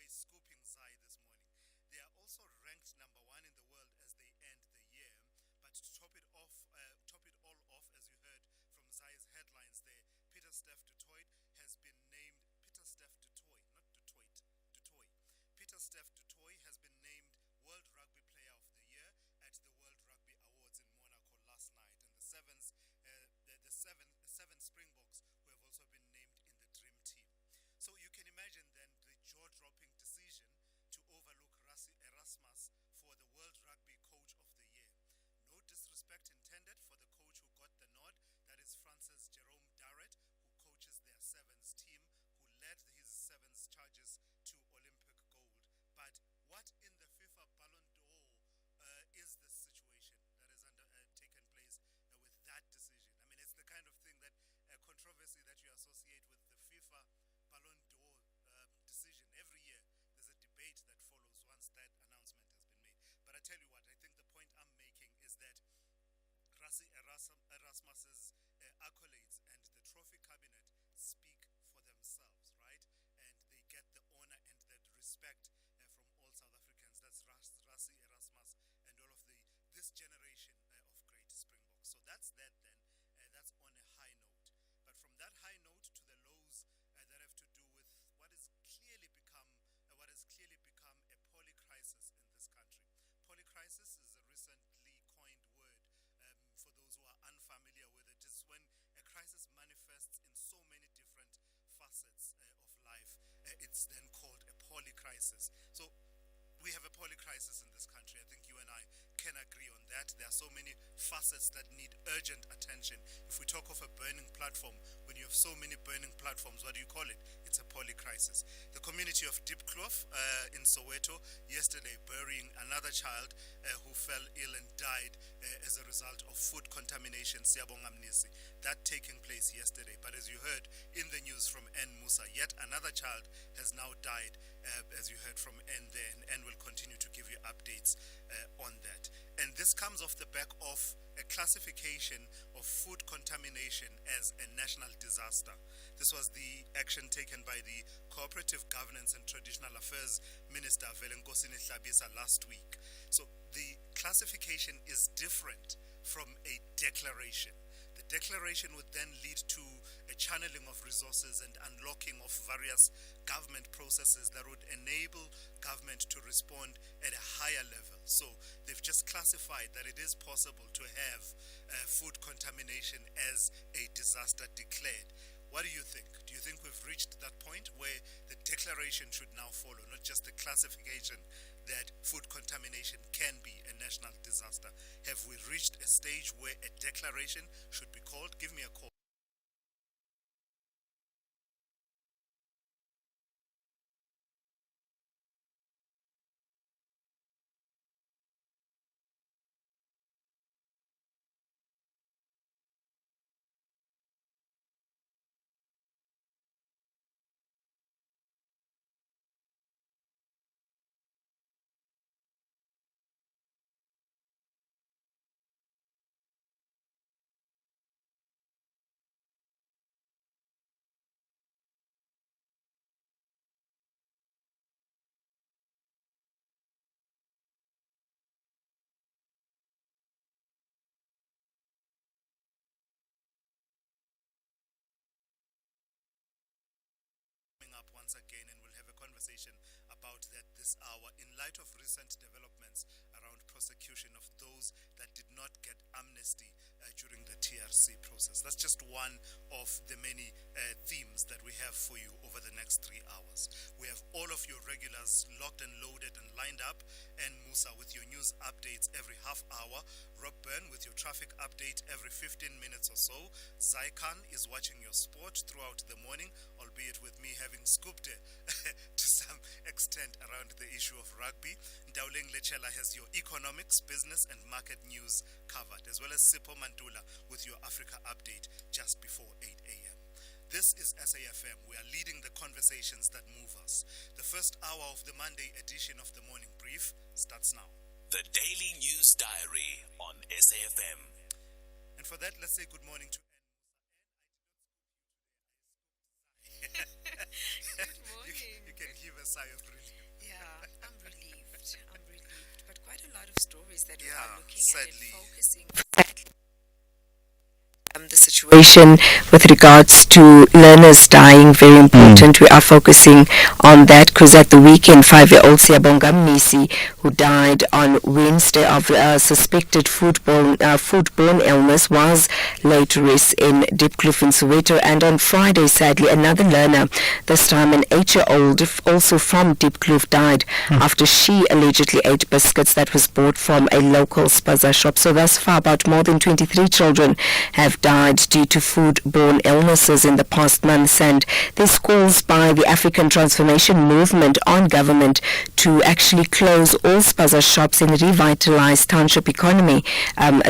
scooping Zai this morning. They are also ranked number one in the world as they end the year. But to top it all off, as you heard from Zai's headlines there, Peter Steph du Toit has been named Peter Steph du Toit, not du Toit, du Toit. Peter Steph du Toit has been named World Rugby Player of the Year at the World Rugby Awards in Monaco last night, and the seven Springboks who have also been named in the Dream Team. So you can imagine then the jaw-dropping decision to overlook Rassie Erasmus for the World Rugby Coach of the Year. No disrespect intended for the coach who got the nod, that is Francis Jerome Darrett, who coaches their sevens team, who led his sevens charges to Olympic gold. But what in the FIFA Ballon d'Or is this situation that has taken place with that decision? I mean, it's the kind of thing that controversy that you associate with the FIFA Ballon d'Or decision. Every year there's a debate that follows once that announcement has been made. But I tell you what, I think the point I'm making is that Rassie Erasmus's accolades and the trophy cabinet speak for themselves, right? And they get the honor and the respect from all South Africans. That's Rassie Erasmus and all of this generation of great Springboks. So that's that then. That's on a high note. But from that high note to the lows that have to do with what has clearly become a polycrisis in this country. Polycrisis is a recently coined word. For those who are unfamiliar with it, is when a crisis manifests in so many different facets of life. It's then called a polycrisis. So we have a polycrisis in this country. I think you and I can agree on that. There are so many facets that need urgent attention. If we talk of a burning platform, when you have so many burning platforms, what do you call it? It's a polycrisis. The community of Diepkloof in Soweto yesterday burying another child who fell ill and died as a result of food contamination, Siyabonga Mnisi. That taking place yesterday. But as you heard in the news from N. Musa, yet another child has now died, as you heard from N there, and will continue to give you updates on that. And this comes off the back of a classification of food contamination as a national disaster. This was the action taken by the Cooperative Governance and Traditional Affairs Minister Velenkosini Hlabisa last week. So the classification is different from a declaration. The declaration would then lead to a channeling of resources and unlocking of various government processes that would enable government to respond at a higher level. So they've just classified that it is possible to have food contamination as a disaster declared. What do you think? Do you think we've reached that point where the declaration should now follow, not just the classification that food contamination can be a national disaster? Have we reached a stage where a declaration should be called? Give me a call. Up once again, and we'll have a conversation about that this hour in light of recent developments around prosecution of those that did not get amnesty during the TRC process. That's just one of the many themes that we have for you over the next 3 hours. We have all of your regulars locked and loaded and lined up, and Musa with your news updates every half hour, Rob Byrne with your traffic update every 15 minutes or so. Zaikan is watching your sport throughout the morning, albeit with me having scooped it to some extent around the issue of rugby. Ndauleng Lechela has your economics, business and market news covered, as well as Sipho Mantula with your Africa update just before 8 a.m. This is SAFM. We are leading the conversations that move us. The first hour of the Monday edition of the Morning Brief starts now. The Daily News Diary on SAFM. And for that, let's say good morning to N. Musa. N, I did not scoop you today. I scooped Zai. Good morning. You can give a sigh of relief. Yeah, I'm relieved. But quite a lot of stories that we are looking sadly. at and focusing the situation with regards to learners dying, very important. We are focusing on that because at the weekend, 5-year-old Siyabonga Mnisi, who died on Wednesday of suspected foodborne illness, was laid to rest in Diepkloof in Soweto. And on Friday, sadly, another learner, this time an 8-year-old, also from Diepkloof, died after she allegedly ate biscuits that was bought from a local spaza shop. So thus far, about more than 23 children have died due to foodborne illnesses in the past months, and this calls by the African Transformation Movement on government to actually close all spaza shops and revitalize township economy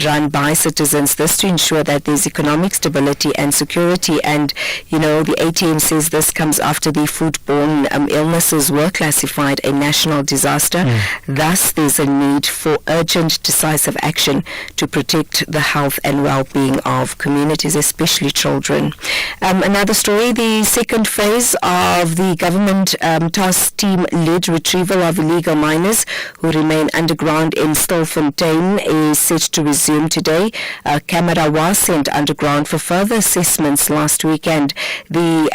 run by citizens, this to ensure that there's economic stability and security. And the ATM says this comes after the foodborne illnesses were classified a national disaster. Thus there's a need for urgent decisive action to protect the health and well-being of communities, especially children. Another story, the second phase of the government task team-led retrieval of illegal miners who remain underground in Stilfontein is set to resume today. A camera was sent underground for further assessments last weekend. The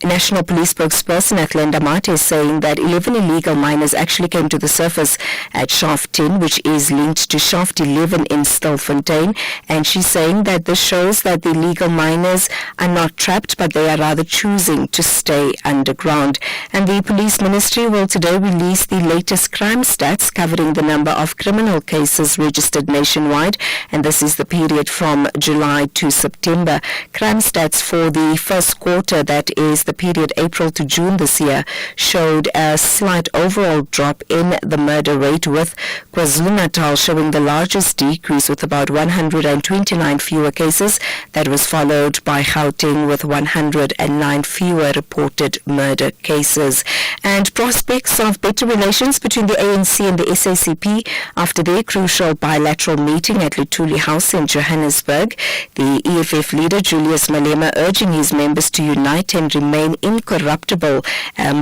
National Police spokesperson Athlenda Mate is saying that 11 illegal miners actually came to the surface at Shaft 10, which is linked to Shaft 11 in Stilfontein, and she's saying that this shows that the illegal miners are not trapped, but they are rather choosing to stay underground. And the police ministry will today release the latest crime stats covering the number of criminal cases registered nationwide, and this is the period from July to September. Crime stats for the first quarter, that is the period April to June this year, showed a slight overall drop in the murder rate, with KwaZulu-Natal showing the largest decrease with about 129 fewer cases. That was followed by Gauteng with 109 fewer reported murder cases. And prospects of better relations between the ANC and the SACP after their crucial bilateral meeting at Luthuli House in Johannesburg. The EFF leader Julius Malema urging his members to unite and remain incorruptible.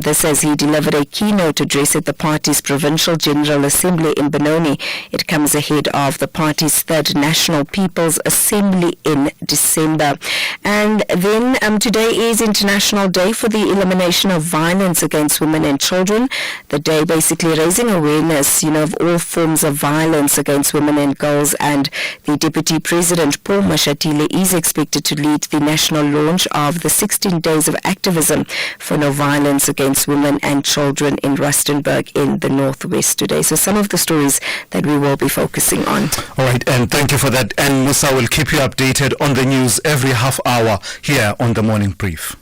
This as he delivered a keynote address at the party's Provincial General Assembly in Benoni. It comes ahead of the party's third National People's Assembly in December. And then today is International Day for the Elimination of Violence Against Women and Children. The day basically raising awareness, of all forms of violence against women and girls. And the Deputy President Paul Mashatile is expected to lead the national launch of the 16 Days of Activism for No Violence Against Women and Children in Rustenburg in the Northwest today. So some of the stories that we will be focusing on. All right, and thank you for that. And Musa will keep you updated on the news every half hour here on the Morning Brief.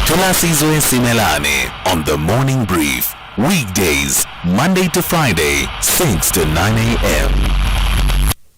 Thulasizwe Simelane on the Morning Brief. Weekdays, Monday to Friday, 6 to 9 a.m.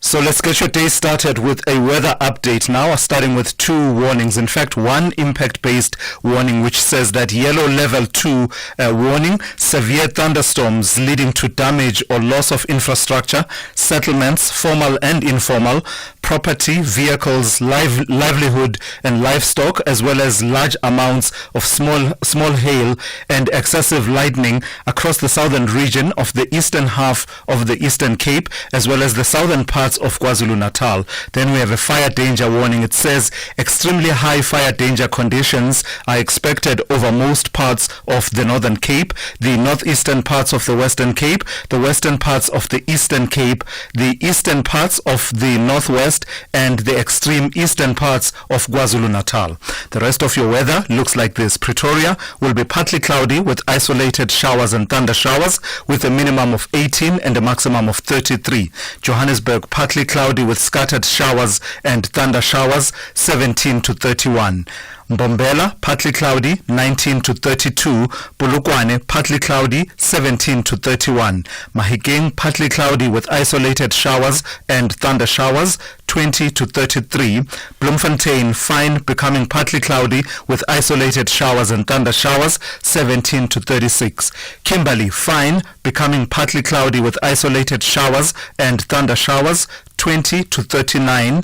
So let's get your day started with a weather update now, starting with two warnings. In fact, one impact-based warning which says that yellow level 2 warning, severe thunderstorms leading to damage or loss of infrastructure, settlements, formal and informal, property, vehicles, livelihood and livestock, as well as large amounts of small hail and excessive lightning across the southern region of the eastern half of the Eastern Cape, as well as the southern parts of KwaZulu-Natal. Then we have a fire danger warning. It says extremely high fire danger conditions are expected over most parts of the Northern Cape, the northeastern parts of the Western Cape, the western parts of the Eastern Cape, the eastern parts of the Northwest, and the extreme eastern parts of KwaZulu-Natal. The rest of your weather looks like this. Pretoria will be partly cloudy with isolated showers and thunder showers with a minimum of 18 and a maximum of 33. Johannesburg partly cloudy with scattered showers and thunder showers, 17 to 31. Mbombela, partly cloudy, 19 to 32. Polokwane, partly cloudy, 17 to 31. Mahikeng, partly cloudy with isolated showers and thunder showers, 20 to 33. Bloemfontein, fine, becoming partly cloudy with isolated showers and thunder showers, 17 to 36. Kimberley, fine, becoming partly cloudy with isolated showers and thunder showers, 20 to 39.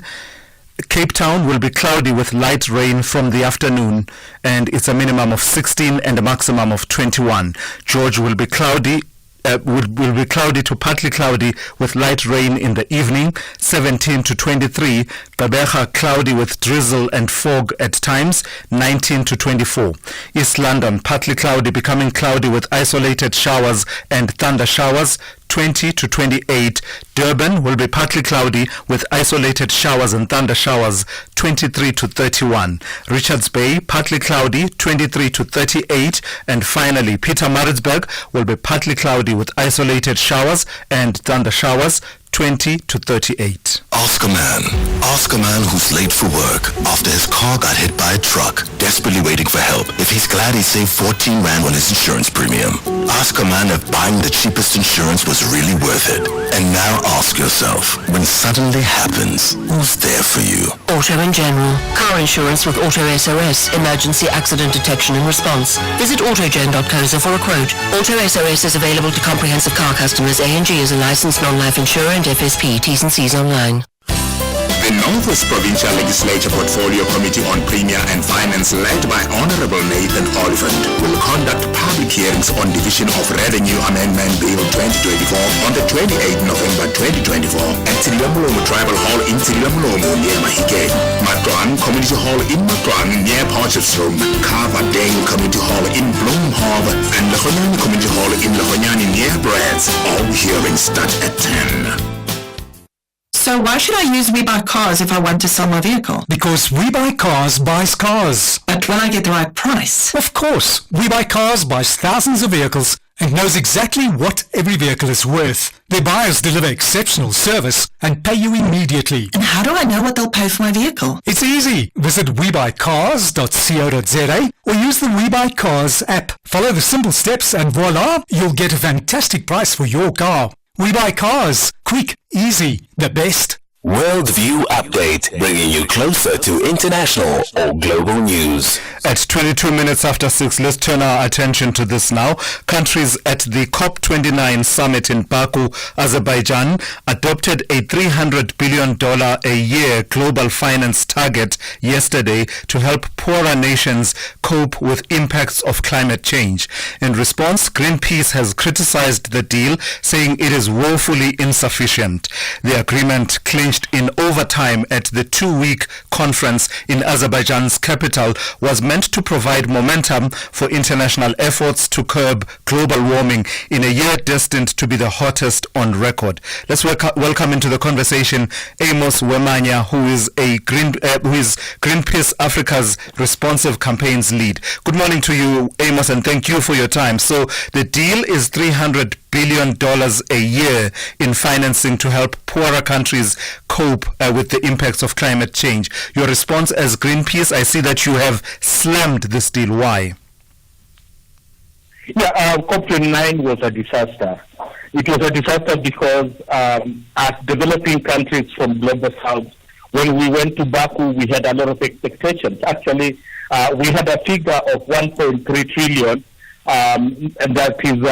Cape Town will be cloudy with light rain from the afternoon, and it's a minimum of 16 and a maximum of 21. George will be cloudy. Will be cloudy to partly cloudy with light rain in the evening, 17 to 23. Gqeberha cloudy with drizzle and fog at times, 19 to 24. East London partly cloudy, becoming cloudy with isolated showers and thunder showers, 20 to 28. Durban will be partly cloudy with isolated showers and thunder showers, 23 to 31. Richards Bay partly cloudy, 23 to 38. And finally, Pietermaritzburg will be partly cloudy with isolated showers and thunder showers, 20 to 38. Ask a man who's late for work after his car got hit by a truck, desperately waiting for help, if he's glad he saved 14 Rand on his insurance premium. Ask a man if buying the cheapest insurance was really worth it. And now ask yourself, when suddenly happens, who's there for you? Auto and General. Car insurance with Auto SOS. Emergency accident detection and response. Visit autogen.co for a quote. Auto SOS is available to comprehensive car customers. A&G is a licensed non-life insurer and FSP. T's and C's online. The Northwest Provincial Legislature Portfolio Committee on Premier and Finance, led by Honorable Nathan Oliphant, will conduct public hearings on Division of Revenue Amendment Bill 2024 on the 28th November 2024 at Tsidilamolomo Tribal Hall in Tsidilamolomo near Mahikeng, Matwan Community Hall in Matwan near Potchefstroom, Kavadeng Community Hall in Bloemhof, and Lehonyane Community Hall in Lehonyane near Brads. All hearings start at 10. So why should I use We Buy Cars if I want to sell my vehicle? Because We Buy Cars buys cars. But will I get the right price? Of course. We Buy Cars buys thousands of vehicles and knows exactly what every vehicle is worth. Their buyers deliver exceptional service and pay you immediately. And how do I know what they'll pay for my vehicle? It's easy. Visit webuycars.co.za or use the We Buy Cars app. Follow the simple steps and voila, you'll get a fantastic price for your car. We Buy Cars. Quick, easy, the best. Worldview Update, bringing you closer to international or global news. At 22 minutes after 6, let's turn our attention to this now. Countries at the COP29 summit in Baku, Azerbaijan, adopted a $300 billion a year global finance target yesterday to help poorer nations cope with impacts of climate change. In response, Greenpeace has criticized the deal, saying it is woefully insufficient. The agreement clinched in overtime at the 2-week conference in Azerbaijan's capital was meant to provide momentum for international efforts to curb global warming in a year destined to be the hottest on record. Let's welcome into the conversation Amos Wemanya, who is Greenpeace Africa's responsive campaigns lead. Good morning to you, Amos, and thank you for your time. So the deal is $300 billion a year in financing to help poorer countries cope with the impacts of climate change. Your response as Greenpeace, I see that you have slammed this deal. Why? Yeah, COP29 was a disaster. It was a disaster because as developing countries from Global South, when we went to Baku, we had a lot of expectations. Actually, we had a figure of 1.3 trillion and that is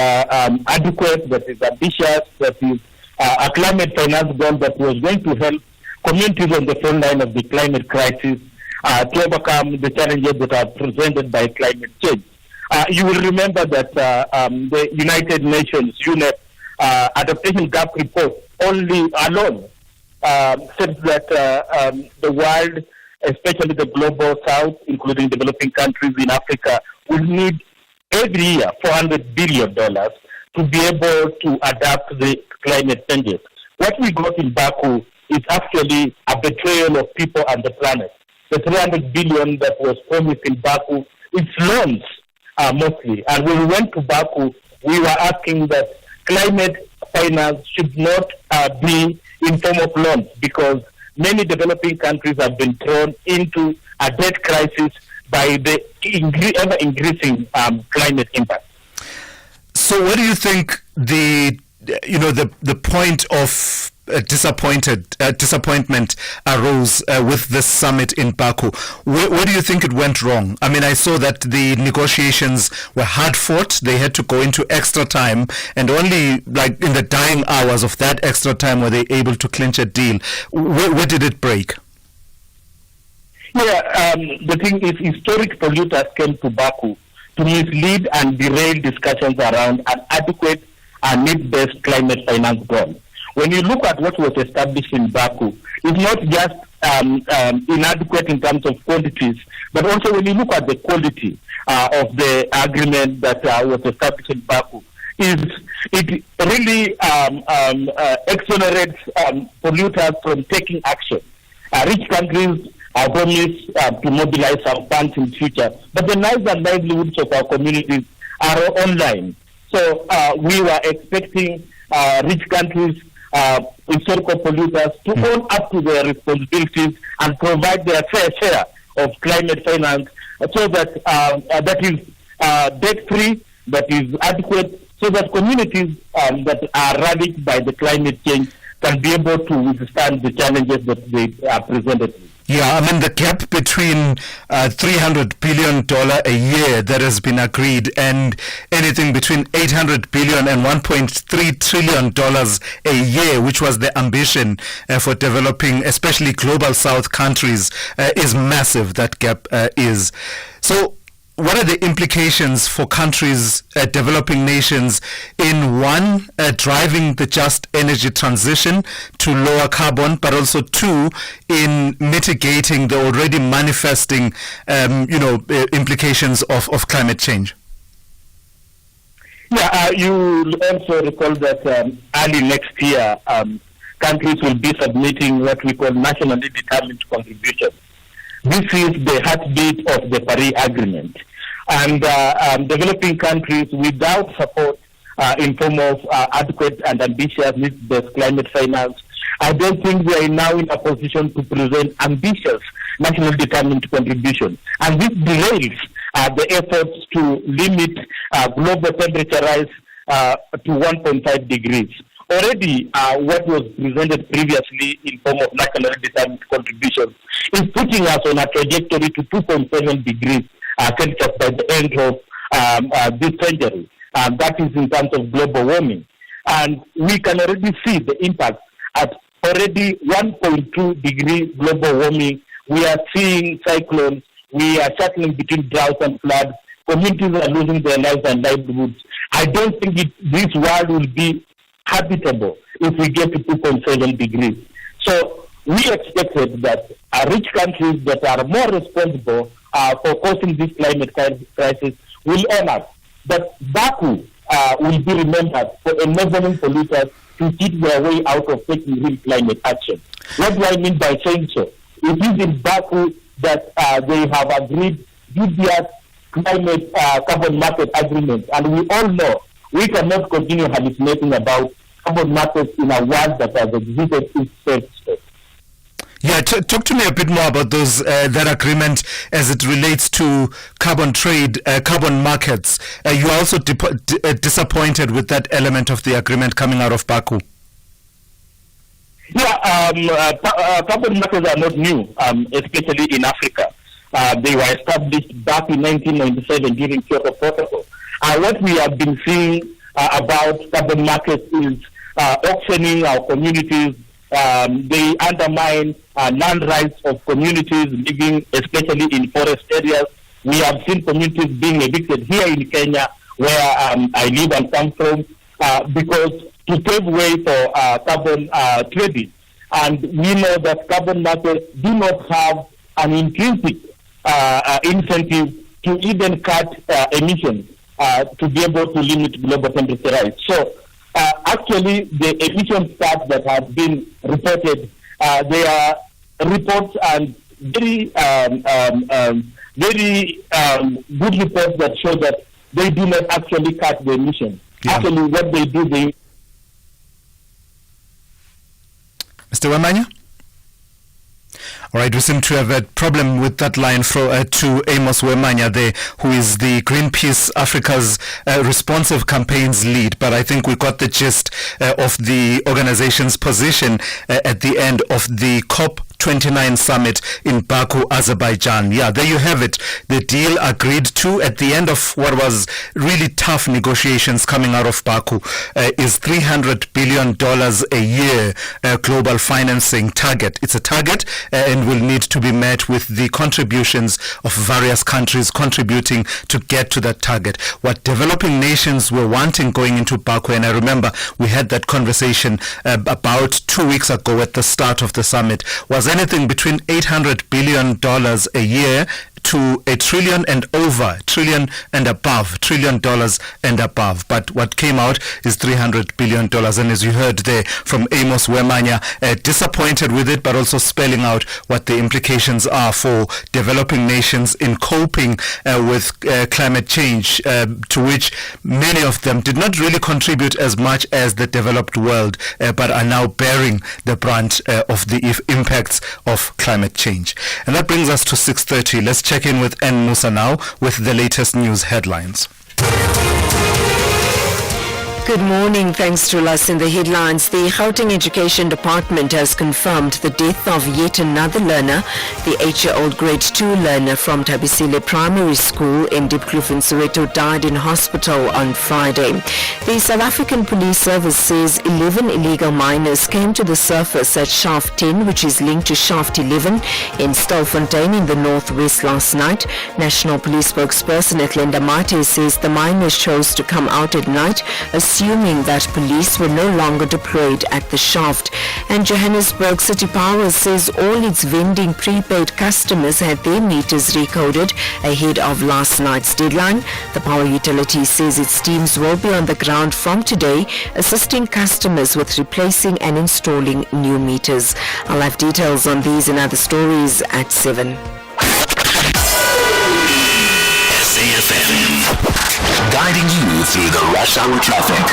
adequate, that is ambitious, that is a climate finance goal that was going to help communities on the front line of the climate crisis to overcome the challenges that are presented by climate change. You will remember that the United Nations UNEP adaptation gap report alone said that the world, especially the global south, including developing countries in Africa, will need every year $400 billion to be able to adapt the climate changes. What we got in Baku is actually a betrayal of people and the planet. The $300 billion that was promised in Baku, it's loans mostly. And when we went to Baku, we were asking that climate finance should not be in form of loans because many developing countries have been thrown into a debt crisis by the ever-increasing climate impact. So what do you think the point of disappointment arose with this summit in Baku? Where do you think it went wrong? I mean, I saw that the negotiations were hard fought. They had to go into extra time, and only like in the dying hours of that extra time were they able to clinch a deal. Where did it break? Yeah, the thing is, historic polluters came to Baku to mislead and derail discussions around an adequate and need-based climate finance goal. When you look at what was established in Baku, it's not just inadequate in terms of quantities, but also when you look at the quality of the agreement that was established in Baku, it really exonerates polluters from taking action. Rich countries are promised to mobilize some funds in future, but the lives and livelihoods of our communities are online. So we were expecting rich countries, historical polluters, to own up to their responsibilities and provide their fair share of climate finance, so that that is debt-free, that is adequate, so that communities that are ravaged by the climate change can be able to withstand the challenges that they are presented with. Yeah, I mean, the gap between $300 billion a year that has been agreed and anything between $800 billion and $1.3 trillion a year, which was the ambition for developing, especially global south countries, is massive. That gap is. So what are the implications for countries, developing nations, in one, driving the just energy transition to lower carbon, but also two, in mitigating the already manifesting, implications of climate change? Yeah, you also recall that early next year, countries will be submitting what we call nationally determined contributions. This is the heartbeat of the Paris Agreement. And developing countries without support in form of adequate and ambitious needs-based climate finance, I don't think we are now in a position to present ambitious national determined contribution. And this derails the efforts to limit global temperature rise to 1.5 degrees. Already, what was presented previously in form of national determined contributions is putting us on a trajectory to 2.7 degrees Celsius by the end of this century. That is in terms of global warming. And we can already see the impact at already 1.2 degree global warming. We are seeing cyclones. We are shuttling between droughts and floods. Communities are losing their lives and livelihoods. I don't think this world will be habitable if we get to 2.7 degrees. So we expected that rich countries that are more responsible for causing this climate crisis will own up. But Baku will be remembered for enabling polluters to cheat their way out of taking real climate action. What do I mean by saying so? It is in Baku that they have agreed dubious climate carbon market agreements, and we all know we cannot continue hallucinating about carbon markets in a world that has existed since space. Yeah, talk to me a bit more about those that agreement as it relates to carbon trade, carbon markets. You are also disappointed with that element of the agreement coming out of Baku. Yeah, carbon markets are not new, especially in Africa. They were established back in 1997 during Kyoto Protocol. What we have been seeing about carbon markets is auctioning our communities. They undermine land rights of communities living, especially in forest areas. We have seen communities being evicted here in Kenya, where I live and come from, because to pave way for carbon trading. And we know that carbon markets do not have an intrinsic incentive to even cut emissions to be able to limit global temperature rise. So actually, the emission stats that have been reported, they are reports and very good reports that show that they do not actually cut the emissions. Yeah. Actually, what they do, they... Mr. Wemanya? All right, we seem to have a problem with that line to Amos Wemanya there, who is the Greenpeace Africa's responsive campaigns lead. But I think we got the gist of the organization's position at the end of the COP 29 summit in Baku, Azerbaijan. Yeah, there you have it. The deal agreed to at the end of what was really tough negotiations coming out of Baku is $300 billion a year global financing target. It's a target and will need to be met with the contributions of various countries contributing to get to that target. What developing nations were wanting going into Baku, and I remember we had that conversation about 2 weeks ago at the start of the summit, was anything between $800 billion a year to $1 trillion and over, $1 trillion and above. But what came out is $300 billion. And as you heard there from Amos Wemanya, disappointed with it, but also spelling out what the implications are for developing nations in coping with climate change, to which many of them did not really contribute as much as the developed world, but are now bearing the brunt of the impacts of climate change. And that brings us to 6:30. Let's check in with N. Musa now with the latest news headlines. Good morning. Thanks to us in the headlines. The Gauteng Education Department has confirmed the death of yet another learner. The 8-year-old grade 2 learner from Tabisile Primary School in Diepkloof in Soweto died in hospital on Friday. The South African Police Service says 11 illegal miners came to the surface at Shaft 10, which is linked to Shaft 11 in Stilfontein in the northwest last night. National Police spokesperson Etlenda Mate says the miners chose to come out at night, assuming that police were no longer deployed at the shaft. And Johannesburg City Power says all its vending prepaid customers had their meters recoded ahead of last night's deadline. The power utility says its teams will be on the ground from today, assisting customers with replacing and installing new meters. I'll have details on these and other stories at 7. SAFM, guiding you through the rush hour traffic.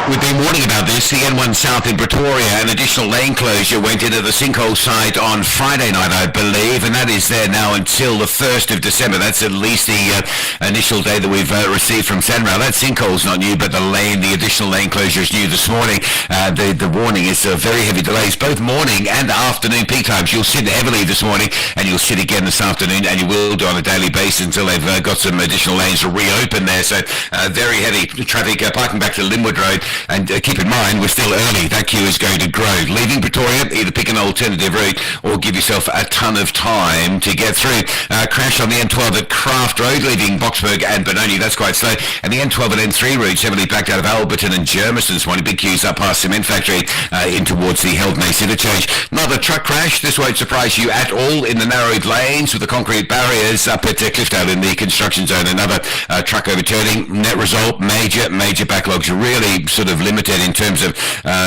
We've been warning about this. The N1 South in Pretoria, an additional lane closure went into the sinkhole site on Friday night, I believe, and that is there now until the 1st of December. That's at least the initial data that we've received from SANRAL. That sinkhole's not new, but the additional lane closure is new this morning. The warning is very heavy delays, both morning and afternoon peak times. You'll sit heavily this morning, and you'll sit again this afternoon, and you will do on a daily basis until they've got some additional lanes to reopen there. So very heavy traffic parking back to Linwood Road. And keep in mind, we're still early. That queue is going to grow. Leaving Pretoria, either pick an alternative route or give yourself a ton of time to get through. Crash on the N12 at Craft Road, leaving Boksburg and Benoni. That's quite slow. And the N12 and N3 routes heavily backed out of Alberton and Germiston this morning. Big queues up past Cement Factory in towards the Heldnace interchange. Another truck crash. This won't surprise you at all in the narrowed lanes with the concrete barriers up at Cliffdale in the construction zone. Another truck overturning. Net result, major backlogs. Really sort of limited in terms of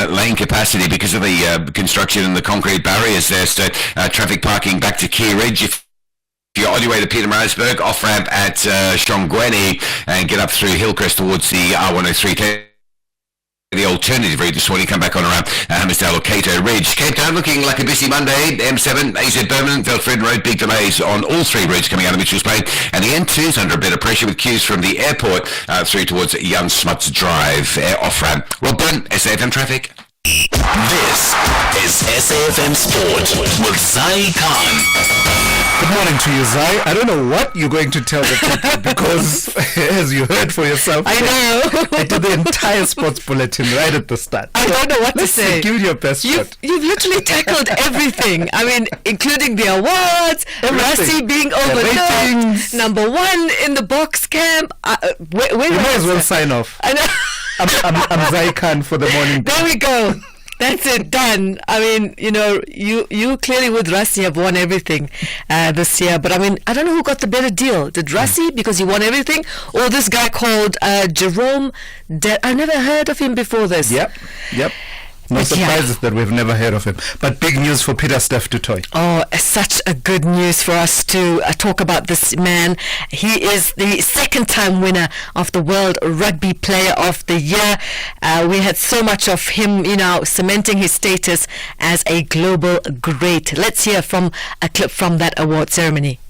lane capacity because of the construction and the concrete barriers there. So traffic parking back to Key Ridge. If you're on your way to Pietermaritzburg, off-ramp at Shongweni and get up through Hillcrest towards the R103. The alternative route this morning, come back on around Hammersdale or Cato Ridge. Cape Town looking like a busy Monday. M7, AZ Birmingham, Velfred Road, big delays on all three routes coming out of Mitchell's Plain. And the N2 is under a bit of pressure with queues from the airport through towards Young Smuts Drive off-ramp. Rob Byrne, SAFM Traffic. This is SAFM Sport with Zai Khan. Good morning to you, Zai. I don't know what you're going to tell the people because, as you heard for yourself, I know. I did the entire sports bulletin right at the start. I don't know what to say. Give it your best shot. You've literally tackled everything. I mean, including the awards, Rassie being overlooked, number 1 in the box camp. You might as well sign off. I know. I'm Zai Khan for the morning. There we go. That's it, done. I mean, you clearly with Rassie have won everything this year. But I mean, I don't know who got the better deal. Did Rassie because he won everything, or this guy called Jerome? I never heard of him before this. Yep. No surprises that we've never heard of him. But big news for Peter Steph du Toit. Oh, such a good news for us to talk about this man. He is the second-time winner of the World Rugby Player of the Year. We had so much of him, cementing his status as a global great. Let's hear from a clip from that award ceremony.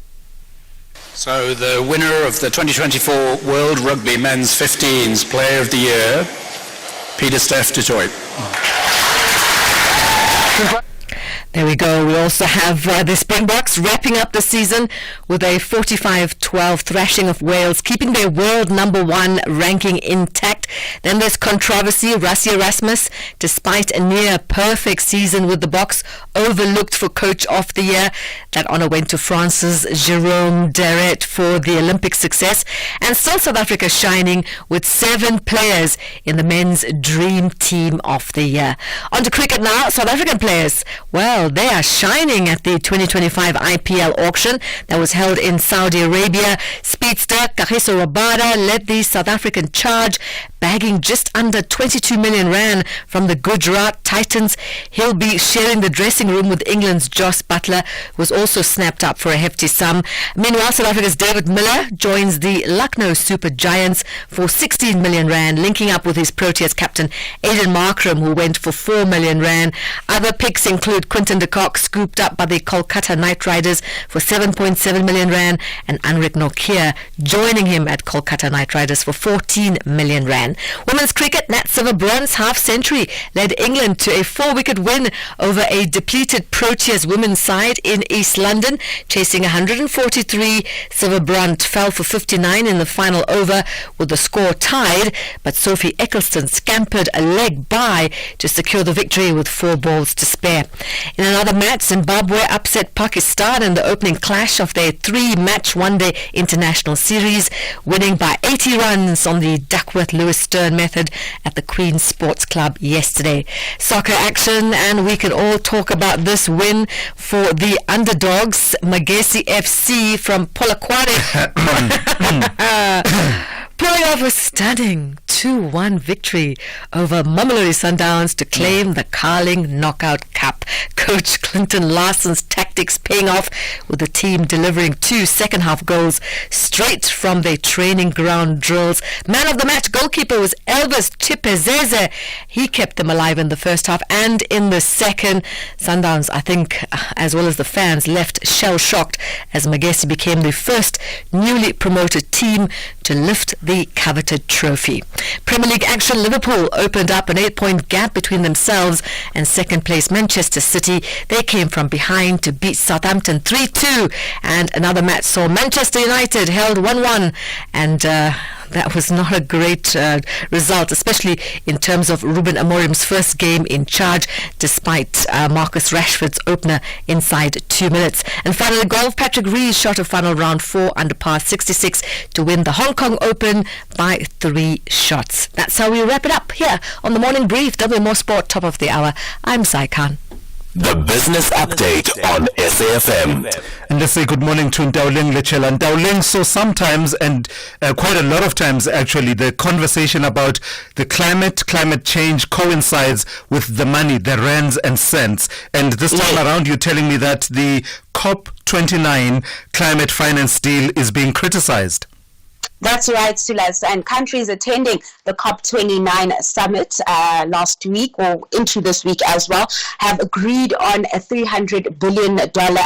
So the winner of the 2024 World Rugby Men's 15s Player of the Year, Peter Steph du Toit. There we go. We also have the Springboks wrapping up the season with a 45-12 thrashing of Wales, keeping their world number one ranking intact. Then there's controversy. Rassie Erasmus, despite a near perfect season with the Boks, overlooked for Coach of the Year. That honour went to France's Jérôme Darret for the Olympic success. And still South Africa shining with 7 players in the men's Dream Team of the Year. On to cricket now. South African players, well, they are shining at the 2025 IPL auction that was held in Saudi Arabia. Speedster Kagiso Rabada led the South African charge, bagging just under 22 million rand from the Gujarat Titans. He'll be sharing the dressing room with England's Joss Butler, who was also snapped up for a hefty sum. Meanwhile, South Africa's David Miller joins the Lucknow Super Giants for 16 million rand, linking up with his Proteas captain Aiden Markram, who went for 4 million rand. Other picks include Quinton de Kock, scooped up by the Kolkata Knight Riders for 7.7 million rand, and Anrik Nokia joining him at Kolkata Knight Riders for 14 million rand. Women's cricket, Nat Silverbrand's half-century led England to a 4-wicket win over a depleted Proteas women's side in East London, chasing 143. Silverbrand fell for 59 in the final over with the score tied, but Sophie Eccleston scampered a leg by to secure the victory with 4 balls to spare. In another match, Zimbabwe upset Pakistan in the opening clash of their 3-match one-day international series, winning by 80 runs on the Duckworth-Lewis Stern method at the Queen's Sports Club yesterday. Soccer action, and we can all talk about this win for the underdogs, Magesi FC from Polokwane. Pulling off a stunning 2-1 victory over Mamelodi Sundowns to claim the Carling Knockout Cup. Coach Clinton Larson's tactics paying off, with the team delivering 2 second-half goals straight from their training ground drills. Man of the match goalkeeper was Elvis Chipezeze. He kept them alive in the first half and in the second. Sundowns, I think, as well as the fans, left shell-shocked as Magesi became the first newly promoted team to lift the coveted trophy. Premier League action, Liverpool opened up an 8-point gap between themselves and second place Manchester City. They came from behind to beat Southampton 3-2, and another match saw Manchester United held 1-1, and that was not a great result, especially in terms of Ruben Amorim's first game in charge, despite Marcus Rashford's opener inside 2 minutes. And finally, golf, Patrick Reed shot a final round 4 under par 66 to win the Hong Kong Open by 3 shots. That's how we wrap it up here on the Morning Brief, WMO Sport, top of the hour. I'm Sai Khan. The Business Update on SAFM. And let's say good morning to Ndauleng Lechela. Ndauleng, so sometimes, and quite a lot of times actually, the conversation about the climate change coincides with the money, the rands and cents. And this time around, you're telling me that the COP29 climate finance deal is being criticized. That's right, Thulas. And countries attending the COP29 summit last week, or into this week as well, have agreed on a $300 billion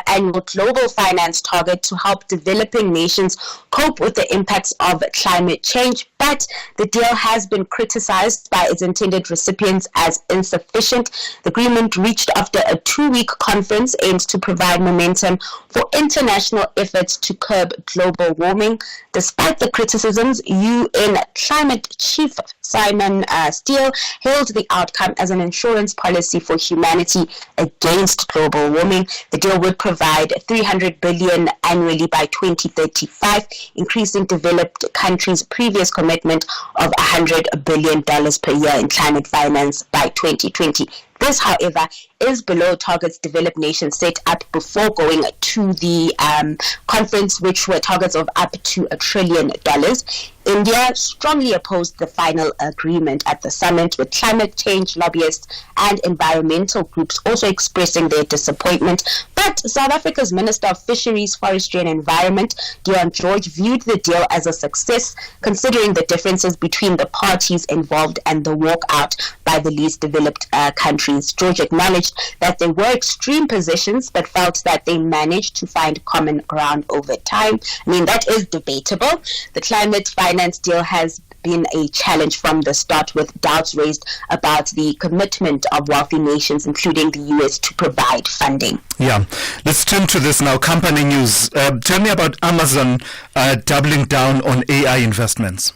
annual global finance target to help developing nations cope with the impacts of climate change. But the deal has been criticized by its intended recipients as insufficient. The agreement reached after a 2-week conference aims to provide momentum for international efforts to curb global warming. Despite the criticisms, UN Climate Chief Simon Steele hailed the outcome as an insurance policy for humanity against global warming. The deal would provide $300 billion annually by 2035, increasing developed countries' previous commitment of $100 billion per year in climate finance by 2020. This, however, is below targets developed nations set up before going to the conference, which were targets of up to $1 trillion. India strongly opposed the final agreement at the summit, with climate change lobbyists and environmental groups also expressing their disappointment. But But South Africa's Minister of Fisheries, Forestry and Environment, Deon George, viewed the deal as a success, considering the differences between the parties involved and the walkout by the least developed countries. George acknowledged that there were extreme positions, but felt that they managed to find common ground over time. I mean, that is debatable. The climate finance deal has been a challenge from the start, with doubts raised about the commitment of wealthy nations, including the US, to provide funding. Yeah, let's turn to this now. Company news. Tell me about Amazon doubling down on AI investments.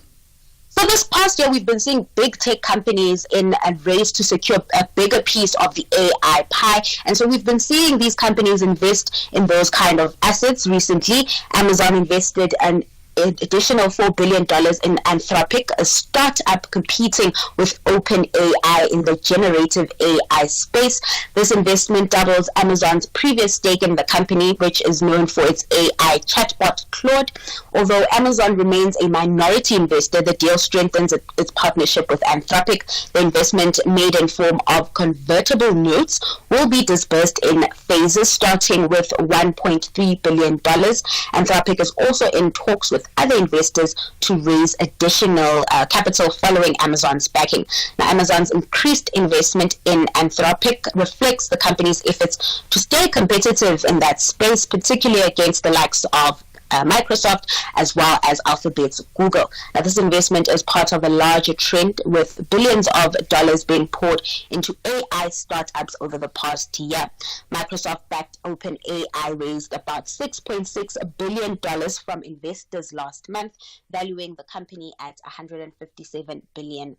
So this past year, we've been seeing big tech companies in a race to secure a bigger piece of the AI pie. And so we've been seeing these companies invest in those kind of assets. Recently, Amazon invested an additional $4 billion in Anthropic, a startup competing with OpenAI in the generative AI space. This investment doubles Amazon's previous stake in the company, which is known for its AI chatbot Claude. Although Amazon remains a minority investor, the deal strengthens its partnership with Anthropic. The investment, made in form of convertible notes, will be disbursed in phases, starting with $1.3 billion. Anthropic is also in talks with other investors to raise additional capital following Amazon's backing. Now, Amazon's increased investment in Anthropic reflects the company's efforts to stay competitive in that space, particularly against the likes of Microsoft, as well as Alphabet's Google. Now, this investment is part of a larger trend, with billions of dollars being poured into AI startups over the past year. Microsoft-backed OpenAI raised about $6.6 billion from investors last month, valuing the company at $157 billion.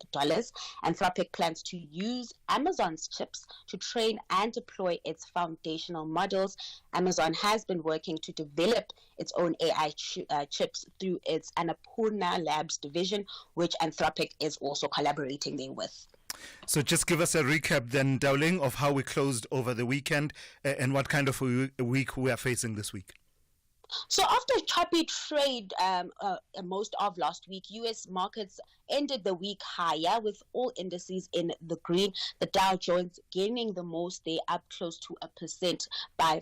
Anthropic plans to use Amazon's chips to train and deploy its foundational models. Amazon has been working to develop its own AI chips through its Annapurna Labs division, which Anthropic is also collaborating there with. So just give us a recap then, Dowling, of how we closed over the weekend and what kind of a week we are facing this week. So after choppy trade most of last week, U.S. markets ended the week higher, with all indices in the green. The Dow Jones gaining the most, they up close to 1% by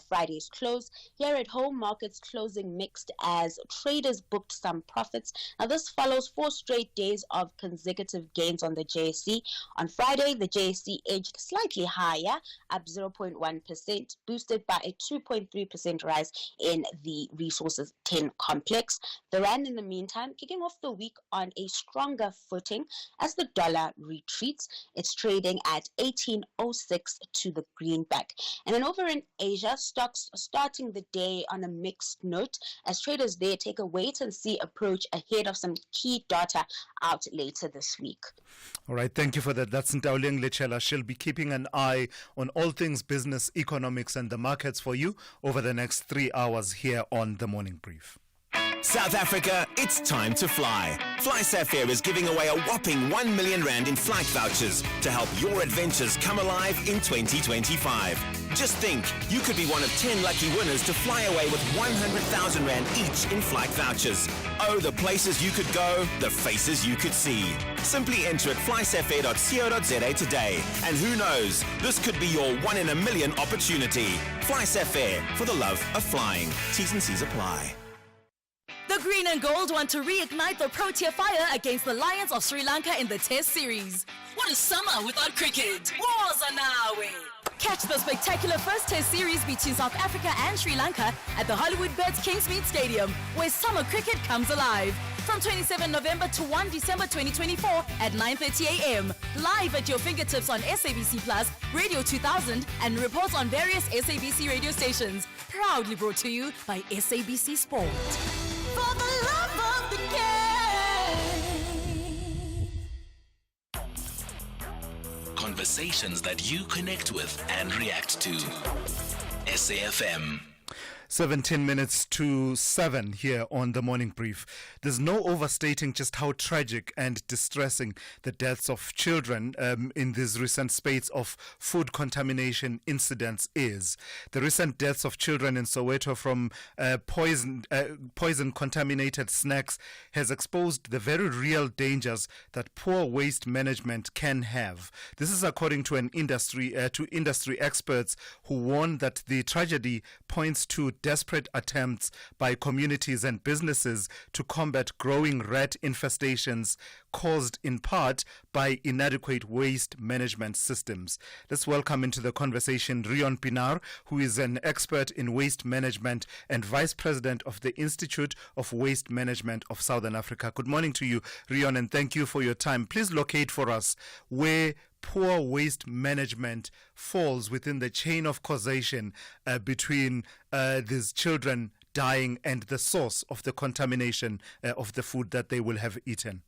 Friday's close. Here at home, markets closing mixed as traders booked some profits. Now, this follows 4 straight days of consecutive gains on the JSE. On Friday, the JSE edged slightly higher, up 0.1%, boosted by a 2.3% rise in the Resources 10 complex. The rand, in the meantime, kicking off the week on a stronger footing as the dollar retreats. It's trading at 18.06 to the greenback. And then over in Asia, stocks starting the day on a mixed note as traders there take a wait and see approach ahead of some key data out later this week. All right, thank you for that. That's Ntauleng Lechela. She'll be keeping an eye on all things business, economics and the markets for you over the next 3 hours here on The Morning Brief. South Africa, it's time to fly. FlySafair is giving away a whopping 1 million rand in flight vouchers to help your adventures come alive in 2025. Just think, you could be one of 10 lucky winners to fly away with 100,000 rand each in flight vouchers. Oh, the places you could go, the faces you could see. Simply enter at flysafair.co.za today. And who knows, this could be your 1 in a million opportunity. FlySafair, for the love of flying. T's and C's apply. The Green and Gold want to reignite the Protea fire against the Lions of Sri Lanka in the Test Series. What is summer without cricket? Woza nawe! Catch the spectacular first Test Series between South Africa and Sri Lanka at the Hollywood Bets Kingsmead Stadium, where summer cricket comes alive. From 27 November to 1 December 2024 at 9:30 a.m. Live at your fingertips on SABC Plus, Radio 2000, and reports on various SABC radio stations. Proudly brought to you by SABC Sport. For the love of the game. Conversations that you connect with and react to. SAFM. 17 minutes to 7 here on the Morning Brief. There's no overstating just how tragic and distressing the deaths of children in these recent spates of food contamination incidents is. The recent deaths of children in Soweto from poison-contaminated snacks has exposed the very real dangers that poor waste management can have. This is according to industry experts who warn that the tragedy points to desperate attempts by communities and businesses to combat growing rat infestations caused in part by inadequate waste management systems. Let's welcome into the conversation Rion Pinar, who is an expert in waste management and vice president of the Institute of Waste Management of Southern Africa. Good morning to you, Rion, and thank you for your time. Please locate for us where poor waste management falls within the chain of causation between these children dying and the source of the contamination of the food that they will have eaten.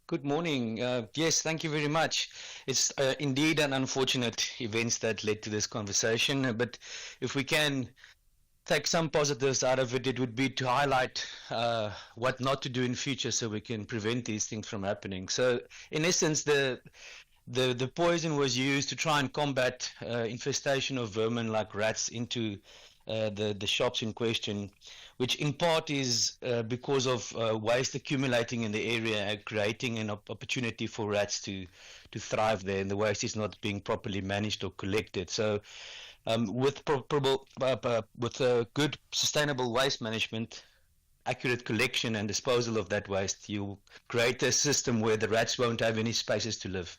Good morning. Yes, thank you very much. It's indeed an unfortunate events that led to this conversation, but if we can take some positives out of it, it would be to highlight what not to do in future so we can prevent these things from happening. So in essence, the poison was used to try and combat infestation of vermin like rats into the shops in question, which in part is because of waste accumulating in the area and creating an opportunity for rats to thrive there, and the waste is not being properly managed or collected. So with good sustainable waste management, accurate collection and disposal of that waste, you create a system where the rats won't have any spaces to live.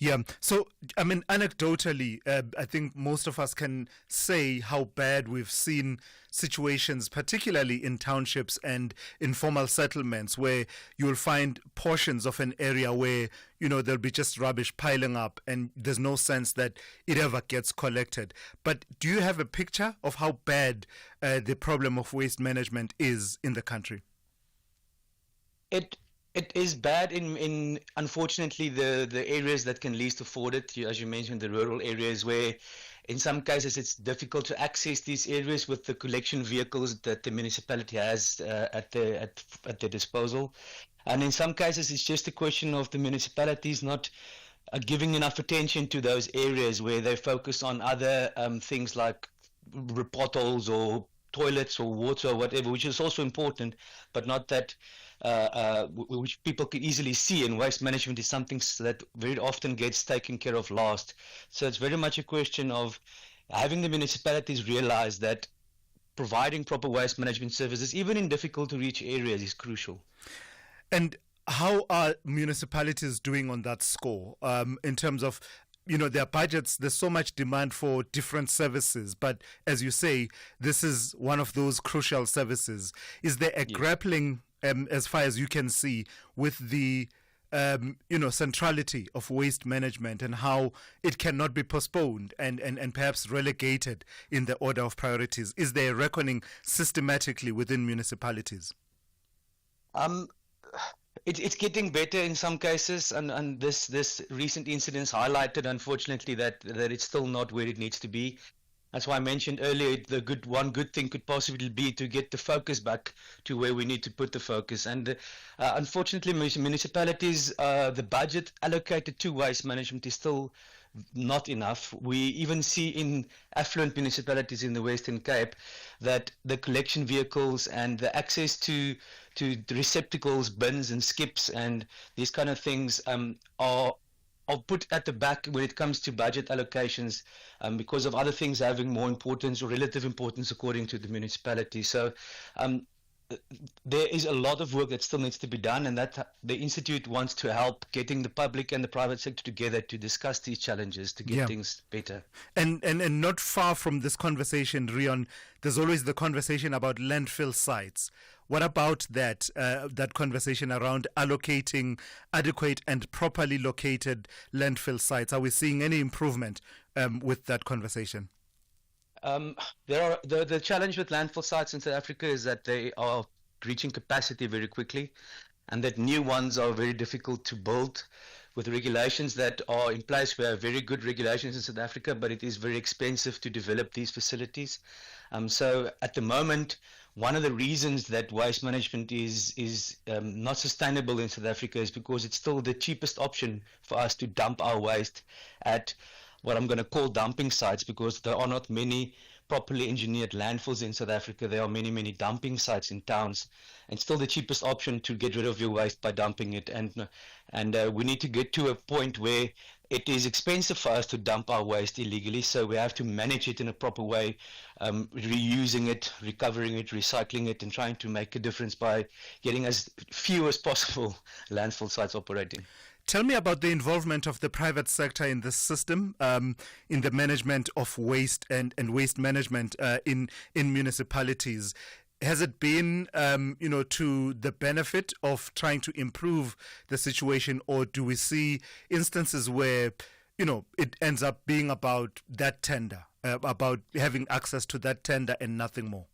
Yeah, so I mean, anecdotally, I think most of us can say how bad we've seen situations, particularly in townships and informal settlements, where you'll find portions of an area where, you know, there'll be just rubbish piling up and there's no sense that it ever gets collected. But do you have a picture of how bad the problem of waste management is in the country? It is bad in unfortunately the areas that can least afford it, as you mentioned, the rural areas where in some cases it's difficult to access these areas with the collection vehicles that the municipality has at their disposal. And in some cases it's just a question of the municipalities not giving enough attention to those areas where they focus on other things like potholes or toilets or water or whatever, which is also important, but not that which people can easily see, and waste management is something that very often gets taken care of last. So it's very much a question of having the municipalities realize that providing proper waste management services, even in difficult to reach areas, is crucial. And how are municipalities doing on that score in terms of, you know, their budgets? There's so much demand for different services, but as you say, this is one of those crucial services. Is there a grappling, as far as you can see, with the centrality of waste management and how it cannot be postponed and perhaps relegated in the order of priorities? Is there a reckoning systematically within municipalities? It's getting better in some cases, and this recent incidents highlighted, unfortunately, that it's still not where it needs to be. That's why I mentioned earlier one good thing could possibly be to get the focus back to where we need to put the focus. And unfortunately, municipalities, the budget allocated to waste management is still not enough. We even see in affluent municipalities in the Western Cape that the collection vehicles and the access to the receptacles, bins and skips and these kind of things are put at the back when it comes to budget allocations because of other things having more importance or relative importance according to the municipality. So there is a lot of work that still needs to be done, and that the Institute wants to help getting the public and the private sector together to discuss these challenges to get things better. And not far from this conversation, Rion, there's always the conversation about landfill sites. What about that conversation around allocating adequate and properly located landfill sites? Are we seeing any improvement with that conversation? The challenge with landfill sites in South Africa is that they are reaching capacity very quickly, and that new ones are very difficult to build with regulations that are in place. We have very good regulations in South Africa, but it is very expensive to develop these facilities. So at the moment, one of the reasons that waste management is not sustainable in South Africa is because it's still the cheapest option for us to dump our waste at what I'm going to call dumping sites, because there are not many properly engineered landfills in South Africa. There are many, many dumping sites in towns, and still the cheapest option to get rid of your waste by dumping it. And we need to get to a point where it is expensive for us to dump our waste illegally, so we have to manage it in a proper way, reusing it, recovering it, recycling it, and trying to make a difference by getting as few as possible landfill sites operating. Tell me about the involvement of the private sector in this system, in the management of waste and waste management in municipalities. Has it been, to the benefit of trying to improve the situation, or do we see instances where, it ends up being about that tender, about having access to that tender and nothing more?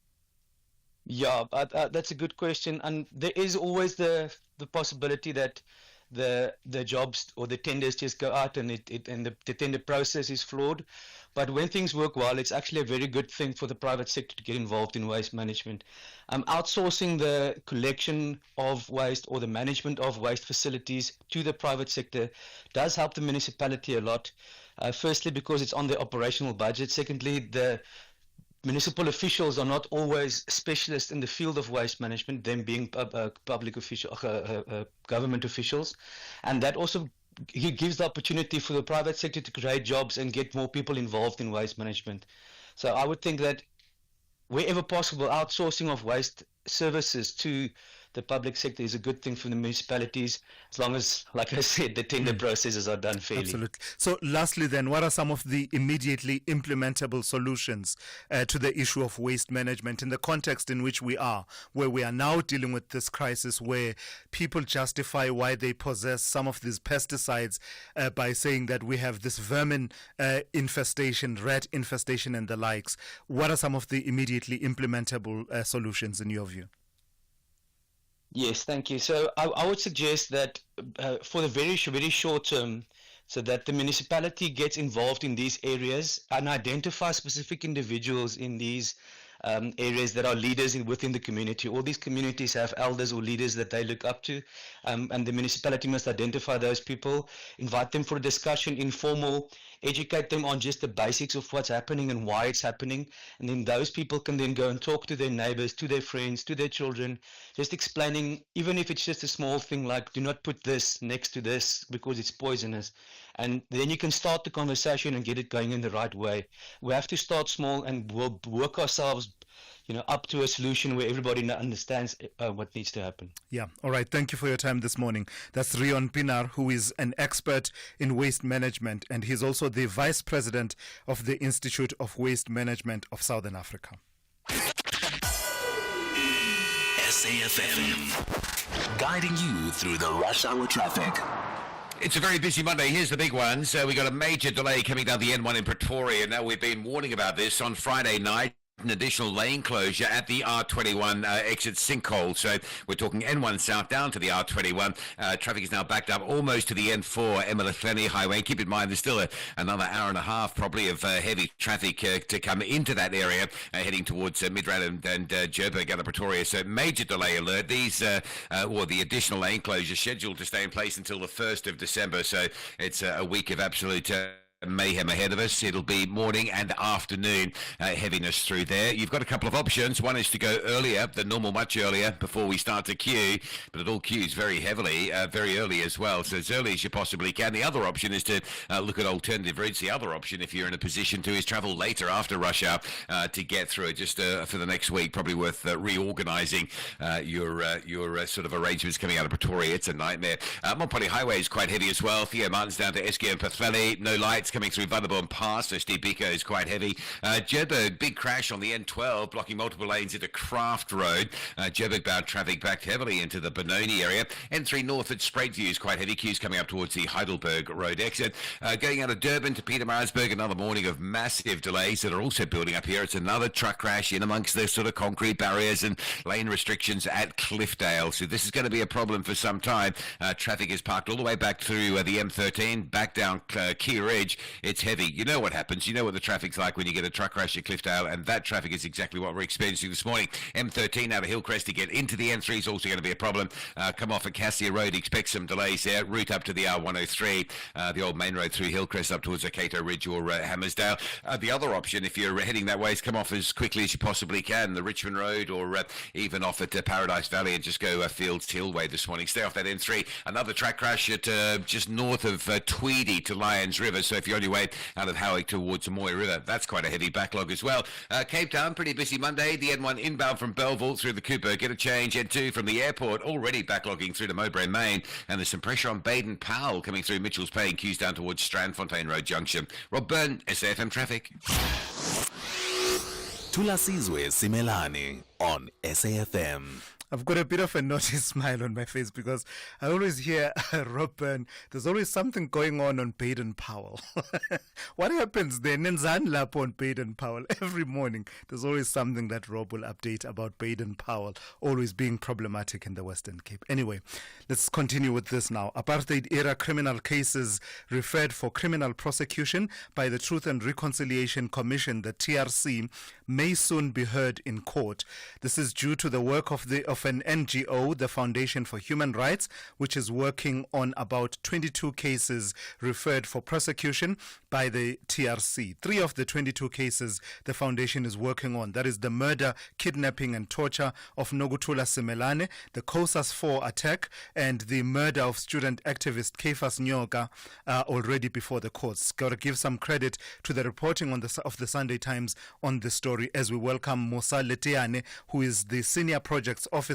Yeah, that's a good question, and there is always the possibility that the jobs or the tenders just go out and the tender process is flawed. But when things work well, it's actually a very good thing for the private sector to get involved in waste management. Outsourcing the collection of waste or the management of waste facilities to the private sector does help the municipality a lot. Firstly, because it's on the operational budget. Secondly, the municipal officials are not always specialists in the field of waste management, them being public official, government officials, and that also gives the opportunity for the private sector to create jobs and get more people involved in waste management. So I would think that wherever possible, outsourcing of waste services to the public sector is a good thing for the municipalities, as long as, like I said, the tender processes are done fairly. Absolutely. So lastly then, what are some of the immediately implementable solutions to the issue of waste management in the context in which we are, where we are now dealing with this crisis where people justify why they possess some of these pesticides by saying that we have this vermin infestation, rat infestation and the likes? What are some of the immediately implementable solutions in your view? Yes, thank you. So I would suggest that for the very short term, so that the municipality gets involved in these areas and identifies specific individuals in these areas that are leaders within the community. All these communities have elders or leaders that they look up to, and the municipality must identify those people, invite them for a discussion, informal, educate them on just the basics of what's happening and why it's happening, and then those people can then go and talk to their neighbors, to their friends, to their children, just explaining, even if it's just a small thing like, do not put this next to this because it's poisonous. And then you can start the conversation and get it going in the right way. We have to start small and we'll work ourselves up to a solution where everybody understands what needs to happen. Yeah. All right. Thank you for your time this morning. That's Rion Pinar, who is an expert in waste management, and he's also the Vice President of the Institute of Waste Management of Southern Africa. SAFM, guiding you through the rush hour traffic. It's a very busy Monday. Here's the big one. So we got a major delay coming down the N1 in Pretoria. Now, we've been warning about this on Friday night. An additional lane closure at the R21 exit sinkhole. So we're talking N1 south down to the R21. Traffic is now backed up almost to the N4 Emalafleni Highway. Keep in mind there's still another hour and a half probably of heavy traffic to come into that area, heading towards Midrand and Joburg out of Pretoria. So major delay alert. These the additional lane closure scheduled to stay in place until the 1st of December. So it's a week of absolute mayhem ahead of us. It'll be morning and afternoon heaviness through there. You've got a couple of options. One is to go earlier than normal, much earlier, before we start to queue, but it all queues very heavily, very early as well, so as early as you possibly can. The other option is to look at alternative routes. The other option, if you're in a position to, is travel later after rush hour to get through it, just for the next week. Probably worth reorganising your sort of arrangements coming out of Pretoria. It's a nightmare. Mopani Highway is quite heavy as well. Theo Martin's down to SQ and Pathvalley. No lights. lights coming through Vanderborn Pass, so Stibiko is quite heavy. Joburg, big crash on the N12, blocking multiple lanes into Craft Road. Joburg bound traffic backed heavily into the Benoni area. N3 North at Spraitview is quite heavy. Queues coming up towards the Heidelberg Road exit. Going out of Durban to Pietermaritzburg, another morning of massive delays that are also building up here. It's another truck crash in amongst the sort of concrete barriers and lane restrictions at Cliffdale. So this is going to be a problem for some time. Traffic is parked all the way back through the M13, back down Key Ridge. It's heavy. You know what happens. You know what the traffic's like when you get a truck crash at Cliffdale, and that traffic is exactly what we're experiencing this morning. M13 out of Hillcrest to get into the N3 is also going to be a problem. Come off at Cassia Road, expect some delays there. Route up to the R103, the old main road through Hillcrest up towards Cato Ridge or Hammersdale. The other option, if you're heading that way, is come off as quickly as you possibly can, the Richmond Road, or even off at Paradise Valley, and just go Fields Hill way this morning. Stay off that N3. Another track crash at just north of Tweedy to Lyons River, so if you're on your way out of Howick towards Moy River, that's quite a heavy backlog as well. Cape Town, pretty busy Monday. The N1 inbound from Belleville through the Cooper, get a change. N2 from the airport, already backlogging through to Mowbray Main, and there's some pressure on Baden Powell coming through Mitchell's Bay and queues down towards Strandfontein Road Junction. Rob Byrne, SAFM Traffic. Thulasizwe Simelane on SAFM. I've got a bit of a naughty smile on my face because I always hear Rob Byrne, there's always something going on Baden Powell. What happens there? Nenzan lap on Baden Powell. Every morning, there's always something that Rob will update about Baden Powell, always being problematic in the Western Cape. Anyway, let's continue with this now. Apartheid-era criminal cases referred for criminal prosecution by the Truth and Reconciliation Commission, the TRC, may soon be heard in court. This is due to the work of an NGO, the Foundation for Human Rights, which is working on about 22 cases referred for prosecution by the TRC. 3 of the 22 cases the foundation is working on, that is the murder, kidnapping and torture of Nogutula Simelane, the COSAS 4 attack, and the murder of student activist Keifas Nyoka, already before the courts. Got to give some credit to the reporting of the Sunday Times on this story as we welcome Musa Letiane, who is the Senior Projects Officer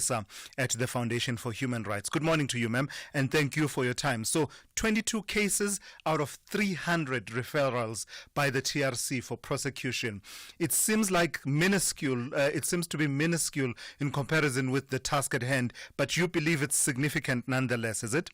at the Foundation for Human Rights. Good morning to you, ma'am, and thank you for your time. So 22 cases out of 300 referrals by the TRC for prosecution. It seems like minuscule. It seems to be minuscule in comparison with the task at hand, but you believe it's significant nonetheless, is it?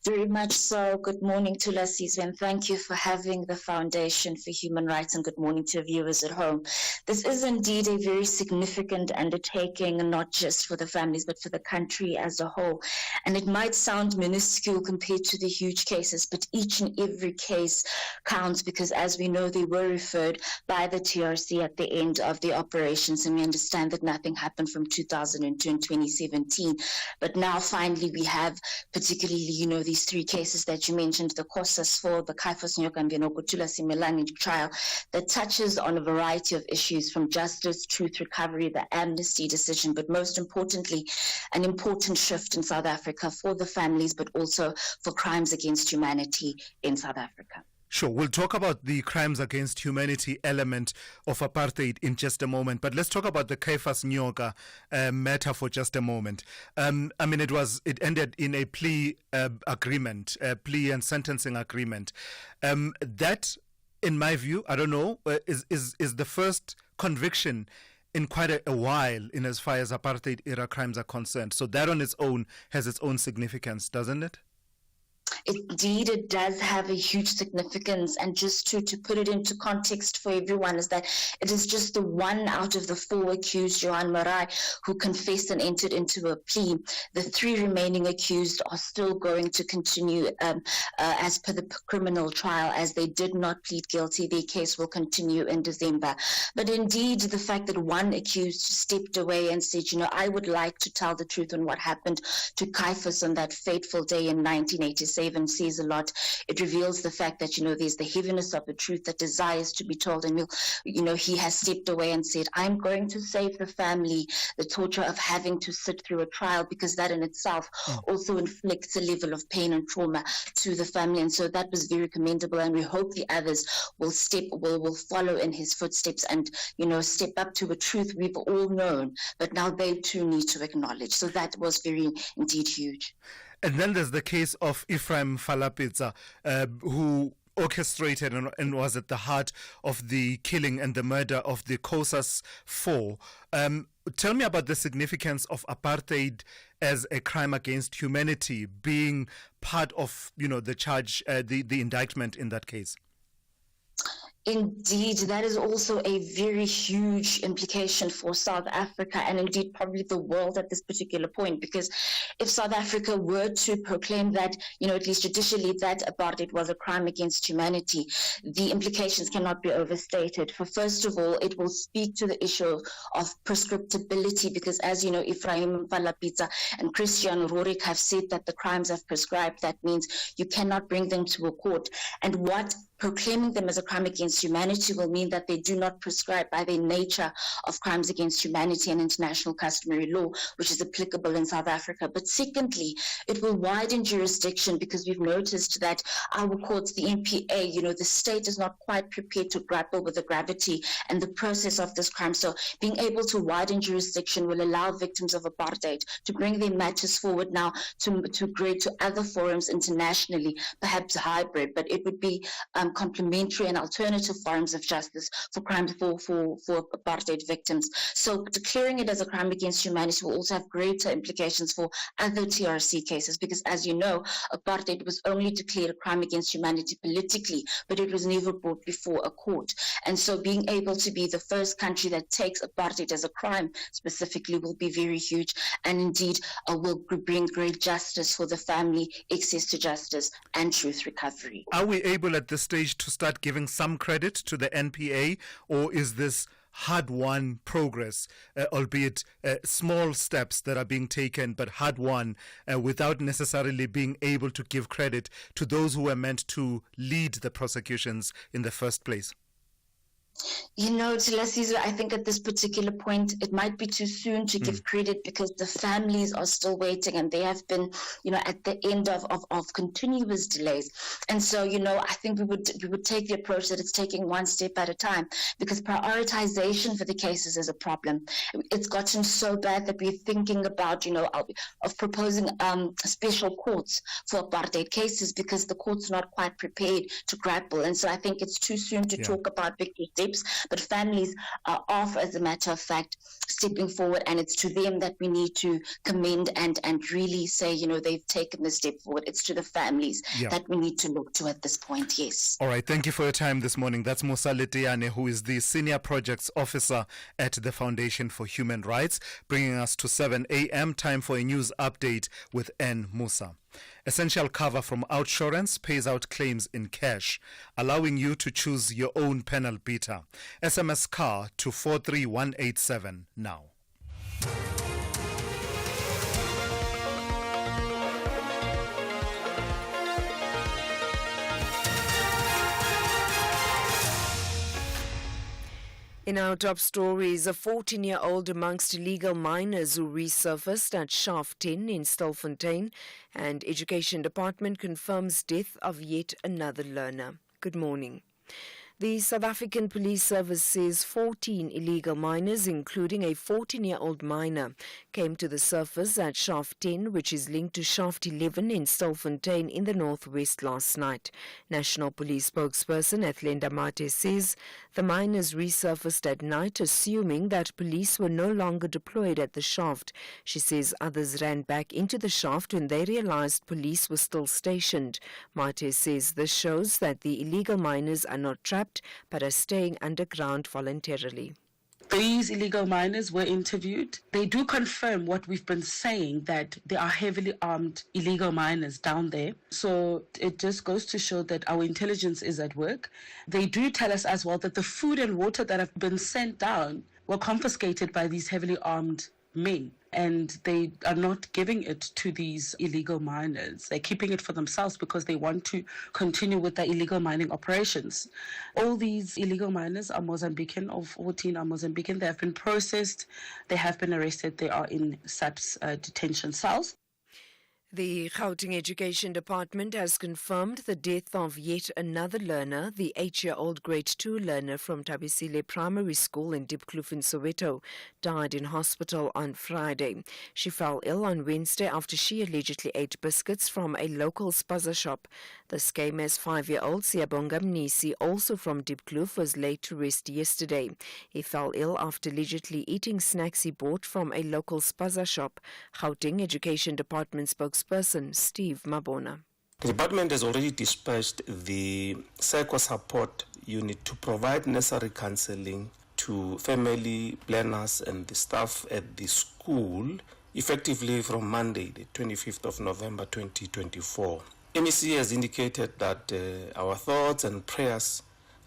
Very much so. Good morning to Thulasizwe, and thank you for having the Foundation for Human Rights, and good morning to viewers at home. This is indeed a very significant undertaking, not just for the families, but for the country as a whole. And it might sound minuscule compared to the huge cases, but each and every case counts because, as we know, they were referred by the TRC at the end of the operations, and we understand that nothing happened from 2002 and 2017. But now, finally, we have particularly, these 3 cases that you mentioned, the COSAS 4, the Keifas Nyoka and the Nogutula Simelane trial, that touches on a variety of issues from justice, truth, recovery, the amnesty decision, but most importantly, an important shift in South Africa for the families, but also for crimes against humanity in South Africa. Sure, we'll talk about the crimes against humanity element of apartheid in just a moment, but let's talk about the Keifas Nyoka matter for just a moment. It ended in a plea agreement, a plea and sentencing agreement. That, in my view, I don't know, is the first conviction in quite a while in as far as apartheid era crimes are concerned. So that on its own has its own significance, doesn't it? Indeed, it does have a huge significance, and just to put it into context for everyone is that it is just the 1 out of the 4 accused, Johan Marai, who confessed and entered into a plea. The 3 remaining accused are still going to continue as per the criminal trial, as they did not plead guilty. Their case will continue in December. But indeed, the fact that 1 accused stepped away and said, I would like to tell the truth on what happened to Keifas on that fateful day in 1987 says a lot. It reveals the fact that, there's the heaviness of the truth that desires to be told. And, he has stepped away and said, I'm going to save the family the torture of having to sit through a trial, because that in itself also inflicts a level of pain and trauma to the family. And so that was very commendable. And we hope the others will follow in his footsteps and, step up to a truth we've all known, but now they too need to acknowledge. So that was very indeed huge. And then there's the case of Ephraim Falapitsa, who orchestrated and was at the heart of the killing and the murder of the Xhosas 4. Tell me about the significance of apartheid as a crime against humanity being part of, the charge, the indictment in that case. Indeed, that is also a very huge implication for South Africa and indeed probably the world at this particular point, because if South Africa were to proclaim that, at least judicially, that apartheid was a crime against humanity, the implications cannot be overstated. For first of all, it will speak to the issue of prescriptability, because as you know, Ephraim Palapita and Christian Rurik have said that the crimes have prescribed. That means you cannot bring them to a court. And what proclaiming them as a crime against humanity will mean that they do not prescribe by the nature of crimes against humanity and international customary law, which is applicable in South Africa. But secondly, it will widen jurisdiction, because we've noticed that our courts, the NPA, the state is not quite prepared to grapple with the gravity and the process of this crime. So being able to widen jurisdiction will allow victims of apartheid to bring their matters forward now to other forums internationally, perhaps hybrid, but it would be complementary and alternative forms of justice for crimes for apartheid victims. So declaring it as a crime against humanity will also have greater implications for other TRC cases, because as you know, apartheid was only declared a crime against humanity politically, but it was never brought before a court. And so being able to be the first country that takes apartheid as a crime specifically will be very huge, and indeed will bring great justice for the family, access to justice and truth recovery. Are we able at this stage to start giving some credit to the NPA, or is this hard-won progress, albeit small steps that are being taken, but hard-won, without necessarily being able to give credit to those who were meant to lead the prosecutions in the first place? Thulasizwe, I think at this particular point, it might be too soon to give credit, because the families are still waiting and they have been, at the end of continuous delays. And so, I think we would take the approach that it's taking one step at a time, because prioritization for the cases is a problem. It's gotten so bad that we're thinking about, of proposing special courts for apartheid cases, because the court's not quite prepared to grapple. And so I think it's too soon to talk about victory steps, but families are off, as a matter of fact, stepping forward, and it's to them that we need to commend and really say, they've taken the step forward. It's to the families that we need to look to at this point, yes. All right, thank you for your time this morning. That's Musa Letiane, who is the Senior Projects Officer at the Foundation for Human Rights, bringing us to 7 a.m. Time for a news update with N. Musa. Essential cover from Outsurance pays out claims in cash, allowing you to choose your own panel beater. SMS CAR to 43187 now. In our top stories, a 14-year-old amongst illegal miners who resurfaced at Shaft 10 in Stilfontein, and Education Department confirms death of yet another learner. Good morning. The South African Police Service says 14 illegal miners, including a 14-year-old miner, came to the surface at Shaft 10, which is linked to Shaft 11 in Stilfontein in the northwest last night. National Police spokesperson Athlenda Mate says the miners resurfaced at night, assuming that police were no longer deployed at the shaft. She says others ran back into the shaft when they realized police were still stationed. Mate says this shows that the illegal miners are not trapped but are staying underground voluntarily. These illegal miners were interviewed. They do confirm what we've been saying, that there are heavily armed illegal miners down there. So it just goes to show that our intelligence is at work. They do tell us as well that the food and water that have been sent down were confiscated by these heavily armed men, and they are not giving it to these illegal miners. They're keeping it for themselves because they want to continue with their illegal mining operations. All these illegal miners are Mozambican, all 14 are Mozambican. They have been processed, they have been arrested, they are in SAPS detention cells. The Gauteng Education Department has confirmed the death of yet another learner, the 8-year-old grade 2 learner from Tabisile Primary School in Diepkloof in Soweto, died in hospital on Friday. She fell ill on Wednesday after she allegedly ate biscuits from a local spaza shop. The Skemes 5-year-old Siabonga Mnisi, also from Diepkloof, was laid to rest yesterday. He fell ill after allegedly eating snacks he bought from a local spaza shop. Gauteng Education Department spokesperson Steve Mabona. The department has already dispatched the psycho support unit to provide necessary counseling to family planners and the staff at the school effectively from Monday, the 25th of November 2024. MEC has indicated that our thoughts and prayers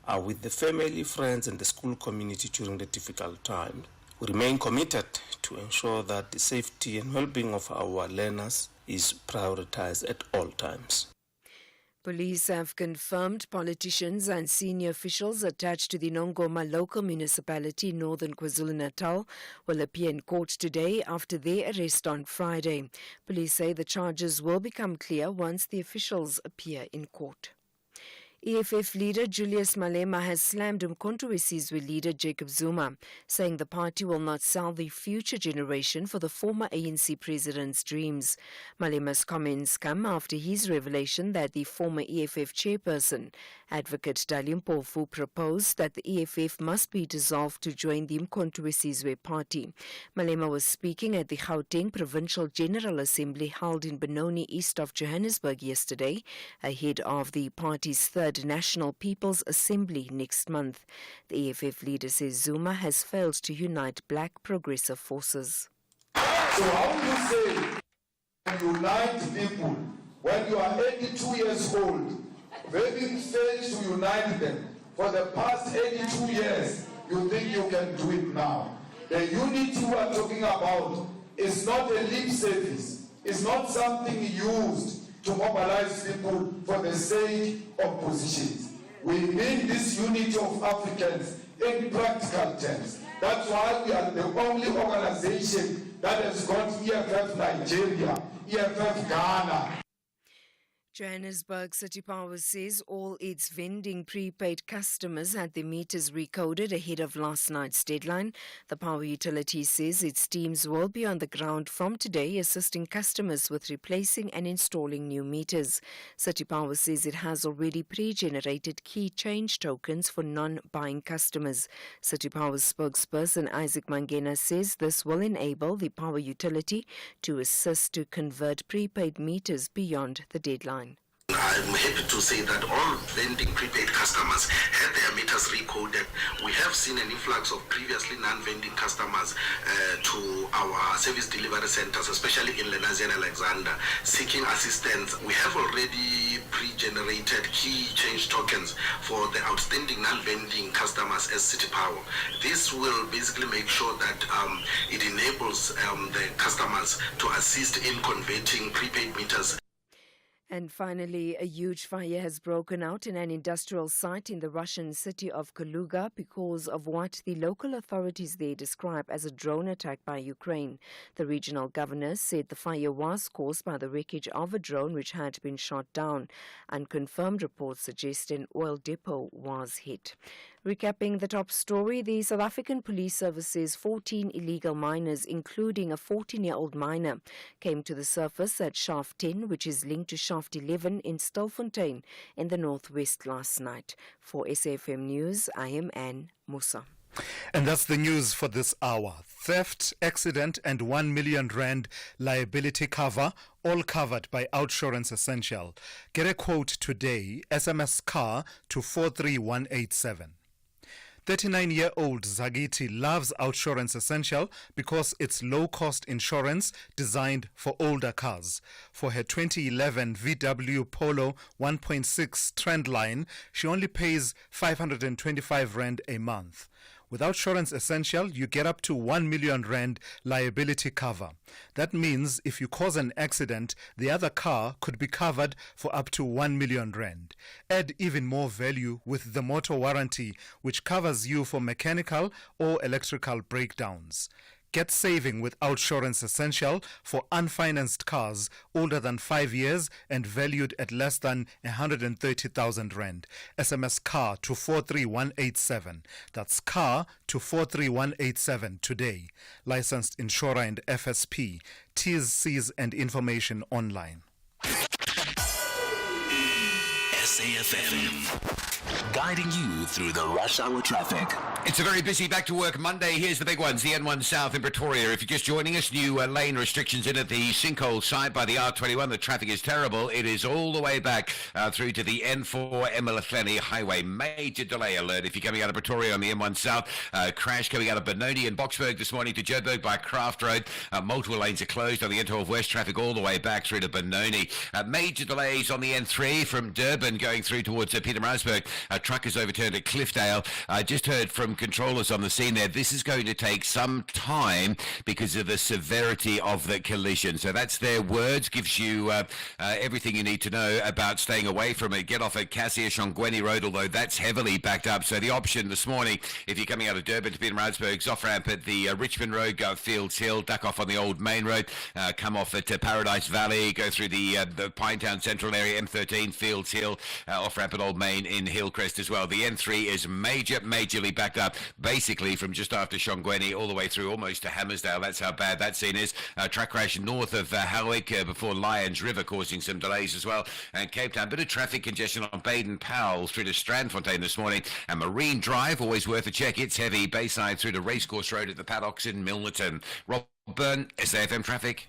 are with the family, friends and the school community during the difficult time. We remain committed to ensure that the safety and well-being of our learners is prioritized at all times. Police have confirmed politicians and senior officials attached to the Nongoma local municipality in northern KwaZulu-Natal will appear in court today after their arrest on Friday. Police say the charges will become clear once the officials appear in court. EFF leader Julius Malema has slammed Thulasizwe leader Jacob Zuma, saying the party will not sell the future generation for the former ANC president's dreams. Malema's comments come after his revelation that the former EFF chairperson, Advocate Dali Mpofu, proposed that the EFF must be dissolved to join the Thulasizwe party. Malema was speaking at the Gauteng Provincial General Assembly held in Benoni, east of Johannesburg yesterday, ahead of the party's third National People's Assembly next month. The EFF leader says Zuma has failed to unite black progressive forces. So how do you say unite people when you are 82 years old, having failed to unite them for the past 82 years, you think you can do it now? The unity we are talking about is not a lip service. It's not something used to mobilize people for the sake of positions. We mean this unity of Africans in practical terms. That's why we are the only organization that has got EFF Nigeria, EFF Ghana. Johannesburg City Power says all its vending prepaid customers had their meters recoded ahead of last night's deadline. The power utility says its teams will be on the ground from today assisting customers with replacing and installing new meters. City Power says it has already pre-generated key change tokens for non-buying customers. City Power's spokesperson Isaac Mangena says this will enable the power utility to assist to convert prepaid meters beyond the deadline. I'm happy to say that all vending prepaid customers had their meters recoded. We have seen an influx of previously non-vending customers to our service delivery centers, especially in Lenazi and Alexander, seeking assistance. We have already pre-generated key change tokens for the outstanding non-vending customers as City Power. This will basically make sure that it enables the customers to assist in converting prepaid meters. And finally, a huge fire has broken out in an industrial site in the Russian city of Kaluga because of what the local authorities there describe as a drone attack by Ukraine. The regional governor said the fire was caused by the wreckage of a drone which had been shot down. Unconfirmed reports suggest an oil depot was hit. Recapping the top story, the South African Police Service says 14 illegal miners, including a 14-year-old miner, came to the surface at Shaft 10, which is linked to Shaft 11 in Stilfontein in the northwest last night. For SAFM News, I am Anne Musa. And that's the news for this hour. Theft, accident and 1 million rand liability cover, all covered by Outsurance Essential. Get a quote today, SMS CAR to 43187. 39-year-old Zagiti loves Outsurance Essential because it's low-cost insurance designed for older cars. For her 2011 VW Polo 1.6 Trendline, she only pays 525 Rand a month. With Outsurance Essential, you get up to 1 million Rand liability cover. That means if you cause an accident, the other car could be covered for up to 1 million Rand. Add even more value with the motor warranty, which covers you for mechanical or electrical breakdowns. Get saving with Outsurance Essential for unfinanced cars older than 5 years and valued at less than 130,000 rand. SMS CAR to 43187. That's CAR to 43187 today. Licensed insurer and FSP. T's, C's and information online. SAFM, guiding you through the rush hour traffic. It's a very busy back to work Monday. Here's the big ones. The N1 South in Pretoria. If you're just joining us, new lane restrictions in at the sinkhole side by the R21. The traffic is terrible. It is all the way back through to the N4 eMalahleni Highway. Major delay alert if you're coming out of Pretoria on the N1 South. Crash coming out of Benoni and Boksburg this morning to Joburg by Craft Road. Multiple lanes are closed on the N12 West. Traffic all the way back through to Benoni. Major delays on the N3 from Durban going through towards Pietermaritzburg. A truck is overturned at Cliffdale. I just heard from controllers on the scene there. This is going to take some time because of the severity of the collision. So that's their words. Gives you everything you need to know about staying away from it. Get off at Cassia Shongweni Road, although that's heavily backed up. So the option this morning, if you're coming out of Durban to Pietermaritzburg, off ramp at the Richmond Road, go Fields Hill, duck off on the old main road, come off at Paradise Valley, go through the Pinetown Central area, M13, Fields Hill, off ramp at Old Main in Hillcrest as well. The N3 is majorly backed up, basically from just after Shongweni all the way through almost to Hammersdale. That's how bad that scene is. Truck crash north of Howick before Lions River causing some delays as well. And Cape Town, bit of traffic congestion on Baden-Powell through to Strandfontein this morning. And Marine Drive, always worth a check. It's heavy. Bayside through to Racecourse Road at the Paddocks in Milnerton. Rob Byrne, SAFM Traffic.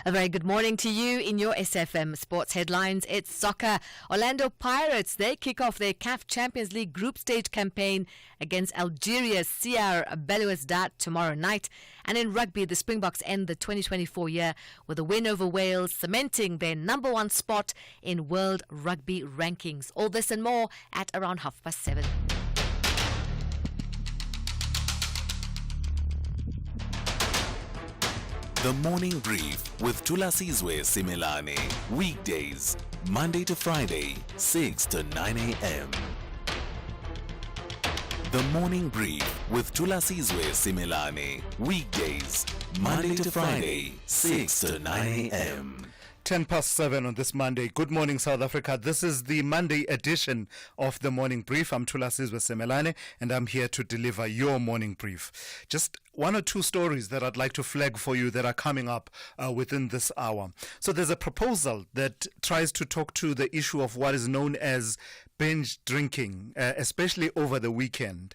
A very good morning to you. In your SFM sports headlines, it's soccer. Orlando Pirates, they kick off their CAF Champions League group stage campaign against Algeria's CR Belouizdad tomorrow night. And in rugby, the Springboks end the 2024 year with a win over Wales, cementing their number one spot in world rugby rankings. All this and more at around 7:30. The Morning Brief with Thulasizwe Simelane. Weekdays, Monday to Friday, 6 to 9 a.m. The Morning Brief with Thulasizwe Simelane. Weekdays, Monday to Friday, 6 to 9 a.m. 7:10 on this Monday. Good morning, South Africa. This is the Monday edition of the Morning Brief. I'm Thulasizwe Simelane, and I'm here to deliver your Morning Brief. Just one or two stories that I'd like to flag for you that are coming up within this hour. So there's a proposal that tries to talk to the issue of what is known as binge drinking, especially over the weekend.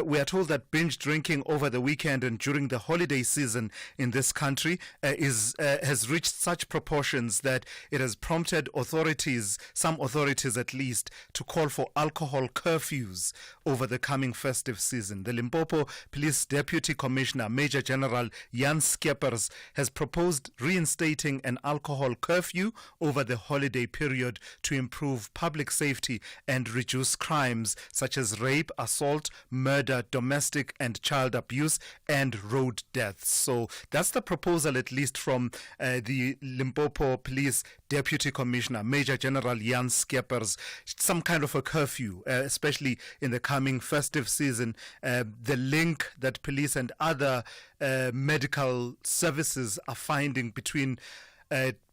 We are told that binge drinking over the weekend and during the holiday season in this country has reached such proportions that it has prompted authorities, some authorities at least, to call for alcohol curfews over the coming festive season. The Limpopo Police Deputy Commissioner, Major General Jan Skeppers, has proposed reinstating an alcohol curfew over the holiday period to improve public safety and reduce crimes such as rape, assault, murder, domestic and child abuse, and road deaths. So that's the proposal, at least from the Limpopo Police Deputy Commissioner, Major General Jan Skeppers. Some kind of a curfew, especially in the coming festive season. The link that police and other medical services are finding between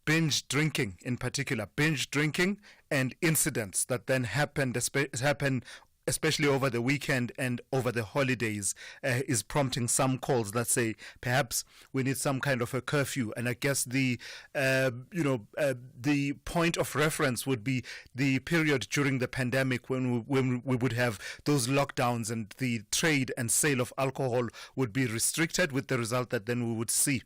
binge drinking, in particular, binge drinking and incidents that then happen especially over the weekend and over the holidays, is prompting some calls that say perhaps we need some kind of a curfew. And I guess the point of reference would be the period during the pandemic when we would have those lockdowns and the trade and sale of alcohol would be restricted, with the result that then we would see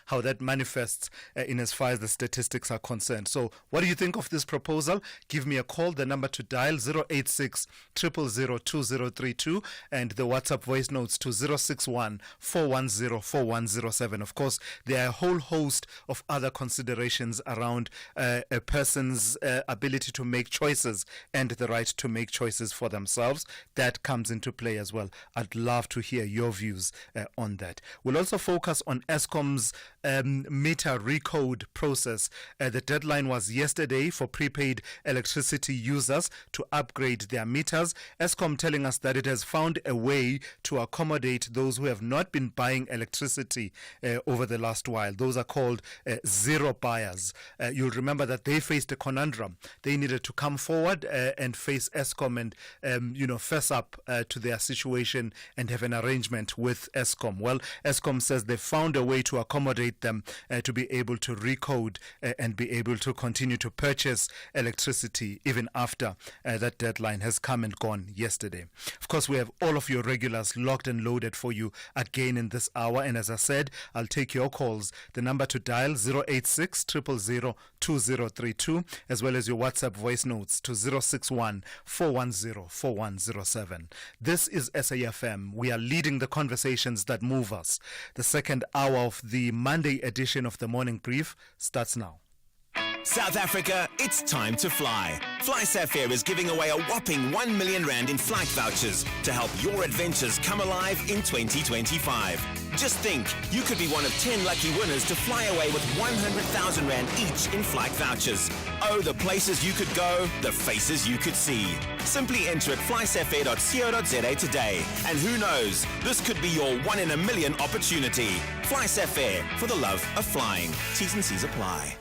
how that manifests in as far as the statistics are concerned. So what do you think of this proposal? Give me a call. The number to dial 086 000 2032 and the WhatsApp voice notes to 061 410 4107. Of course, there are a whole host of other considerations around a person's ability to make choices and the right to make choices for themselves. That comes into play as well. I'd love to hear your views on that. We'll also focus on Eskom's meter recode process. The deadline was yesterday for prepaid electricity users to upgrade their meters. Eskom telling us that it has found a way to accommodate those who have not been buying electricity over the last while. Those are called zero buyers. You'll remember that they faced a conundrum. They needed to come forward and face Eskom and fess up to their situation and have an arrangement with Eskom. Well, Eskom says they found a way to accommodate them to be able to recode and be able to continue to purchase electricity even after that deadline has come and gone yesterday. Of course, we have all of your regulars locked and loaded for you again in this hour, and as I said, I'll take your calls. The number to dial 086 000 2032, as well as your WhatsApp voice notes to 061 410 4107. This is SAFM. We are leading the conversations that move us. The second hour of the Monday edition of the Morning Brief starts now. South Africa, it's time to fly. FlySafair is giving away a whopping 1 million rand in flight vouchers to help your adventures come alive in 2025. Just think, you could be one of 10 lucky winners to fly away with 100,000 rand each in flight vouchers. Oh, the places you could go, the faces you could see. Simply enter at flysafair.co.za today. And who knows, this could be your 1 in a million opportunity. FlySafair, for the love of flying. T's and C's apply.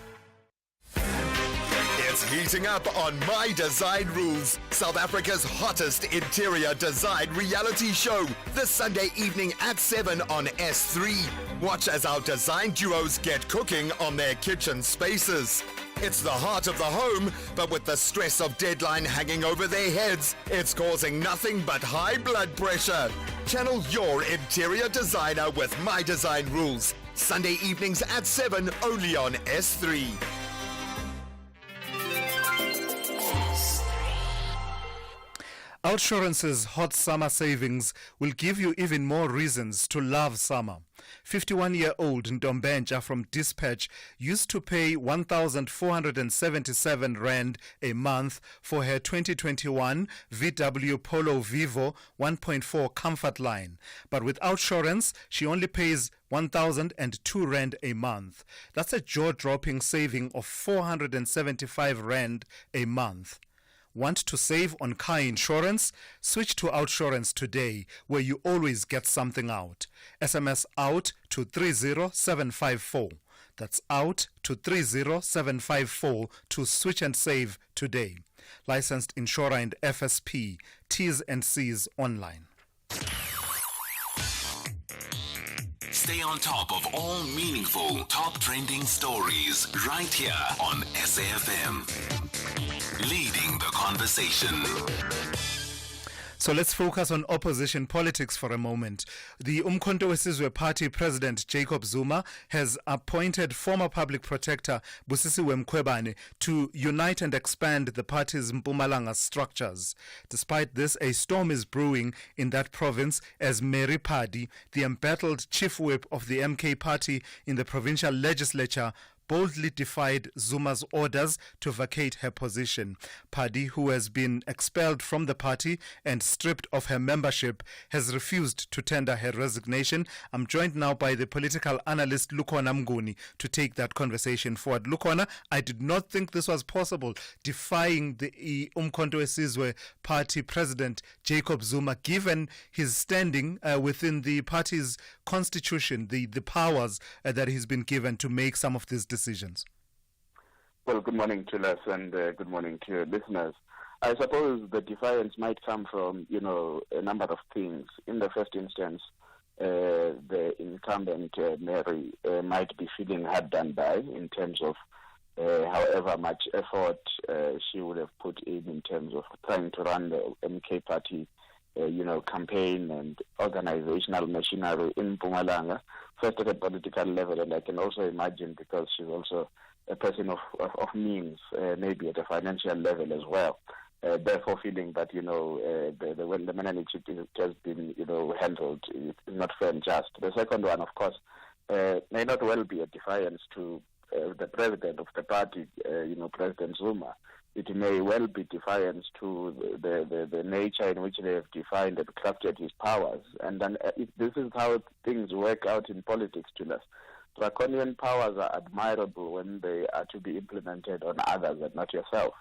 It's heating up on My Design Rules, South Africa's hottest interior design reality show, this Sunday evening at 7 on S3. Watch as our design duos get cooking on their kitchen spaces. It's the heart of the home, but with the stress of deadline hanging over their heads, it's causing nothing but high blood pressure. Channel your interior designer with My Design Rules, Sunday evenings at 7 only on S3. Outsurance's hot summer savings will give you even more reasons to love summer. 51-year-old Ndombenja from Dispatch used to pay 1,477 Rand a month for her 2021 VW Polo Vivo 1.4 Comfort Line. But with Outsurance, she only pays 1,002 Rand a month. That's a jaw-dropping saving of 475 Rand a month. Want to save on car insurance? Switch to Outsurance today, where you always get something out. SMS out to 30754. That's out to 30754 to switch and save today. Licensed insurer and FSP. T's and C's online. Stay on top of all meaningful, top trending stories right here on SAFM. Leading the conversation. So let's focus on opposition politics for a moment. The Thulasizwe Party President Jacob Zuma has appointed former public protector Busisiwe Mkhwebane to unite and expand the party's Mpumalanga structures. Despite this, a storm is brewing in that province as Mary Padi, the embattled chief whip of the MK party in the provincial legislature, boldly defied Zuma's orders to vacate her position. Padi, who has been expelled from the party and stripped of her membership, has refused to tender her resignation. I'm joined now by the political analyst Lukhona Mnguni to take that conversation forward. Lukhona, I did not think this was possible, defying the Thulasizwe Party President Jacob Zuma, given his standing within the party's constitution, the powers that he's been given to make some of these decisions. Well, good morning to us and good morning to your listeners. I suppose the defiance might come from, a number of things. In the first instance, the incumbent Mary might be feeling hard done by in terms of however much effort she would have put in terms of trying to run the MK party campaign and organizational machinery in Mpumalanga, first at a political level, and I can also imagine because she's also a person of means, maybe at a financial level as well. Therefore, feeling that when the management has been handled is not fair and just. The second one, of course, may not well be a defiance to the president of the party, President Zuma. It may well be defiance to the nature in which they have defined and crafted his powers. And then this is how things work out in politics, to us. draconian powers are admirable when they are to be implemented on others and not yourself.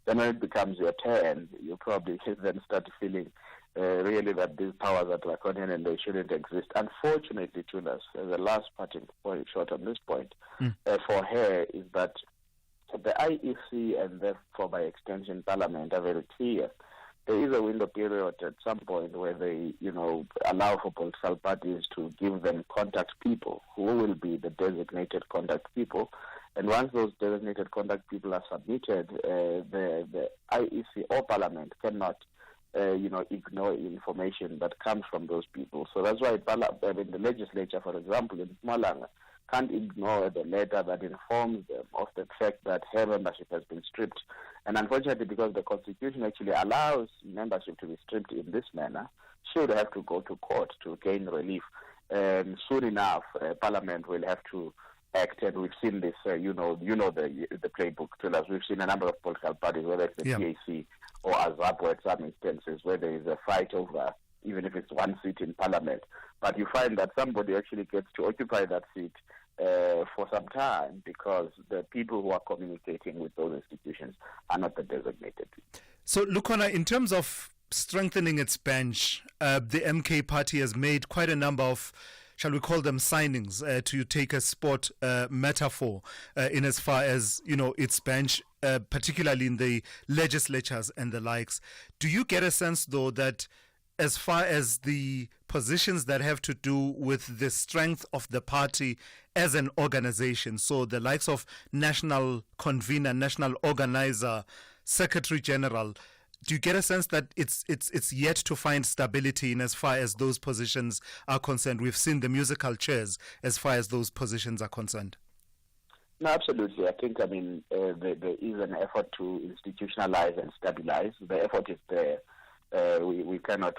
Then when it becomes your turn, you probably then start feeling really that these powers are draconian and they shouldn't exist. Unfortunately, to us, the last parting point short on this point, for her is that the IEC and therefore by extension Parliament are very clear. There is a window period at some point where they, allow for political parties to give them contact people who will be the designated contact people. And once those designated contact people are submitted, the IEC or Parliament cannot, ignore information that comes from those people. So that's why in the legislature, for example, in Mpumalanga, can't ignore the letter that informs them of the fact that her membership has been stripped. And unfortunately, because the Constitution actually allows membership to be stripped in this manner, she would have to go to court to gain relief. Soon enough, Parliament will have to act, and we've seen this, the playbook to us. We've seen a number of political parties, whether it's the PAC or AZAP, or at some instances where there is a fight over, even if it's one seat in Parliament. But you find that somebody actually gets to occupy that seat for some time because the people who are communicating with those institutions are not the designated people. So, Lukona, in terms of strengthening its bench, the MK party has made quite a number of, shall we call them signings, to take a sport metaphor in as far as, its bench, particularly in the legislatures and the likes. Do you get a sense, though, that as far as the positions that have to do with the strength of the party as an organization, so the likes of national convener, national organizer, secretary general, do you get a sense that it's yet to find stability in as far as those positions are concerned? We've seen the musical chairs as far as those positions are concerned. No, absolutely. I think, there is an effort to institutionalize and stabilize. The effort is there. We cannot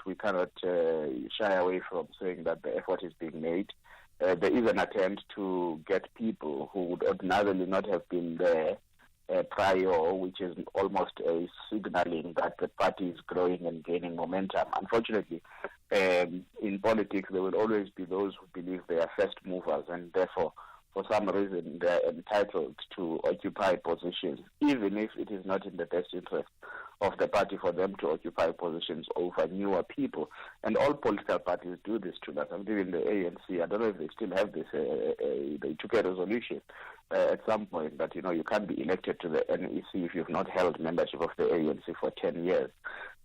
shy away from saying that the effort is being made. There is an attempt to get people who would ordinarily not have been there prior, which is almost a signaling that the party is growing and gaining momentum. Unfortunately, in politics, there will always be those who believe they are first movers, and therefore, for some reason, they are entitled to occupy positions, even if it is not in the best interest of the party for them to occupy positions over newer people. And all political parties do this to us. I'm doing the ANC. I don't know if they still have this. They took a resolution at some point that, you can't be elected to the NEC if you've not held membership of the ANC for 10 years.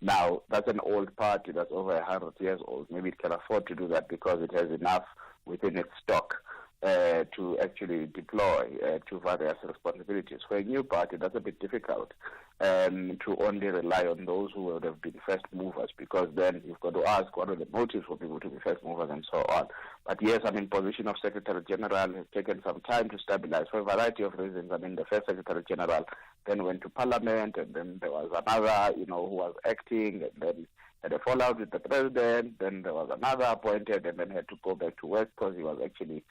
Now, that's an old party that's over 100 years old. Maybe it can afford to do that because it has enough within its stock to actually deploy to various responsibilities. For a new party, that's a bit difficult to only rely on those who would have been first movers, because then you've got to ask what are the motives for people to be first movers and so on. But yes, position of Secretary General has taken some time to stabilize for a variety of reasons. The first Secretary General then went to Parliament, and then there was another, who was acting, and then had a fallout with the president. Then there was another appointed, and then had to go back to work because he was actually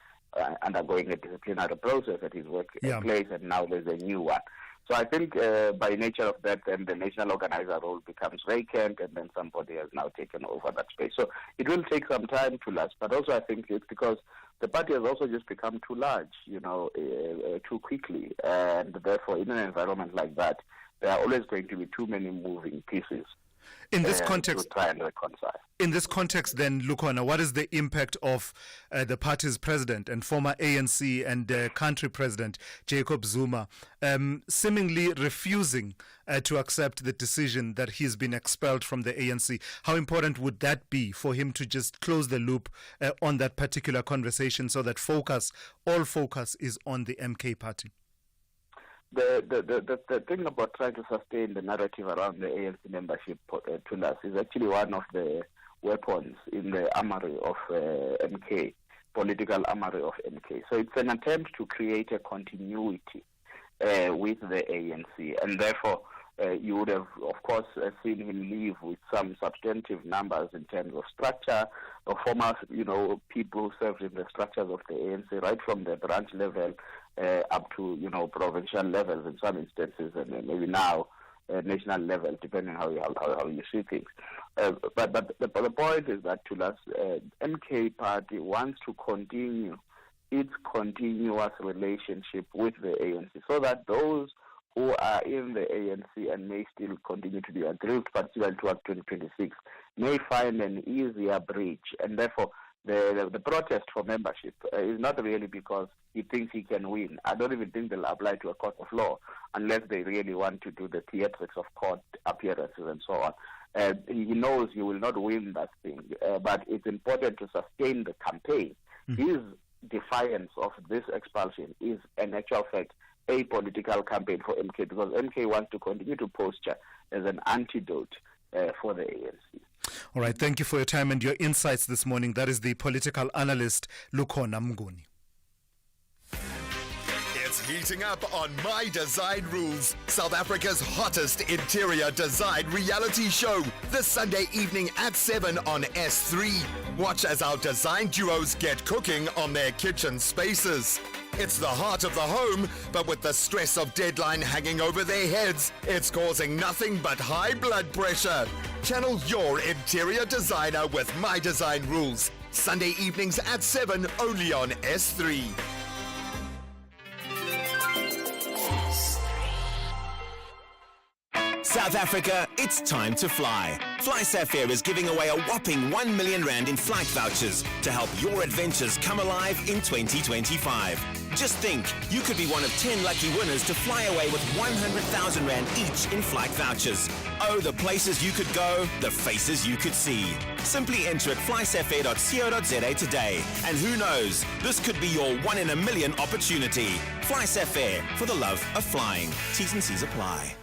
undergoing a disciplinary process at his workplace, and now there's a new one. So I think by nature of that, then the national organizer role becomes vacant, and then somebody has now taken over that space. So it will take some time to last, but also I think it's because the party has also just become too large, too quickly, and therefore in an environment like that, there are always going to be too many moving pieces. In this context, to try and reconcile. In this context, then, Lukona, what is the impact of the party's president and former ANC and country president, Jacob Zuma, seemingly refusing to accept the decision that he's been expelled from the ANC? How important would that be for him to just close the loop on that particular conversation so that all focus is on the MK party? The thing about trying to sustain the narrative around the ANC membership to us is actually one of the weapons in the armory of MK, political armory of MK. So it's an attempt to create a continuity with the ANC, and therefore you would have, of course, seen him leave with some substantive numbers in terms of structure, of former, people who served in the structures of the ANC, right from the branch level up to, provincial levels in some instances, and maybe now national level, depending how you see things. But the point is that to us, MK party wants to continue its continuous relationship with the ANC, so that those who are in the ANC and may still continue to be aggrieved, particularly towards 2026, may find an easier bridge. And therefore, the protest for membership is not really because he thinks he can win. I don't even think they'll apply to a court of law unless they really want to do the theatrics of court appearances and so on. He knows he will not win that thing, but it's important to sustain the campaign. His defiance of this expulsion is, in actual fact, a political campaign for MK, because MK wants to continue to posture as an antidote for the ANC. All right, thank you for your time and your insights this morning. That is the political analyst Lukhona Mnguni. It's heating up on My Design Rules, South Africa's hottest interior design reality show, this Sunday evening at 7 on S3. Watch as our design duos get cooking on their kitchen spaces. It's the heart of the home, but with the stress of deadline hanging over their heads, it's causing nothing but high blood pressure. Channel your interior designer with My Design Rules, Sunday evenings at 7 only on S3. South Africa, it's time to fly. FlySafair is giving away a whopping 1 million rand in flight vouchers to help your adventures come alive in 2025. Just think, you could be one of 10 lucky winners to fly away with 100,000 rand each in flight vouchers. Oh, the places you could go, the faces you could see. Simply enter at flysafair.co.za today. And who knows, this could be your 1 in a million opportunity. FlySafair, for the love of flying. T's and C's apply.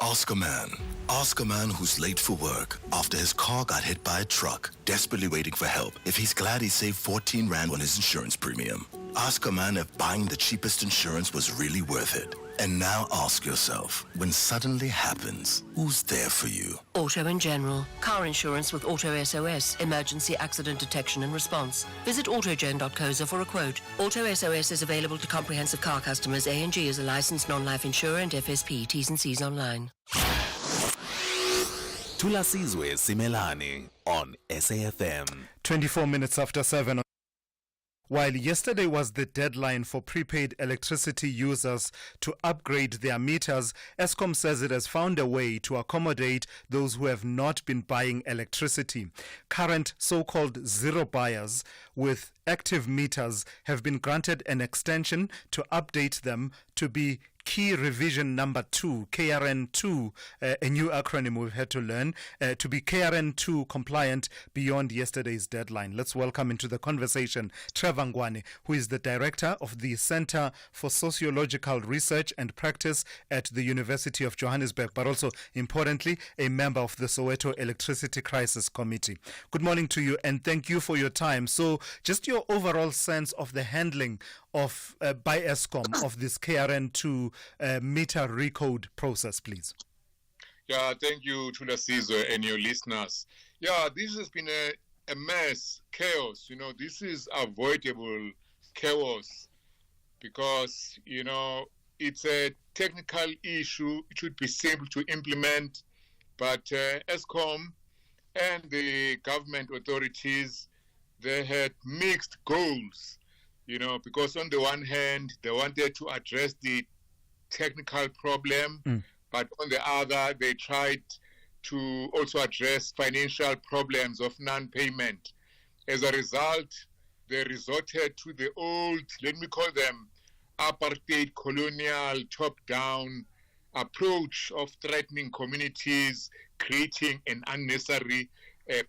Ask a man who's late for work after his car got hit by a truck, desperately waiting for help, if he's glad he saved 14 rand on his insurance premium. Ask a man if buying the cheapest insurance was really worth it. And now ask yourself, when suddenly happens, who's there for you? Auto in general. Car insurance with Auto SOS, emergency accident detection and response. Visit autogen.co.za for a quote. Auto SOS is available to comprehensive car customers. A&G is a licensed non-life insurer and FSP. T's and C's online. Thulasizwe Simelane on SAFM. 24 minutes after 7. While yesterday was the deadline for prepaid electricity users to upgrade their meters, Eskom says it has found a way to accommodate those who have not been buying electricity. Current so-called zero buyers with active meters have been granted an extension to update them to be Key Revision Number 2, KRN2, a new acronym we've had to learn, to be KRN2 compliant beyond yesterday's deadline. Let's welcome into the conversation Trevor Ngwane, who is the director of the Center for Sociological Research and Practice at the University of Johannesburg, but also, importantly, a member of the Soweto Electricity Crisis Committee. Good morning to you, and thank you for your time. So, just your overall sense of the handling of by Eskom of this KRN2 meter recode process, please. Yeah, thank you, Thulasizwe, and your listeners. Yeah, this has been a mess, chaos. You know, this is avoidable chaos because, you know, it's a technical issue. It should be simple to implement, but Eskom and the government authorities, they had mixed goals. You know, because on the one hand, they wanted to address the technical problem, but on the other, they tried to also address financial problems of non-payment. As a result, they resorted to the old, let me call them, apartheid, colonial, top-down approach of threatening communities, creating an unnecessary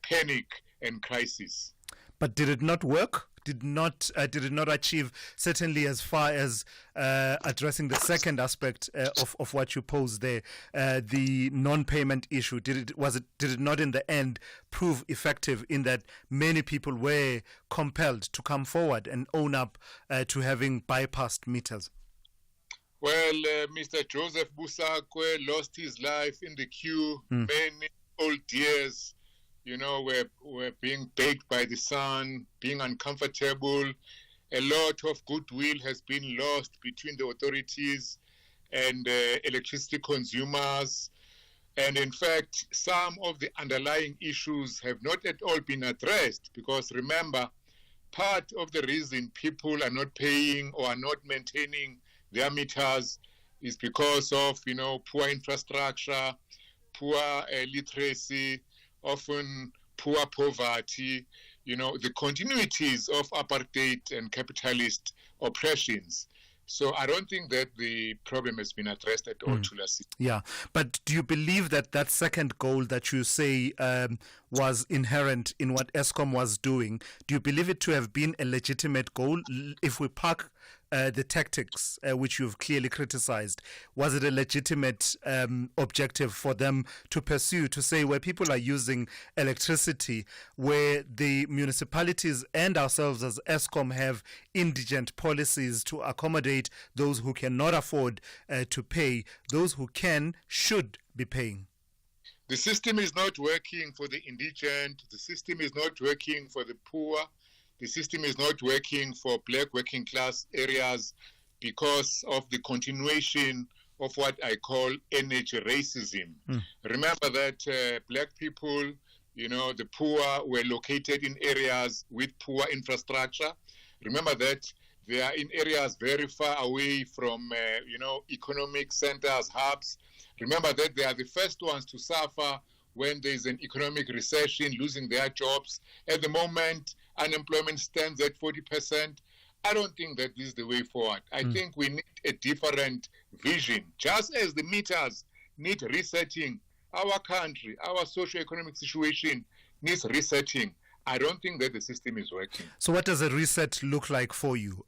panic and crisis. But did it not work? Did it not achieve, certainly as far as addressing the second aspect of what you posed there, the non-payment issue? Did it not in the end prove effective in that many people were compelled to come forward and own up to having bypassed meters? Well, Mr. Joseph Busakwe lost his life in the queue. Many old years, you know, we're being baked by the sun, being uncomfortable. A lot of goodwill has been lost between the authorities and electricity consumers. And in fact, some of the underlying issues have not at all been addressed because remember, part of the reason people are not paying or are not maintaining their meters is because of, poor infrastructure, poor literacy, often poor poverty, the continuities of apartheid and capitalist oppressions. So I don't think that the problem has been addressed at all, Thulasizwe. Yeah, but do you believe that that second goal that you say was inherent in what Eskom was doing, do you believe it to have been a legitimate goal? If we park the tactics, which you've clearly criticized, was it a legitimate objective for them to pursue, to say where people are using electricity, where the municipalities and ourselves as Eskom have indigent policies to accommodate those who cannot afford to pay, those who can should be paying? The system is not working for the indigent. The system is not working for the poor. The system is not working for black working class areas because of the continuation of what I call energy racism. Remember that black people, the poor were located in areas with poor infrastructure. Remember that they are in areas very far away from, economic centers, hubs. Remember that they are the first ones to suffer when there's an economic recession, losing their jobs. At the moment, unemployment stands at 40%. I don't think that this is the way forward. I think we need a different vision. Just as the meters need resetting, our country, our socio-economic situation needs resetting. I don't think that the system is working. So what does a reset look like for you?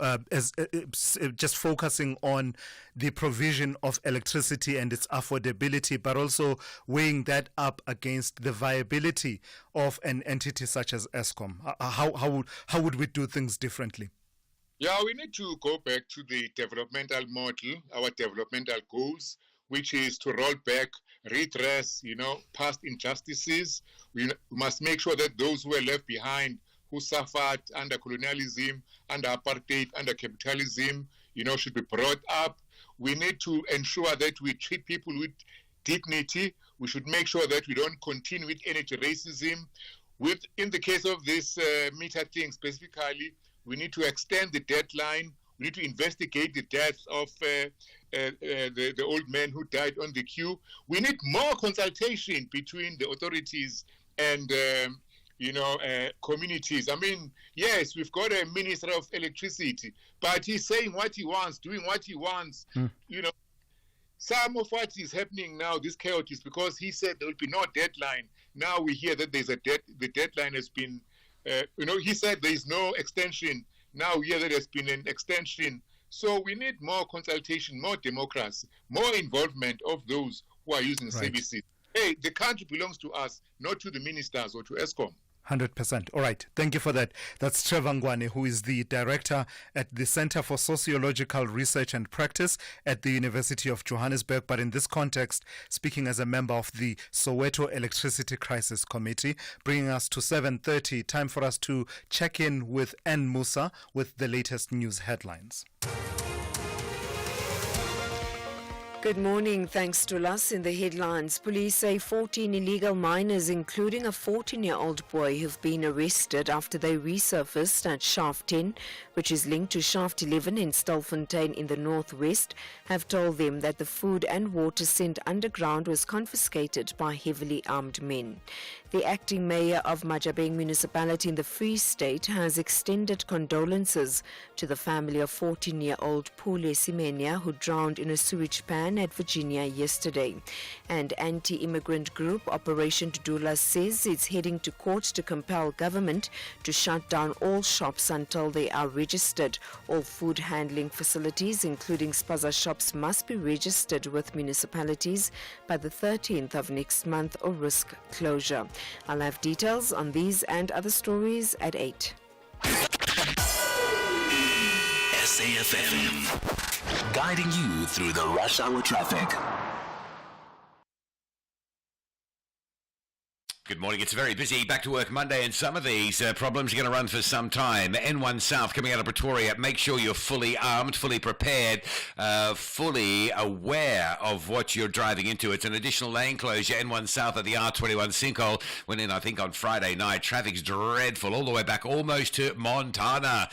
Just focusing on the provision of electricity and its affordability, but also weighing that up against the viability of an entity such as Eskom. How would we do things differently? Yeah, we need to go back to the developmental model, our developmental goals, which is to roll back, redress, past injustices. We must make sure that those who were left behind, who suffered under colonialism, under apartheid, under capitalism, should be brought up. We need to ensure that we treat people with dignity. We should make sure that we don't continue with energy racism. In the case of this meter thing specifically, we need to extend the deadline. We need to investigate the death of the old man who died on the queue. We need more consultation between the authorities and, communities. I mean, yes, we've got a minister of electricity, but he's saying what he wants, doing what he wants. Some of what is happening now, this chaos, is because he said there will be no deadline. Now we hear that there's the deadline has been, he said there is no extension. Now we hear that there's been an extension. So we need more consultation, more democracy, more involvement of those who are using services. Hey, the country belongs to us, not to the ministers or to Eskom. 100%. All right. Thank you for that. That's Trevor Ngwane, who is the director at the Center for Sociological Research and Practice at the University of Johannesburg, but in this context, speaking as a member of the Soweto Electricity Crisis Committee, bringing us to 7:30. Time for us to check in with Ann Musa with the latest news headlines. Good morning. Thanks to us. In the headlines, police say 14 illegal miners, including a 14-year-old boy, have been arrested after they resurfaced at Shaft 10, which is linked to Shaft 11 in Stilfontein in the northwest, have told them that the food and water sent underground was confiscated by heavily armed men. The acting mayor of Majabeng municipality in the Free State has extended condolences to the family of 14-year-old Thulasizwe who drowned in a sewage pan at Virginia yesterday. And anti-immigrant group Operation Dudula says it's heading to court to compel government to shut down all shops until they are registered. All food handling facilities, including spaza shops, must be registered with municipalities by the 13th of next month or risk closure. I'll have details on these and other stories at 8. SAFM, guiding you through the rush hour traffic. Good morning. It's very busy back to work Monday, and some of these problems are going to run for some time. N1 South coming out of Pretoria. Make sure you're fully armed, fully prepared, fully aware of what you're driving into. It's an additional lane closure. N1 South at the R21 sinkhole went in, I think, on Friday night. Traffic's dreadful all the way back almost to Montana.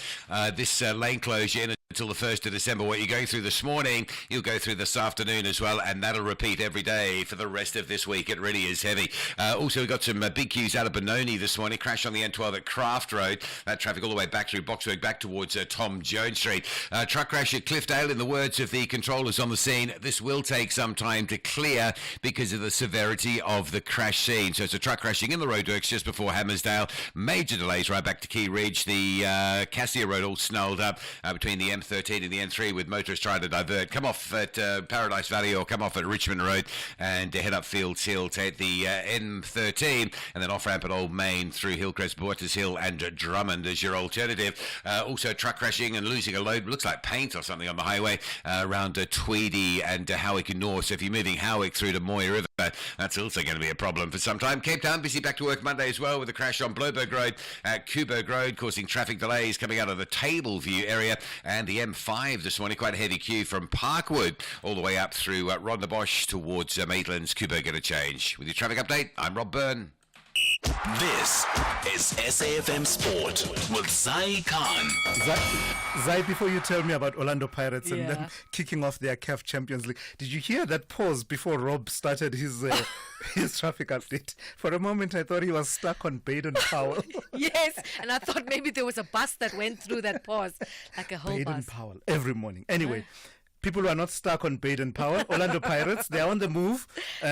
This lane closure in until the 1st of December. What you're going through this morning, you'll go through this afternoon as well, and that'll repeat every day for the rest of this week. It really is heavy. Also, we've got some big queues out of Benoni this morning. Crash on the N12 at Craft Road. That traffic all the way back through Boxburg, back towards Tom Jones Street. Truck crash at Cliffdale. In the words of the controllers on the scene, this will take some time to clear because of the severity of the crash scene. So it's a truck crashing in the roadworks just before Hammersdale. Major delays right back to Key Ridge. The Cassia Road all snarled up between the M13 and the N3 with motorists trying to divert. Come off at Paradise Valley or come off at Richmond Road and head up Fields Hill to the N13 and then off-ramp at Old Main through Hillcrest, Borters Hill and Drummond as your alternative. Also truck crashing and losing a load, looks like paint or something on the highway around Tweedy and Howick North. So if you're moving Howick through to Moy River, that's also going to be a problem for some time. Cape Town busy back to work Monday as well with a crash on Bloberg Road at Kuberg Road causing traffic delays coming out of the Tableview area and the M5 this morning. Quite a heavy queue from Parkwood all the way up through Rondebosch towards Maitlands. Kuberg going to change. With your traffic update, I'm Rob Byrne. This is SAFM Sport with Zai Khan. Zai, before you tell me about Orlando Pirates and Yeah. then kicking off their CAF Champions League, did you hear that pause before Rob started his his traffic update? For a moment, I thought he was stuck on Baden Powell. Yes, and I thought maybe there was a bus that went through that pause, like a whole Baden bus. Powell every morning. Anyway. People who are not stuck on Baden Powell, Orlando Pirates, they're on the move,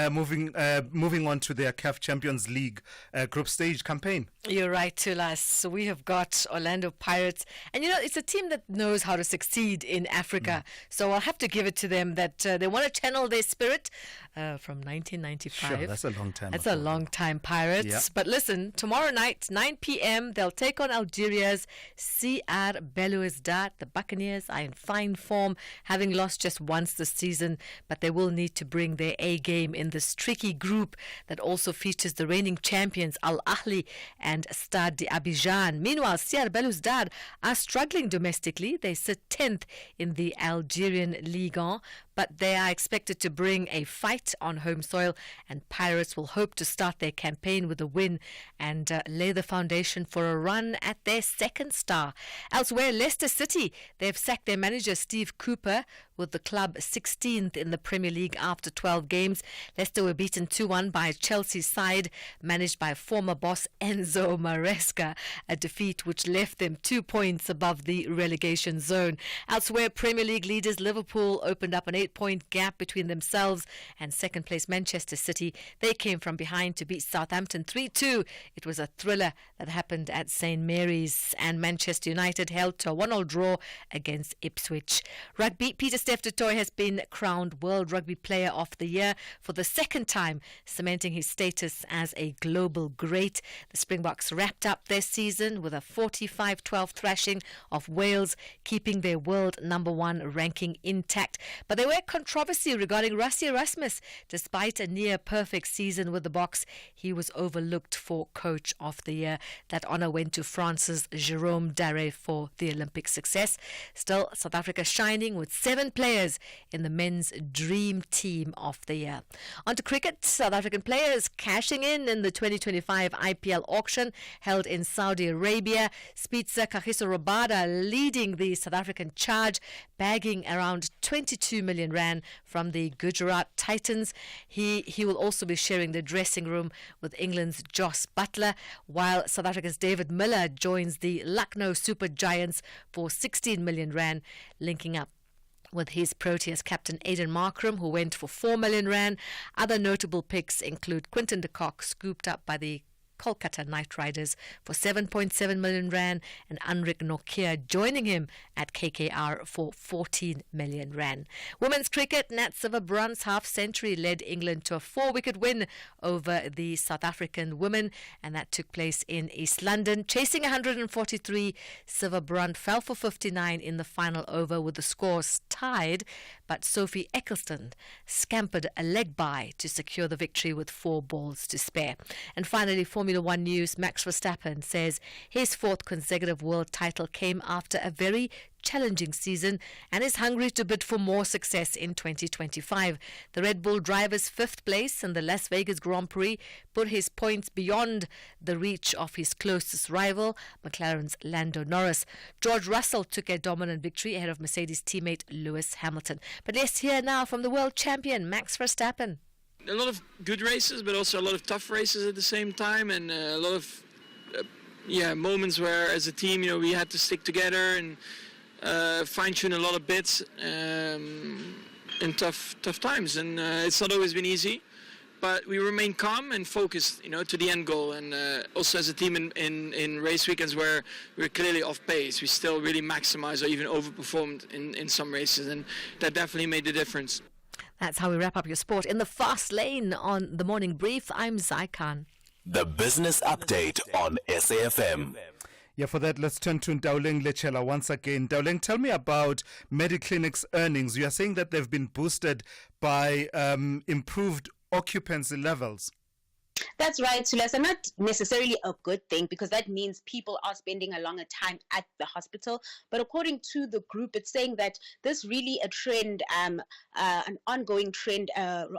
moving on to their CAF Champions League group stage campaign. You're right, Tulas. So we have got Orlando Pirates. And, it's a team that knows how to succeed in Africa. So I'll have to give it to them that they want to channel their spirit from 1995. Sure, that's a long time. That's a long time, Pirates. Yeah. But listen, tomorrow night, 9 p.m., they'll take on Algeria's CR Belouizdad. The Buccaneers are in fine form, having lost just once this season, but they will need to bring their A game in this tricky group that also features the reigning champions Al Ahly and Stade d'Abidjan. Meanwhile, CR Belouizdad are struggling domestically. They sit 10th in the Algerian Ligue 1, but they are expected to bring a fight on home soil, and Pirates will hope to start their campaign with a win and lay the foundation for a run at their second star. Elsewhere, Leicester City, they've sacked their manager Steve Cooper with the club 16th in the Premier League after 12 games. Leicester were beaten 2-1 by Chelsea's side, managed by former boss Enzo Maresca, a defeat which left them 2 points above the relegation zone. Elsewhere, Premier League leaders Liverpool opened up an 8-point gap between themselves and second place Manchester City. They came from behind to beat Southampton 3-2. It was a thriller that happened at St Mary's, and Manchester United held to a 1-1 draw against Ipswich. Rugby, Peter Steph du Toit has been crowned World Rugby Player of the Year for the second time, cementing his status as a global great. The Springboks wrapped up their season with a 45-12 thrashing of Wales, keeping their world number 1 ranking intact. But there were controversy regarding Rassie Erasmus. Despite a near-perfect season with the Boks, he was overlooked for Coach of the Year. That honour went to France's Jerome Daré for the Olympic success. Still, South Africa shining with 7 players in the men's dream team of the year. On to cricket. South African players cashing in the 2025 IPL auction held in Saudi Arabia. Spitzer Kagiso Rabada leading the South African charge, bagging around 22 million rand from the Gujarat Titans. He will also be sharing the dressing room with England's Jos Buttler, while South Africa's David Miller joins the Lucknow Super Giants for 16 million rand, linking up with his Proteas captain Aiden Markram, who went for 4 million rand. Other notable picks include Quinton de Kock, scooped up by the Kolkata Knight Riders for 7.7 million rand, and Anrik Nokia joining him at KKR for 14 million rand. Women's cricket, Nat Silverbrand's half-century led England to a 4-wicket win over the South African women, and that took place in East London. Chasing 143, Silverbrand fell for 59 in the final over with the scores tied, but but Sophie Eccleston scampered a leg by to secure the victory with 4 balls to spare. And finally, Formula One news. Max Verstappen says his 4th consecutive world title came after a very challenging season and is hungry to bid for more success in 2025. The Red Bull driver's 5th place in the Las Vegas Grand Prix put his points beyond the reach of his closest rival, McLaren's Lando Norris. George Russell took a dominant victory ahead of Mercedes teammate Lewis Hamilton. But let's hear now from the world champion, Max Verstappen. A lot of good races, but also a lot of tough races at the same time, and a lot of moments where as a team, we had to stick together and fine-tune a lot of bits in tough times, and it's not always been easy, but we remain calm and focused, to the end goal. And also as a team in race weekends where we're clearly off pace, we still really maximized or even overperformed in some races, and that definitely made the difference. That's how we wrap up your sport in the fast lane on the Morning Brief. I'm Zai Khan. The Business Update on SAFM. Yeah, for that, let's turn to Ndauleng Lechela once again. Ndauleng, tell me about Mediclinic's earnings. You are saying that they've been boosted by improved occupancy levels. That's right, Thulasizwe. Not necessarily a good thing, because that means people are spending a longer time at the hospital. But according to the group, it's saying that this really a trend, an ongoing trend,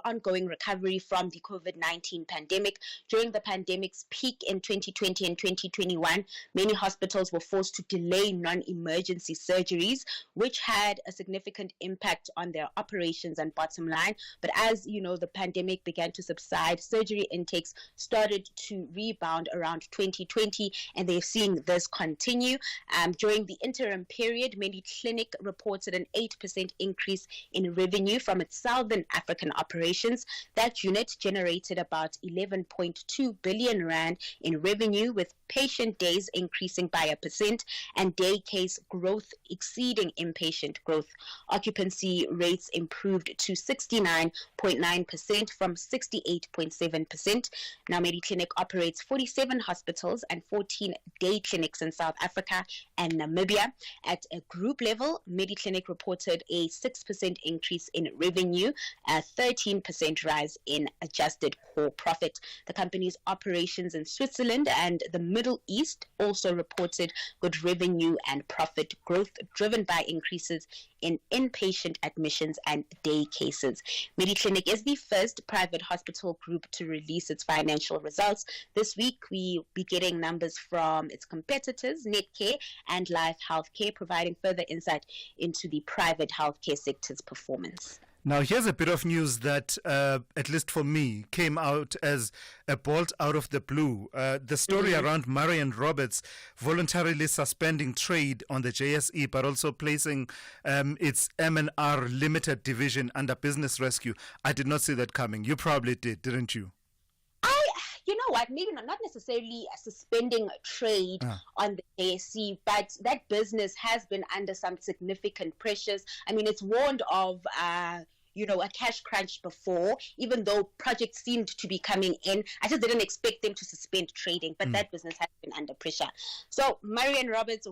ongoing recovery from the COVID-19 pandemic. During the pandemic's peak in 2020 and 2021, many hospitals were forced to delay non-emergency surgeries, which had a significant impact on their operations and bottom line. But as you know, the pandemic began to subside, surgery intakes started to rebound around 2020, and they're seeing this continue. During the interim period, Mediclinic reported an 8% increase in revenue from its Southern African operations. That unit generated about 11.2 billion rand in revenue, with patient days increasing by 1% and day case growth exceeding inpatient growth. Occupancy rates improved to 69.9% from 68.7%. Now, Mediclinic operates 47 hospitals and 14 day clinics in South Africa and Namibia. At a group level, Mediclinic reported a 6% increase in revenue, a 13% rise in adjusted core profit. The company's operations in Switzerland and the Middle East also reported good revenue and profit growth, driven by increases in inpatient admissions and day cases. Mediclinic is the first private hospital group to release its financial results. This week, we'll be getting numbers from its competitors, Netcare and Life Healthcare, providing further insight into the private healthcare sector's performance. Now, here's a bit of news that, at least for me, came out as a bolt out of the blue. The story around Marion Roberts voluntarily suspending trade on the JSE, but also placing its M&R Limited division under business rescue. I did not see that coming. You probably did, didn't you? You know what, maybe not necessarily suspending trade on the JSE, but that business has been under some significant pressures. I mean, it's warned of a cash crunch before, even though projects seemed to be coming in. I just didn't expect them to suspend trading, but that business has been under pressure. So Marion Roberts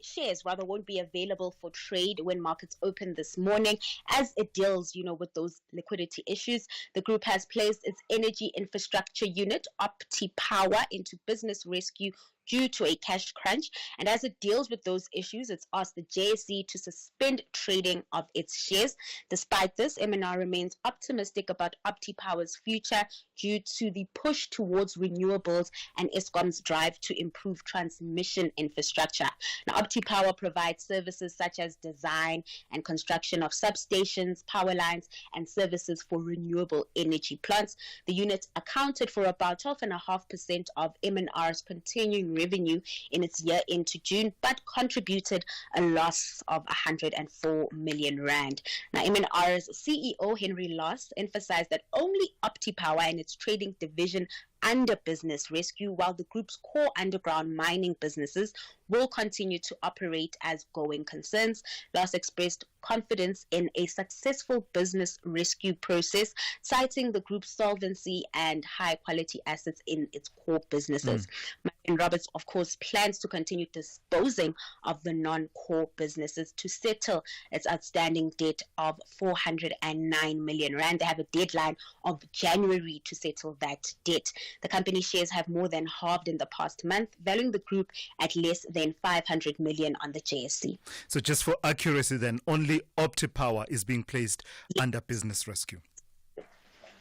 shares won't be available for trade when markets open this morning, as it deals, with those liquidity issues. The group has placed its energy infrastructure unit, OptiPower, into business rescue due to a cash crunch, and as it deals with those issues, it's asked the JSE to suspend trading of its shares. Despite this, MNR remains optimistic about OptiPower's future due to the push towards renewables and Eskom's drive to improve transmission infrastructure. Now, OptiPower provides services such as design and construction of substations, power lines, and services for renewable energy plants. The unit accounted for about 12.5% of MNR's continuing revenue in its year into June, but contributed a loss of 104 million rand. Now, MNR's CEO Henry Loss emphasized that only OptiPower and its trading division under business rescue, while the group's core underground mining businesses will continue to operate as going concerns. Thus expressed confidence in a successful business rescue process, citing the group's solvency and high quality assets in its core businesses. Martin Roberts, of course, plans to continue disposing of the non-core businesses to settle its outstanding debt of 409 million rand. They have a deadline of January to settle that debt. The company shares have more than halved in the past month, valuing the group at less than 500 million on the JSE. So just for accuracy then, only OptiPower is being placed under business rescue.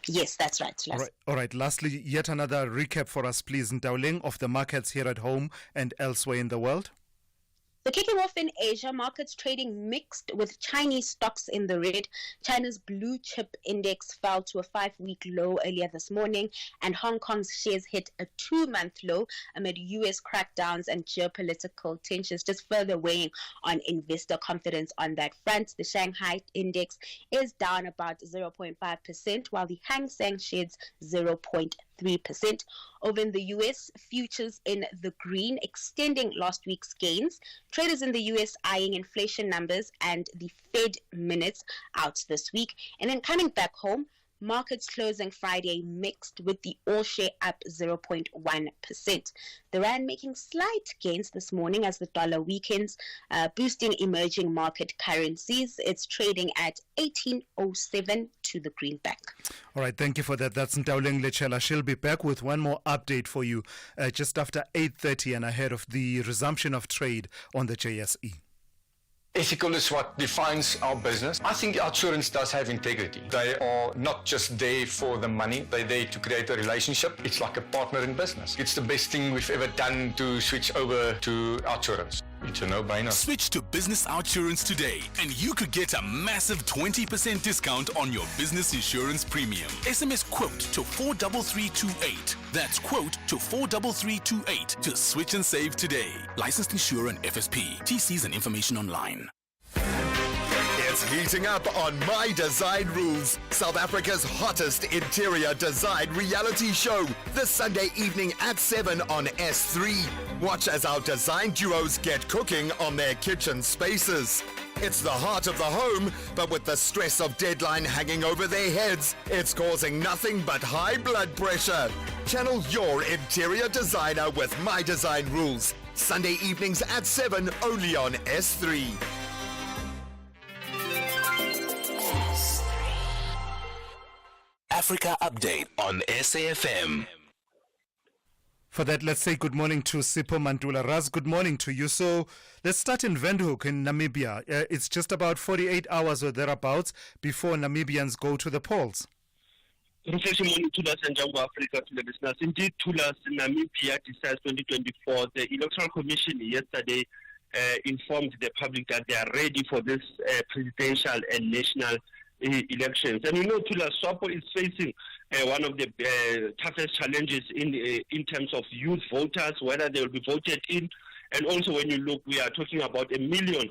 Yes, that's right. All right. Lastly, yet another recap for us, please, Ndawling, of the markets here at home and elsewhere in the world. So kicking off in Asia, markets trading mixed with Chinese stocks in the red. China's blue chip index fell to a 5-week low earlier this morning, and Hong Kong's shares hit a 2-month low amid US crackdowns and geopolitical tensions, just further weighing on investor confidence on that front. The Shanghai index is down about 0.5%, while the Hang Seng sheds 0.3%. Over in the US, futures in the green, extending last week's gains. Traders in the US eyeing inflation numbers and the Fed minutes out this week. And then coming back home, markets closing Friday mixed, with the all share up 0.1%. The rand making slight gains this morning as the dollar weakens, boosting emerging market currencies. It's trading at 18.07 to the greenback. All right, thank you for that. That's Ndawling Lechela. She'll be back with one more update for you just after 8:30 and ahead of the resumption of trade on the JSE. Ethical is what defines our business. I think insurance does have integrity. They are not just there for the money, they're there to create a relationship. It's like a partner in business. It's the best thing we've ever done to switch over to insurance. It's a no-brainer. Switch to Business Outsurance today and you could get a massive 20% discount on your business insurance premium. SMS quote to 43328. That's quote to 43328 to switch and save today. Licensed insurer and FSP. TCs and information online. It's heating up on My Design Rules, South Africa's hottest interior design reality show, this Sunday evening at 7 on S3. Watch as our design duos get cooking on their kitchen spaces. It's the heart of the home, but with the stress of deadline hanging over their heads, it's causing nothing but high blood pressure. Channel your interior designer with My Design Rules, Sunday evenings at 7 only on S3. Africa Update on SAFM. For that, let's say good morning to Sipho Mantula. Raz, good morning to you. So let's start in Windhoek in Namibia. It's just about 48 hours or thereabouts before Namibians go to the polls. Reflection morning, Thulas and Jambo Africa to the listeners. Indeed, Thulas, Namibia decides 2024. The Electoral Commission yesterday informed the public that they are ready for this presidential and national elections. And we know Thulas, SWAPO is facing one of the toughest challenges in terms of youth voters, whether they will be voted in. And also when you look, we are talking about 1 million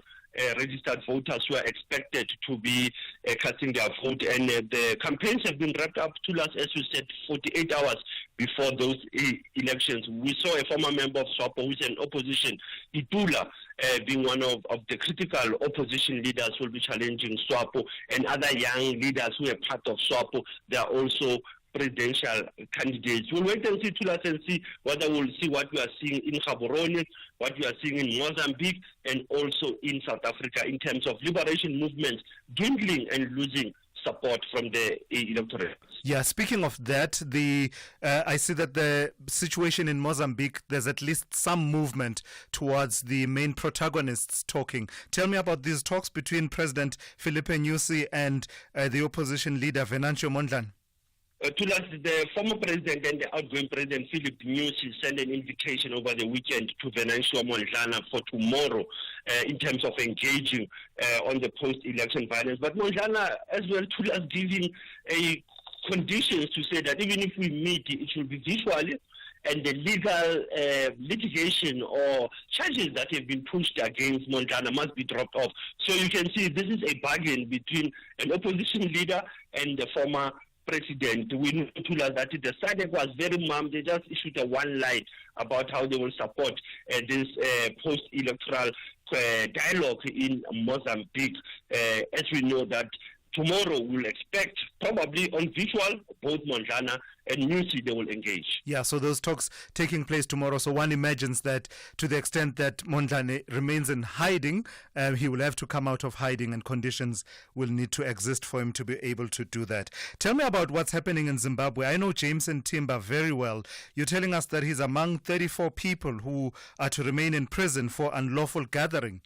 registered voters who are expected to be casting their vote. And the campaigns have been wrapped up, Thulas, as you said, 48 hours before those elections. We saw a former member of SWAPO who is an opposition, Itula, being one of the critical opposition leaders who will be challenging SWAPO, and other young leaders who are part of SWAPO. They are also presidential candidates. We'll wait and see, Thulas, and see whether we'll see what we are seeing in Gaborone, what we are seeing in Mozambique, and also in South Africa in terms of liberation movements dwindling and losing support from the electorate. Yeah, speaking of that, I see that the situation in Mozambique, there's at least some movement towards the main protagonists talking. Tell me about these talks between President Filipe Nyusi and the opposition leader Venancio Mondlane. Thulas, the former president and the outgoing president, Philip Nyusi, sent an invitation over the weekend to Venancio Mondlane for tomorrow in terms of engaging on the post-election violence. But Mondlane as well, Thulas, giving conditions to say that even if we meet, it should be virtually, and the legal litigation or charges that have been pushed against Mondlane must be dropped off. So you can see this is a bargain between an opposition leader and the former president. We know that the SADC was very mum. They just issued a one line about how they will support this post-electoral dialogue in Mozambique. As we know that tomorrow we'll expect probably on visual both Mondlane and Nyusi they will engage. Yeah, so those talks taking place tomorrow. So one imagines that to the extent that Mondlane remains in hiding, he will have to come out of hiding and conditions will need to exist for him to be able to do that. Tell me about what's happening in Zimbabwe. I know Jameson Timber very well. You're telling us that he's among 34 people who are to remain in prison for unlawful gathering.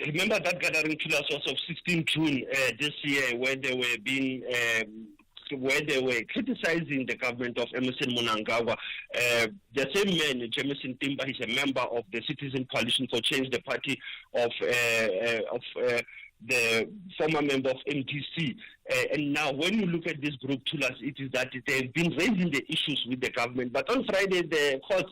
Remember that gathering was of 16 June this year, where they were being criticizing the government of Emerson Mnangagwa. The same man, Jameson Timber, is a member of the Citizen Coalition for Change, the party of the former member of MDC. And now, when you look at this group, Thulas, it is that they've been raising the issues with the government. But on Friday, the court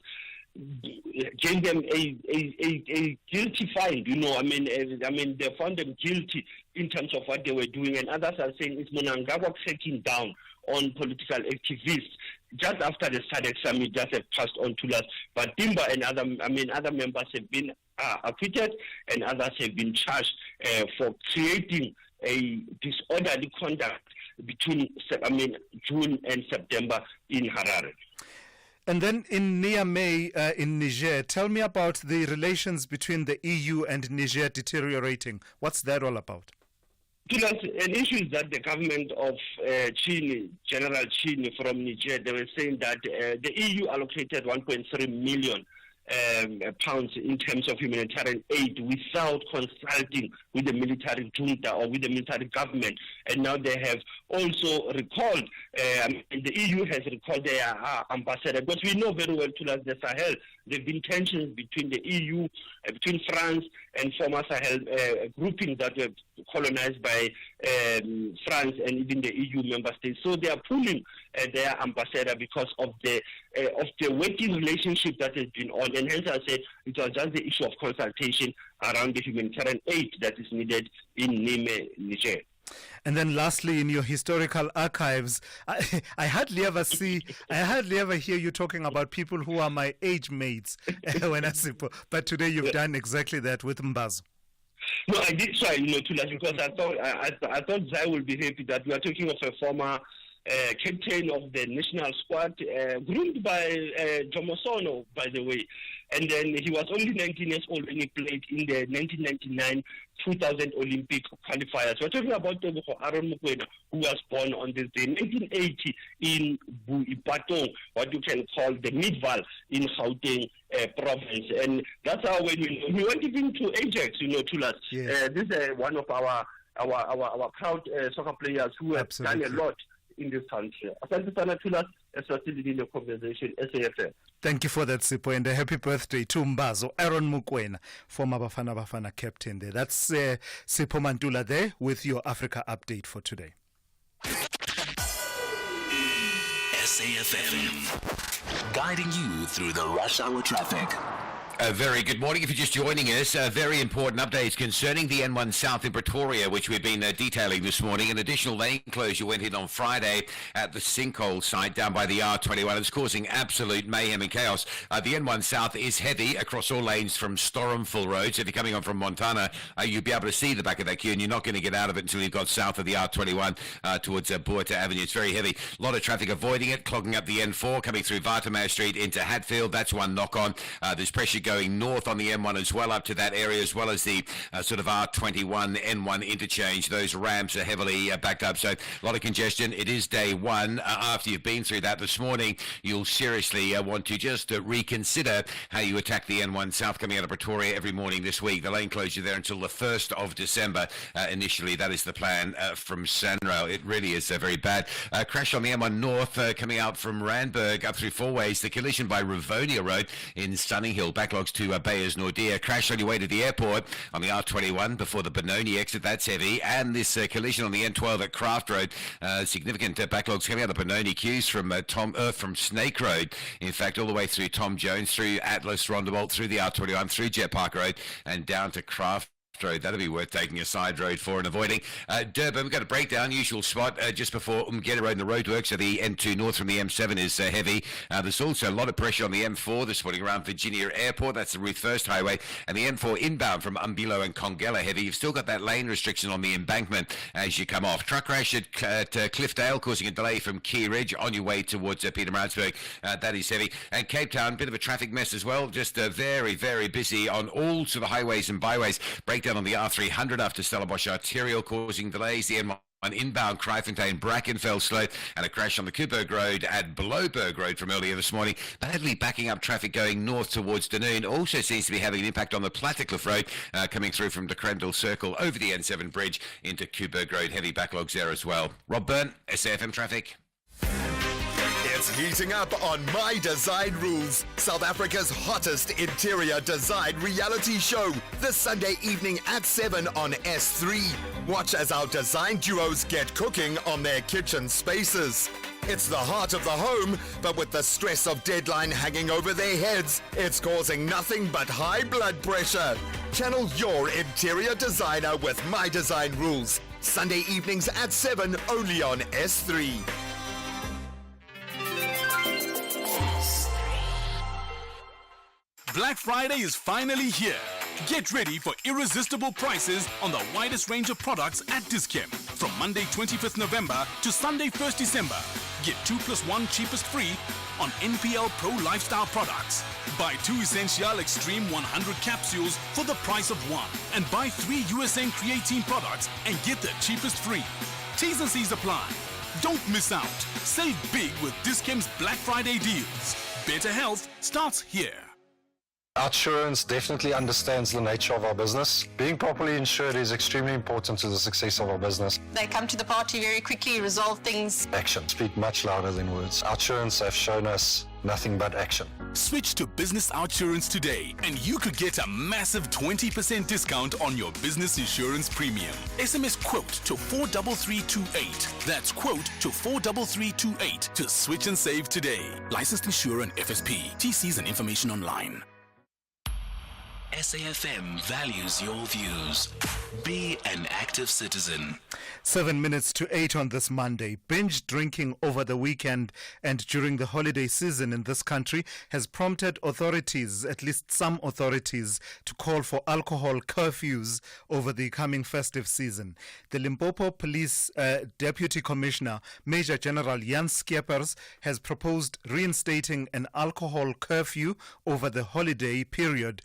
gave them a guilty fine. They found them guilty in terms of what they were doing, and others are saying it's Mnangagwa cracking down on political activists just after the SADC summit just have passed on to us. But Timber and other members have been acquitted, and others have been charged for creating a disorderly conduct between June and September in Harare. And then in Niamey, in Niger, tell me about the relations between the EU and Niger deteriorating. What's that all about? An issue is that the government of Chini, General Chini from Niger, they were saying that the EU allocated 1.3 million pounds in terms of humanitarian aid without consulting with the military junta or with the military government. And now they have also recalled, the EU has recalled their ambassador, because we know very well, Thulas, the Sahel, there have been tensions between the EU, between France and former Sahel groupings that were colonized by France and even the EU member states. So they are pulling their ambassador because of the working relationship that has been on. And hence I said it was just the issue of consultation around the humanitarian aid that is needed in Niamey, Niger. And then lastly, in your historical archives, I hardly ever hear you talking about people who are my age mates when I say, but today you've done exactly that with Mbazo. No, I did try, Thulas, because I thought Zai will be happy that we are talking of a former captain of the national squad, groomed by Jomosono, by the way. And then he was only 19 years old when he played in the 1999 2000 Olympic qualifiers. We're talking about Aaron Mokoena, who was born on this day, 1980, in Buipatong, what you can call the Midval in Gauteng province. And that's how when we went even to Ajax, Thulas. Yes. This is one of our proud soccer players who have done a lot in this country. Asante sana Thulas, especially in the conversation, SAFM. Thank you for that, Sipho, and a happy birthday to Mbazo, Aaron Mokoena, former Bafana captain there. That's Sipho Mantula there with your Africa update for today. SAFM, guiding you through the rush hour traffic. A very good morning. If you're just joining us, very important updates concerning the N1 South in Pretoria, which we've been detailing this morning. An additional lane closure went in on Friday at the sinkhole site down by the R21. It's causing absolute mayhem and chaos. The N1 South is heavy across all lanes from Stormful Road. So if you're coming on from Montana, you'll be able to see the back of that queue, and you're not going to get out of it until you've got south of the R21 towards Boerta Avenue. It's very heavy. A lot of traffic avoiding it, clogging up the N4, coming through Watermeer Street into Hatfield. That's one knock-on. There's pressure going north on the M1 as well, up to that area, as well as the sort of R21 N1 interchange. Those ramps are heavily backed up, so a lot of congestion. It is day one. After you've been through that this morning, you'll seriously want to just reconsider how you attack the N1 South coming out of Pretoria every morning this week. The lane closure there until the 1st of December. Initially, that is the plan from Sanro. It really is very bad. Crash on the M1 North coming out from Randburg up through Four Ways. The collision by Rivonia Road in Sunninghill. Backlogs to Bayers Nordia. Crash on your way to the airport on the R21 before the Benoni exit. That's heavy. And this collision on the N12 at Craft Road. Significant backlogs coming out of the Benoni queues from from Snake Road. In fact, all the way through Tom Jones, through Atlas, Rondebolt, through the R21, through Jet Park Road, and down to Craft road. That'll be worth taking a side road for and avoiding. Durban, we've got a breakdown, usual spot just before Umgeda Road in the roadwork, so the N2 north from the M7 is heavy. There's also a lot of pressure on the M4 this morning around Virginia Airport. That's the Ruth First Highway, and the M4 inbound from Umbilo and Congela heavy. You've still got that lane restriction on the embankment as you come off. Truck crash at Cliffdale causing a delay from Key Ridge on your way towards Pietermaritzburg. That is heavy. And Cape Town, bit of a traffic mess as well, just very, very busy on all sort of highways and byways. Breakdown on the R300 after Stellenbosch Arterial causing delays. The N1 inbound Kryfontein Brackenfell slow, and a crash on the Kuiberg Road at Bloberg Road from earlier this morning. Badly backing up traffic going north towards Dunoon. Also seems to be having an impact on the Plattekloof Road coming through from the Crendell Circle over the N7 bridge into Kuiberg Road. Heavy backlogs there as well. Rob Byrne, SAFM Traffic. It's heating up on My Design Rules, South Africa's hottest interior design reality show, this Sunday evening at 7 on S3. Watch as our design duos get cooking on their kitchen spaces. It's the heart of the home, but with the stress of deadline hanging over their heads, it's causing nothing but high blood pressure. Channel your interior designer with My Design Rules, Sunday evenings at 7 only on S3. Black Friday is finally here. Get ready for irresistible prices on the widest range of products at Dis-Chem. From Monday 25th November to Sunday 1st December. Get 2+1 cheapest free on NPL Pro Lifestyle products. Buy 2 Essential Extreme 100 capsules for the price of 1. And buy 3 USN Creatine products and get the cheapest free. T's and C's apply. Don't miss out. Save big with Dis-Chem's Black Friday deals. Better health starts here. Outsurance definitely understands the nature of our business. Being properly insured is extremely important to the success of our business. They come to the party very quickly, resolve things. Actions speak much louder than words. Outsurance have shown us nothing but action. Switch to Business Outsurance today and you could get a massive 20% discount on your business insurance premium. SMS quote to 43328. That's quote to 43328 to switch and save today. Licensed insurer and FSP. TCs and information online. SAFM values your views. Be an active citizen. 7 minutes to 8 on this Monday. Binge drinking over the weekend and during the holiday season in this country has prompted authorities, at least some authorities, to call for alcohol curfews over the coming festive season. The Limpopo Police Deputy Commissioner, Major General Jan Skeppers, has proposed reinstating an alcohol curfew over the holiday period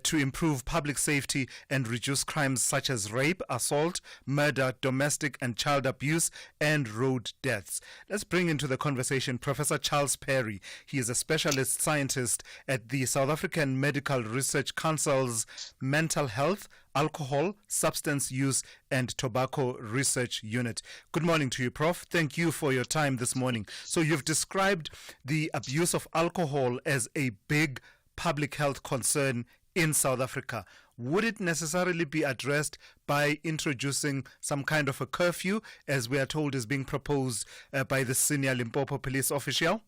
to improve public safety and reduce crimes such as rape, assault, murder, domestic and child abuse, and road deaths. Let's bring into the conversation Professor Charles Perry. He is a specialist scientist at the South African Medical Research Council's Mental Health, Alcohol, Substance Use and Tobacco Research Unit. Good morning to you, Prof. Thank you for your time this morning. So you've described the abuse of alcohol as a big public health concern in South Africa. Would it necessarily be addressed by introducing some kind of a curfew, as we are told is being proposed by the senior Limpopo police official?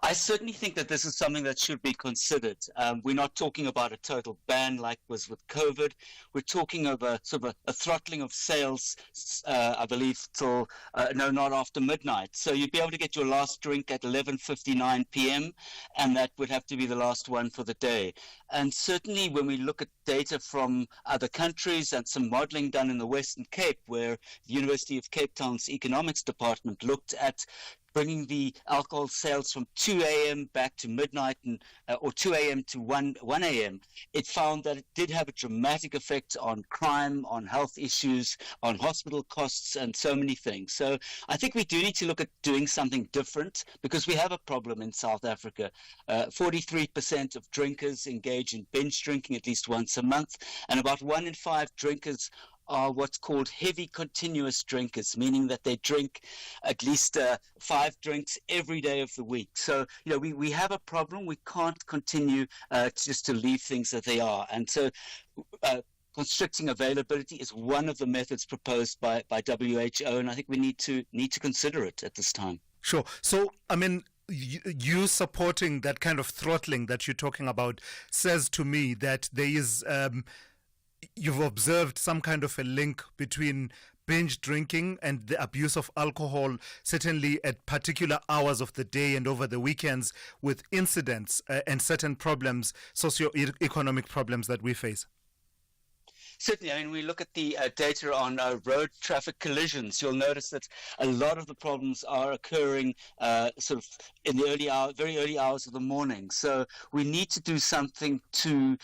I certainly think that this is something that should be considered. We're not talking about a total ban like was with COVID. We're talking of a sort of a throttling of sales, I believe, till not after midnight. So you'd be able to get your last drink at 11:59 p.m. and that would have to be the last one for the day. And certainly when we look at data from other countries and some modeling done in the Western Cape, where the University of Cape Town's economics department looked at bringing the alcohol sales from 2 a.m. back to midnight or 2 a.m. to 1 a.m., it found that it did have a dramatic effect on crime, on health issues, on hospital costs, and so many things. So I think we do need to look at doing something different because we have a problem in South Africa. 43% of drinkers engage in binge drinking at least once a month, and about 1 in 5 drinkers are what's called heavy continuous drinkers, meaning that they drink at least 5 drinks every day of the week. So, we have a problem. We can't continue just to leave things as they are. And so constricting availability is one of the methods proposed by WHO, and I think we need to consider it at this time. Sure. So, I mean, you supporting that kind of throttling that you're talking about says to me that there is you've observed some kind of a link between binge drinking and the abuse of alcohol, certainly at particular hours of the day and over the weekends, with incidents and certain problems, socio-economic problems that we face? Certainly, I mean, we look at the data on road traffic collisions. You'll notice that a lot of the problems are occurring sort of in the very early hours of the morning. So we need to do something to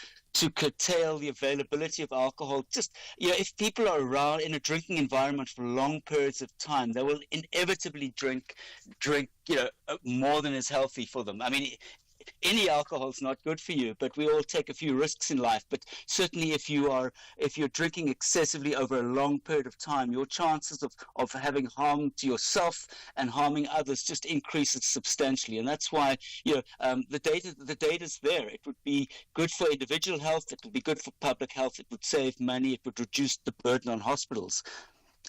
curtail the availability of alcohol. Just, if people are around in a drinking environment for long periods of time, they will inevitably drink, more than is healthy for them. I mean, any alcohol is not good for you, but we all take a few risks in life. But certainly if you're drinking excessively over a long period of time, your chances of having harm to yourself and harming others just increases substantially. And that's why, the data's there. It would be good for individual health. It would be good for public health. It would save money. It would reduce the burden on hospitals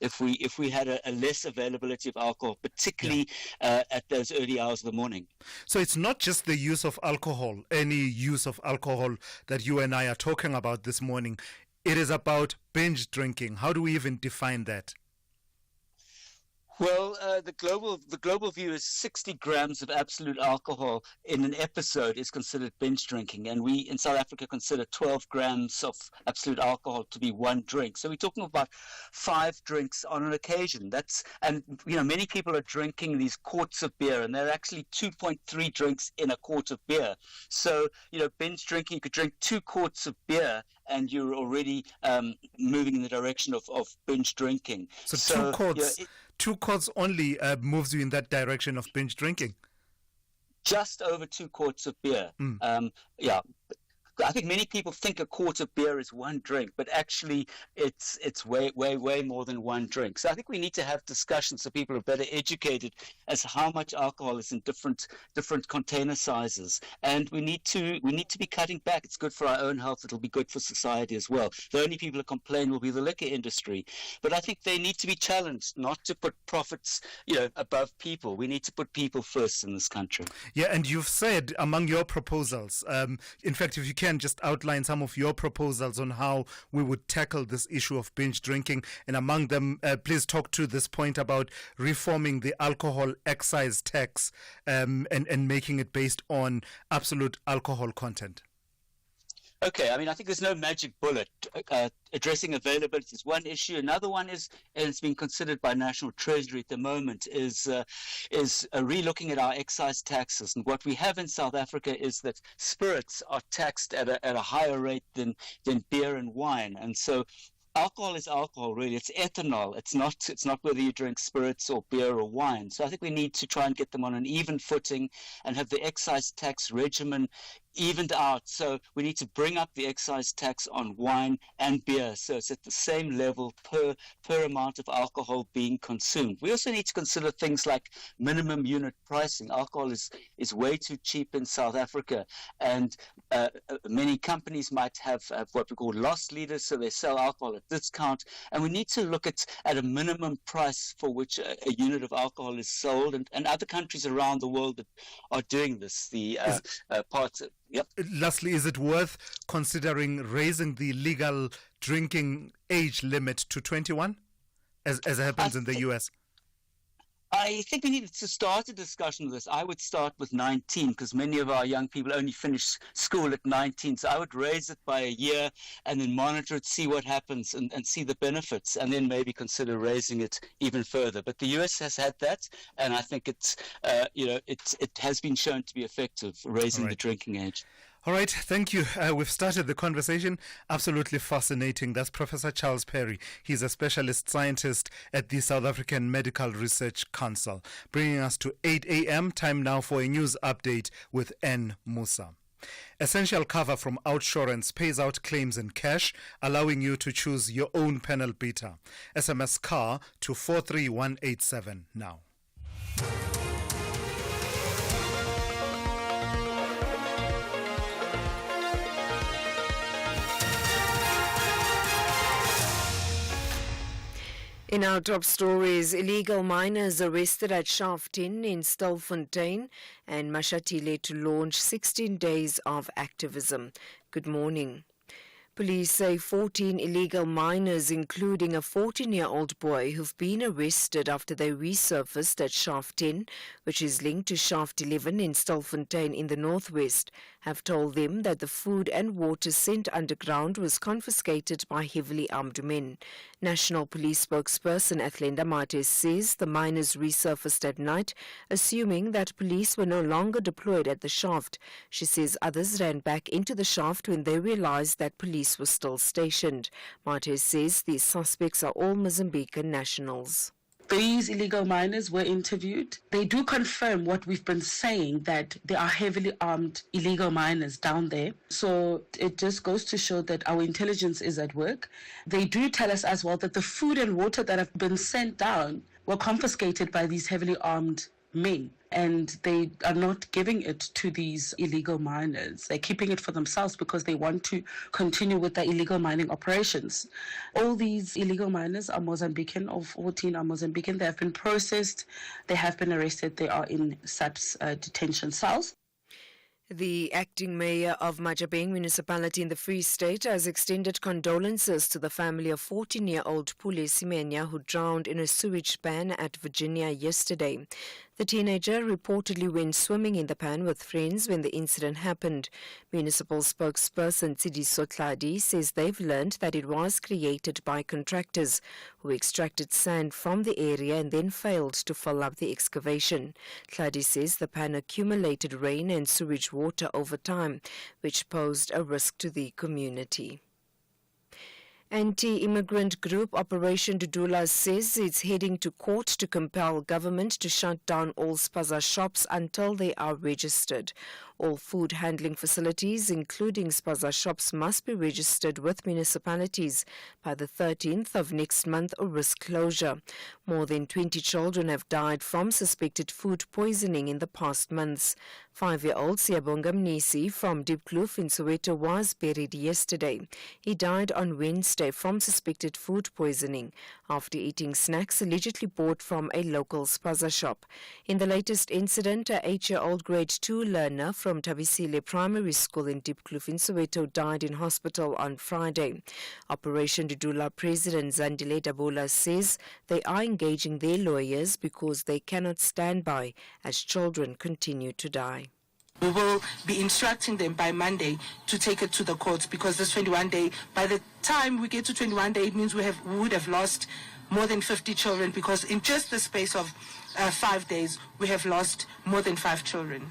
if we had a less availability of alcohol, particularly at those early hours of the morning. So it's not just the use of alcohol, any use of alcohol that you and I are talking about this morning. It is about binge drinking. How do we even define that? Well, the global view is 60 grams of absolute alcohol in an episode is considered binge drinking, and we in South Africa consider 12 grams of absolute alcohol to be one drink. So we're talking about 5 drinks on an occasion. Many people are drinking these quarts of beer, and they're actually 2.3 drinks in a quart of beer. So binge drinking, you could drink 2 quarts of beer, and you're already moving in the direction of binge drinking. So 2 quarts. 2 quarts only moves you in that direction of binge drinking. Just over 2 quarts of beer. I think many people think a quart of beer is one drink, but actually it's way more than one drink. So I think we need to have discussions so people are better educated as to how much alcohol is in different container sizes, and we need to be cutting back. It's good for our own health. It'll be good for society as well. The only people who complain will be the liquor industry, but I think they need to be challenged not to put profits above people. We need to put people first in this country. Yeah, and you've said among your proposals, in fact, if you can just outline some of your proposals on how we would tackle this issue of binge drinking, and among them, please talk to this point about reforming the alcohol excise tax and making it based on absolute alcohol content. Okay, I mean, I think there's no magic bullet. Addressing availability is one issue. Another one is, and it's being considered by National Treasury at the moment, is relooking at our excise taxes. And what we have in South Africa is that spirits are taxed at a higher rate than beer and wine. And so alcohol is alcohol, really. It's ethanol. It's not whether you drink spirits or beer or wine. So I think we need to try and get them on an even footing and have the excise tax regimen evened out. So we need to bring up the excise tax on wine and beer so it's at the same level per amount of alcohol being consumed. We also need to consider things like minimum unit pricing. Alcohol is way too cheap in South Africa, and many companies might have what we call loss leaders, so they sell alcohol at discount, and we need to look at a minimum price for which a unit of alcohol is sold, and other countries around the world that are doing this. Yep. Lastly, is it worth considering raising the legal drinking age limit to 21, as happens in the US? I think we need to start a discussion of this. I would start with 19 because many of our young people only finish school at 19. So I would raise it by a year and then monitor it, see what happens and see the benefits, and then maybe consider raising it even further. But the US has had that, and I think it has been shown to be effective, raising the drinking age. All right, thank you. We've started the conversation. Absolutely fascinating. That's Professor Charles Perry. He's a specialist scientist at the South African Medical Research Council. Bringing us to 8 a.m. Time now for a news update with N. Musa. Essential cover from Outsurance pays out claims in cash, allowing you to choose your own panel beater. SMS CAR to 43187 now. In our top stories, illegal miners arrested at Shaftin in Stilfontein and Mashatile to launch 16 days of activism. Good morning. Police say 14 illegal miners, including a 14-year-old boy, who've been arrested after they resurfaced at Shaft 10, which is linked to Shaft 11 in Stilfontein in the northwest, have told them that the food and water sent underground was confiscated by heavily armed men. National Police spokesperson Athlenda Mate says the miners resurfaced at night, assuming that police were no longer deployed at the shaft. She says others ran back into the shaft when they realized that police was still stationed. Mate says these suspects are all Mozambican nationals. These illegal miners were interviewed. They do confirm what we've been saying, that there are heavily armed illegal miners down there. So it just goes to show that our intelligence is at work. They do tell us as well that the food and water that have been sent down were confiscated by these heavily armed men, and they are not giving it to these illegal miners. They're keeping it for themselves because they want to continue with the illegal mining operations. All these illegal miners are Mozambican. All 14 are Mozambican. They have been processed. They have been arrested. They are in SAPS detention cells. The acting mayor of Majabeng municipality in the Free State has extended condolences to the family of 14-year-old Thulasizwe who drowned in a sewage span at Virginia yesterday. The teenager reportedly went swimming in the pan with friends when the incident happened. Municipal spokesperson Tsidiso Tladi says they've learned that it was created by contractors who extracted sand from the area and then failed to fill up the excavation. Tladi says the pan accumulated rain and sewage water over time, which posed a risk to the community. Anti-immigrant group Operation Dudula says it's heading to court to compel government to shut down all spaza shops until they are registered. All food handling facilities, including spaza shops, must be registered with municipalities by the 13th of next month or risk closure. More than 20 children have died from suspected food poisoning in the past months. 5-year-old Siyabonga Mnisi from Diepkloof in Soweto was buried yesterday. He died on Wednesday from suspected food poisoning after eating snacks allegedly bought from a local spaza shop. In the latest incident, a 8-year-old grade 2 learner from Tabisile Primary School in Diepkloof in Soweto died in hospital on Friday. Operation Dudula President Zandile Dabula says they are engaging their lawyers because they cannot stand by as children continue to die. We will be instructing them by Monday to take it to the courts because this 21 day, by the time we get to 21 day, it means we would have lost more than 50 children because in just the space of 5 days, we have lost more than 5 children.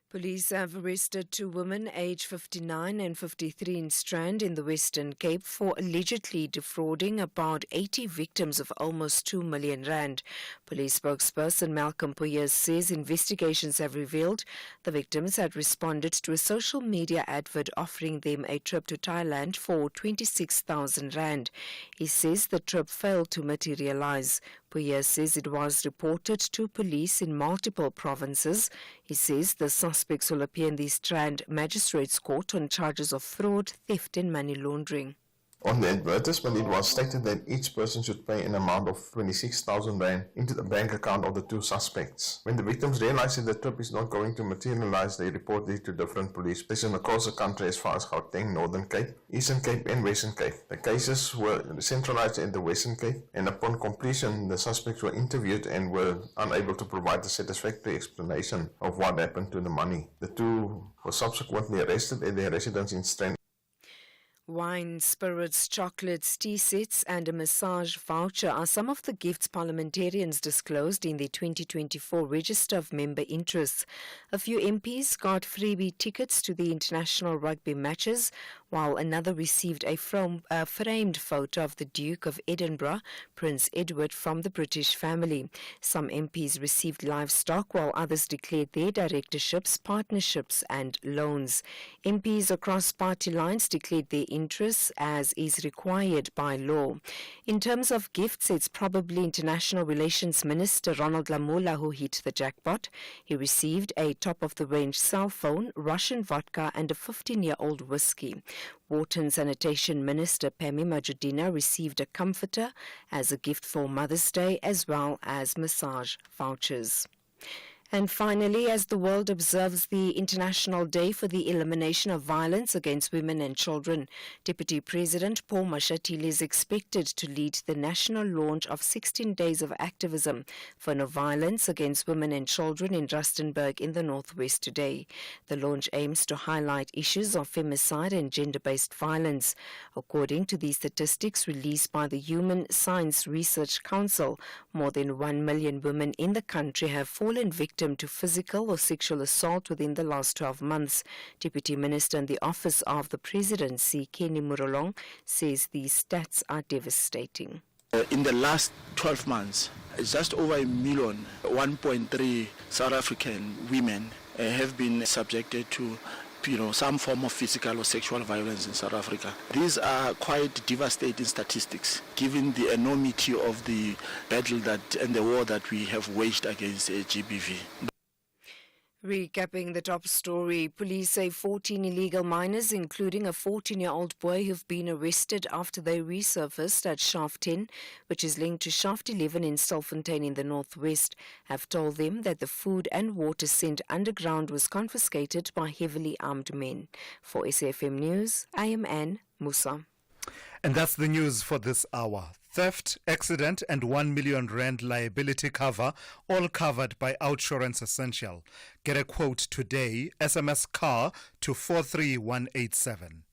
Police have arrested 2 women aged 59 and 53 in Strand in the Western Cape for allegedly defrauding about 80 victims of almost 2 million rand. Police spokesperson Malcolm Poyers says investigations have revealed the victims had responded to a social media advert offering them a trip to Thailand for 26,000 rand. He says the trip failed to materialize. Poyers says it was reported to police in multiple provinces. He says the suspects will appear in the Strand Magistrates Court on charges of fraud, theft and money laundering. On the advertisement, it was stated that each person should pay an amount of 26,000 rand into the bank account of the 2 suspects. When the victims realized that the trip is not going to materialize, they reported it to different police stations across the country as far as Gauteng, Northern Cape, Eastern Cape and Western Cape. The cases were centralized in the Western Cape, and upon completion, the suspects were interviewed and were unable to provide a satisfactory explanation of what happened to the money. The 2 were subsequently arrested at their residence in Strand. Wine, spirits, chocolates, tea sets and a massage voucher are some of the gifts parliamentarians disclosed in the 2024 Register of Member Interests. A few MPs got freebie tickets to the international rugby matches, while another received a framed photo of the Duke of Edinburgh, Prince Edward, from the British family. Some MPs received livestock, while others declared their directorships, partnerships and loans. MPs across party lines declared their interests as is required by law. In terms of gifts, it's probably International Relations Minister Ronald Lamola who hit the jackpot. He received a top-of-the-range cell phone, Russian vodka and a 15-year-old whiskey. Water and Sanitation Minister Pemi Majudina received a comforter as a gift for Mother's Day as well as massage vouchers. And finally, as the world observes the International Day for the Elimination of Violence Against Women and Children, Deputy President Paul Mashatile is expected to lead the national launch of 16 Days of Activism for No Violence Against Women and Children in Rustenburg in the Northwest today. The launch aims to highlight issues of femicide and gender-based violence. According to the statistics released by the Human Science Research Council, more than 1 million women in the country have fallen victim to physical or sexual assault within the last 12 months. Deputy Minister in the Office of the Presidency, Kenny Murolong, says these stats are devastating. In the last 12 months, just over 1 million, 1.3 South African women have been subjected to some form of physical or sexual violence in South Africa. These are quite devastating statistics, given the enormity of the battle and the war that we have waged against GBV. Recapping the top story, police say 14 illegal miners, including a 14-year-old boy, who've been arrested after they resurfaced at Shaft 10, which is linked to Shaft 11 in Stilfontein in the northwest, have told them that the food and water sent underground was confiscated by heavily armed men. For SAFM News, I am Anne Musa. And that's the news for this hour. Theft, accident and 1 million rand liability cover, all covered by Outsurance Essential. Get a quote today, SMS CAR to 43187.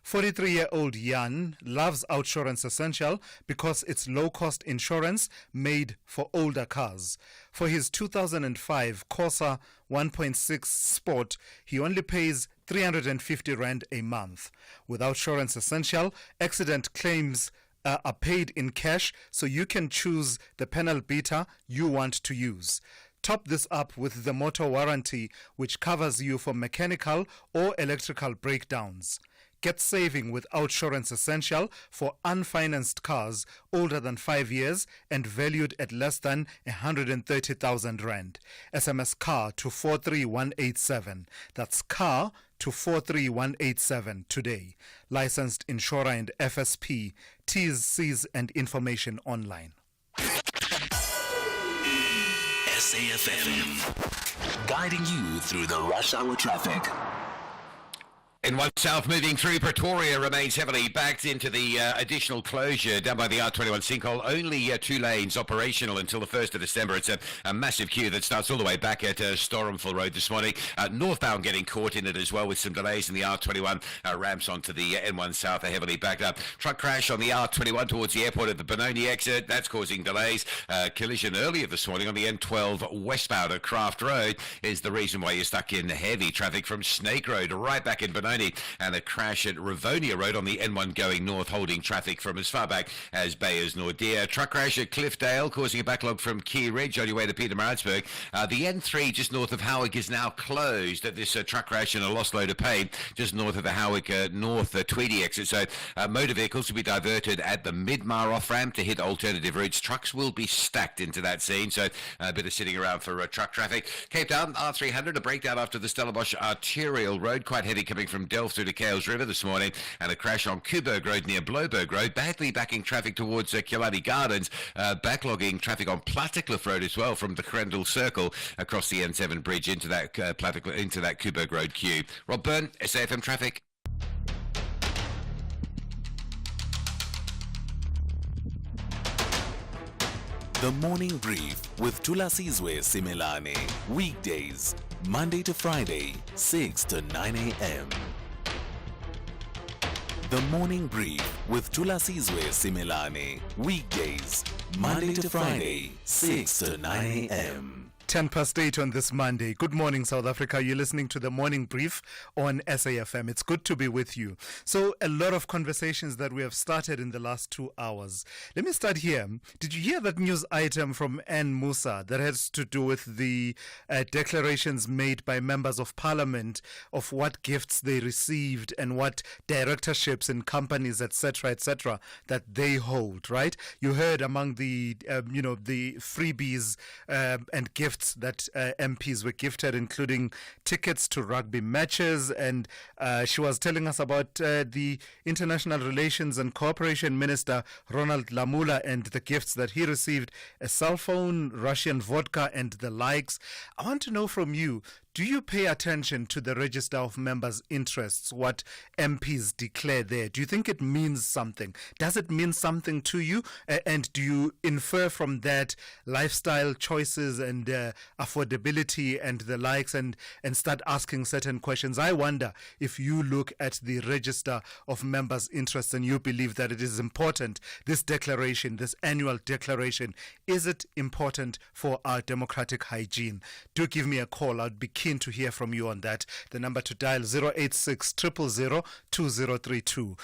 43-year-old Jan loves Outsurance Essential because it's low-cost insurance made for older cars. For his 2005 Corsa 1.6 Sport, he only pays 350 Rand a month. With Outsurance Essential, accident claims are paid in cash, so you can choose the panel beater you want to use. Top this up with the motor warranty, which covers you for mechanical or electrical breakdowns. Get saving with Outsurance Essential for unfinanced cars older than 5 years and valued at less than 130,000 Rand. SMS CAR to 43187. That's CAR to 43187 today. Licensed insurer and FSP. T's, C's and information online. SAFM, guiding you through the rush hour traffic. In one south, moving through Pretoria remains heavily backed into the additional closure down by the R21 sinkhole. Only 2 lanes operational until the 1st of December. It's a massive queue that starts all the way back at Stormful Road this morning. Northbound getting caught in it as well with some delays in the R21 ramps onto the N1 south are heavily backed up. Truck crash on the R21 towards the airport at the Benoni exit. That's causing delays. Collision earlier this morning on the N12 westbound at Craft Road is the reason why you're stuck in heavy traffic from Snake Road right back in Benoni. And a crash at Rivonia Road on the N1 going north, holding traffic from as far back as Bayers Nordia. Truck crash at Cliffdale, causing a backlog from Key Ridge on your way to Pietermaritzburg. The N3 just north of Howick is now closed at this truck crash and a lost load of paint just north of the Howick North Tweedy exit. So motor vehicles will be diverted at the Midmar off-ramp to hit alternative routes. Trucks will be stacked into that scene, so a bit of sitting around for truck traffic. Cape Town, R300, a breakdown after the Stellenbosch Arterial Road, quite heavy coming from Delft through to Cales River this morning, and a crash on Kuberg Road near Bloberg Road, badly backing traffic towards Killarney Gardens, backlogging traffic on Plattekloof Road as well from the Crendell Circle across the N7 bridge into that Kuberg Road queue. Rob Byrne, SAFM Traffic. The Morning Brief with Thulasizwe Simelane. Weekdays, Monday to Friday, 6 to 9 a.m. The Morning Brief with Thulasizwe Simelane. Weekdays, Monday to Friday, 6 to 9 a.m. 8:10 on this Monday. Good morning, South Africa. You're listening to the Morning Brief on SAFM. It's good to be with you. So, a lot of conversations that we have started in the last 2 hours. Let me start here. Did you hear that news item from Anne Musa that has to do with the declarations made by members of parliament of what gifts they received and what directorships in companies, etc., that they hold, right? You heard among the, the freebies and gifts gifts that MPs were gifted, including tickets to rugby matches. And she was telling us about the International Relations and Cooperation Minister, Ronald Lamula, and the gifts that he received: a cell phone, Russian vodka, and the likes. I want to know from you, do you pay attention to the register of members' interests, what MPs declare there? Do you think it means something? Does it mean something to you? And do you infer from that lifestyle choices and affordability and the likes, and start asking certain questions? I wonder if you look at the register of members' interests and you believe that it is important, this declaration, this annual declaration, is it important for our democratic hygiene? Do give me a call. I'd be keen to hear from you on that. The number to dial 086 000 2032.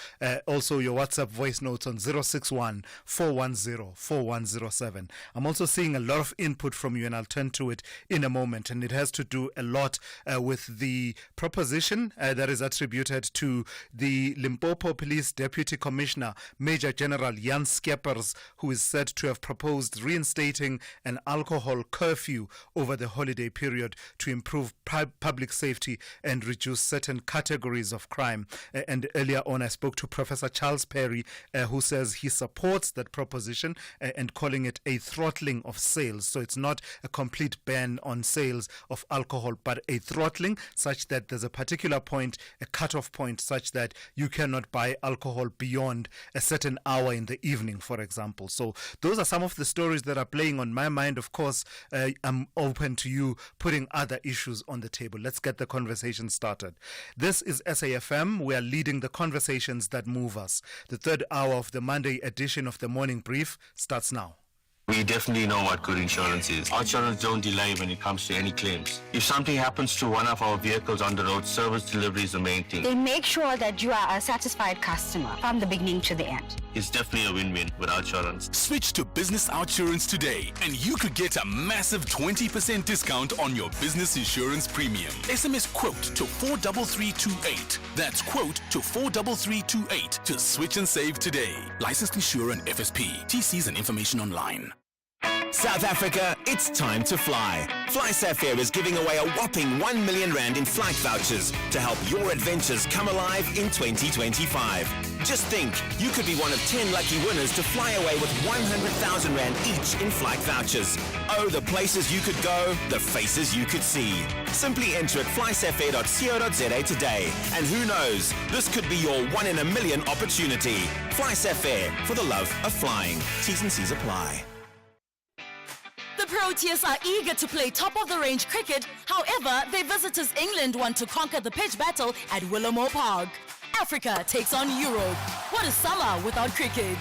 Also your WhatsApp voice notes on 061 410 4107. I'm also seeing a lot of input from you, and I'll turn to it in a moment, and it has to do a lot with the proposition that is attributed to the Limpopo Police Deputy Commissioner Major General Jan Skeppers, who is said to have proposed reinstating an alcohol curfew over the holiday period to improve public safety and reduce certain categories of crime. And earlier on, I spoke to Professor Charles Perry, who says he supports that proposition and calling it a throttling of sales. So it's not a complete ban on sales of alcohol, but a throttling such that there's a particular point, a cutoff point, such that you cannot buy alcohol beyond a certain hour in the evening, for example. So those are some of the stories that are playing on my mind. Of course, I'm open to you putting other issues on the table. Let's get the conversation started. This is SAFM. We are leading the conversations that move us. The third hour of the Monday edition of the Morning Brief starts now. We definitely know what good insurance is. Our insurance don't delay when it comes to any claims. If something happens to one of our vehicles on the road, service delivery is the main thing. They make sure that you are a satisfied customer from the beginning to the end. It's definitely a win-win with our insurance. Switch to Business Outsurance today and you could get a massive 20% discount on your business insurance premium. SMS quote to 43328. That's quote to 43328 to switch and save today. Licensed insurer and FSP. TCs and information online. South Africa, it's time to fly. FlySafair is giving away a whopping 1 million rand in flight vouchers to help your adventures come alive in 2025. Just think, you could be one of 10 lucky winners to fly away with 100,000 rand each in flight vouchers. Oh, the places you could go, the faces you could see. Simply enter at flysafair.co.za today. And who knows, this could be your 1 in a million opportunity. FlySafair, for the love of flying. T's and C's apply. The Proteas are eager to play top-of-the-range cricket. However, their visitors England want to conquer the pitch battle at Willamore Park. Africa takes on Europe. What is summer without cricket?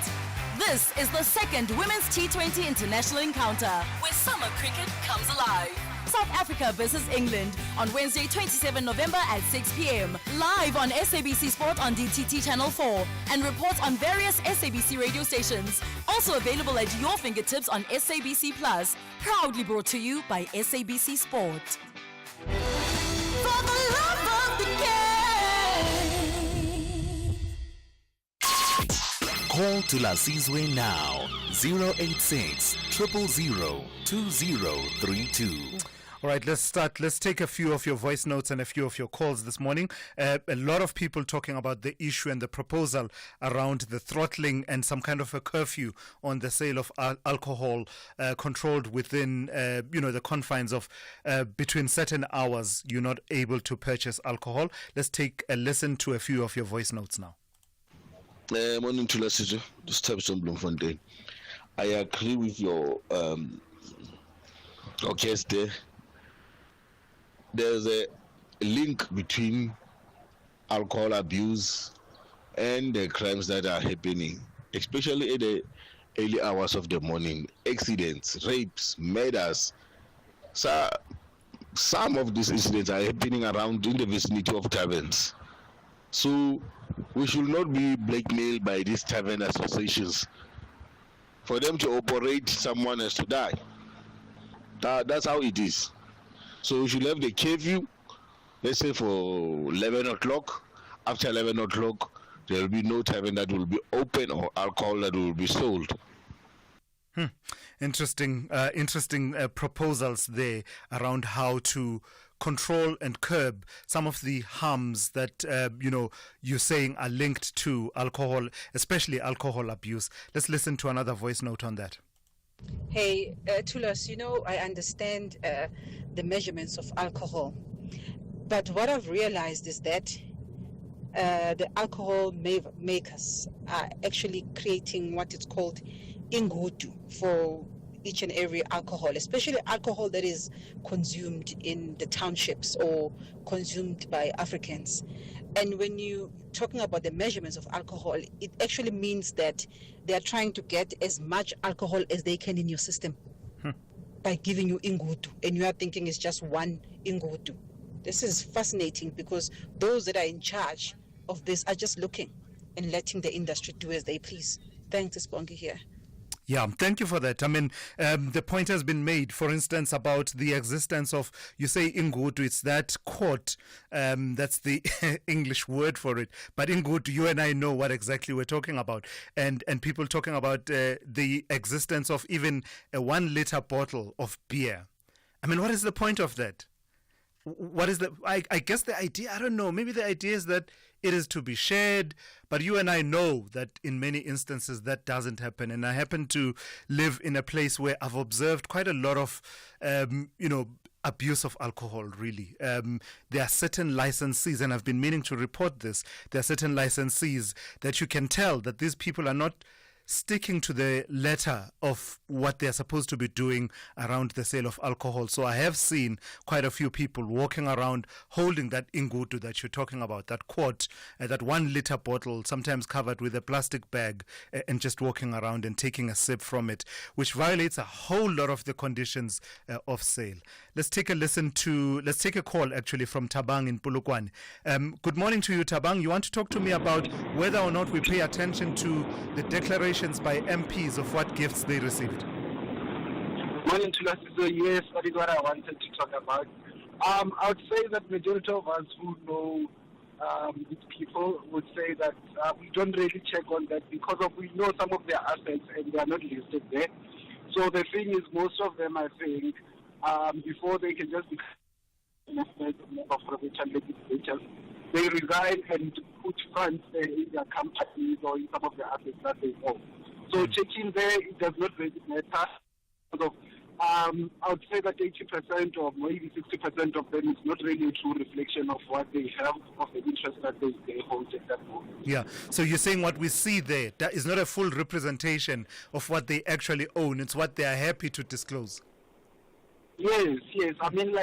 This is the second Women's T20 International Encounter, where summer cricket comes alive. South Africa versus England on Wednesday, 27 November at 6 p.m. Live on SABC Sport on DTT Channel 4 and reports on various SABC radio stations. Also available at your fingertips on SABC Plus. Proudly brought to you by SABC Sport. For the love of the game. Call Thulasizwe now. 086 000 2032. All right, let's start. Let's take a few of your voice notes and a few of your calls this morning. A lot of people talking about the issue and the proposal around the throttling and some kind of a curfew on the sale of alcohol controlled within, the confines of between certain hours. You're not able to purchase alcohol. Let's take a listen to a few of your voice notes now. Morning to Thulasizwe. This is Bloemfontein. I agree with your guest there. There's a link between alcohol abuse and the crimes that are happening, especially at the early hours of the morning. Accidents, rapes, murders. So some of these incidents are happening around in the vicinity of taverns. So we should not be blackmailed by these tavern associations. For them to operate, someone has to die. That's how it is. So we should have the curfew, let's say for 11 o'clock. After 11 o'clock, there will be no tavern that will be open or alcohol that will be sold. Interesting proposals there around how to control and curb some of the harms that you're saying are linked to alcohol, especially alcohol abuse. Let's listen to another voice note on that. Hey, Thulas, I understand the measurements of alcohol, but what I've realized is that the alcohol makers are actually creating what is called ingudu for each and every alcohol, especially alcohol that is consumed in the townships or consumed by Africans. And when you're talking about the measurements of alcohol, it actually means that they are trying to get as much alcohol as they can in your system by giving you ingudu, and you are thinking it's just one ingudu. This is fascinating because those that are in charge of this are just looking and letting the industry do as they please. Thanks, Spongy here. Yeah, thank you for that. I mean, the point has been made, for instance, about the existence of, you say ingudu, it's that quart, that's the English word for it. But ingudu, you and I know what exactly we're talking about. And people talking about the existence of even a 1 liter bottle of beer. I mean, what is the point of that? What is I guess the idea, I don't know, maybe the idea is that it is to be shared, but you and I know that in many instances that doesn't happen. And I happen to live in a place where I've observed quite a lot of, abuse of alcohol, really. There are certain licensees, and I've been meaning to report this, there are certain licensees that you can tell that these people are not sticking to the letter of what they're supposed to be doing around the sale of alcohol. So I have seen quite a few people walking around holding that ingudu that you're talking about, that quart, that 1 liter bottle, sometimes covered with a plastic bag, and just walking around and taking a sip from it, which violates a whole lot of the conditions of sale. Let's take a call actually from Tabang in Polokwane. Good morning to you, Tabang. You want to talk to me about whether or not we pay attention to the declaration by MPs of what gifts they received? Morning, Thulasizwe. Yes, that is what I wanted to talk about. I would say that majority of us who know these people would say that we don't really check on that because we know some of their assets and they are not listed there. So the thing is, most of them, I think, before they can just become of provincial legislatures, they resign and put funds in their companies or in some of the assets that they own. So checking there, it does not really matter. So, I would say that 80% or maybe 60% of them is not really a true reflection of what they have, of the interest that they hold at that moment. Yeah, so you're saying what we see there, that is not a full representation of what they actually own. It's what they are happy to disclose. Yes. I mean,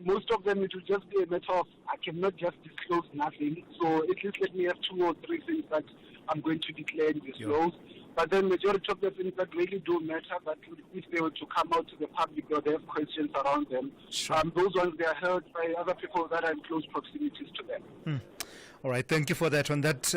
most of them, it will just be a matter of, I cannot just disclose nothing. So at least let me have 2 or 3 things that I'm going to declare and disclose. Yeah. But then majority of the things that really do matter, but if they were to come out to the public or they have questions around them, sure. Those ones, they are heard by other people that are in close proximities to them. All right, thank you for that. On that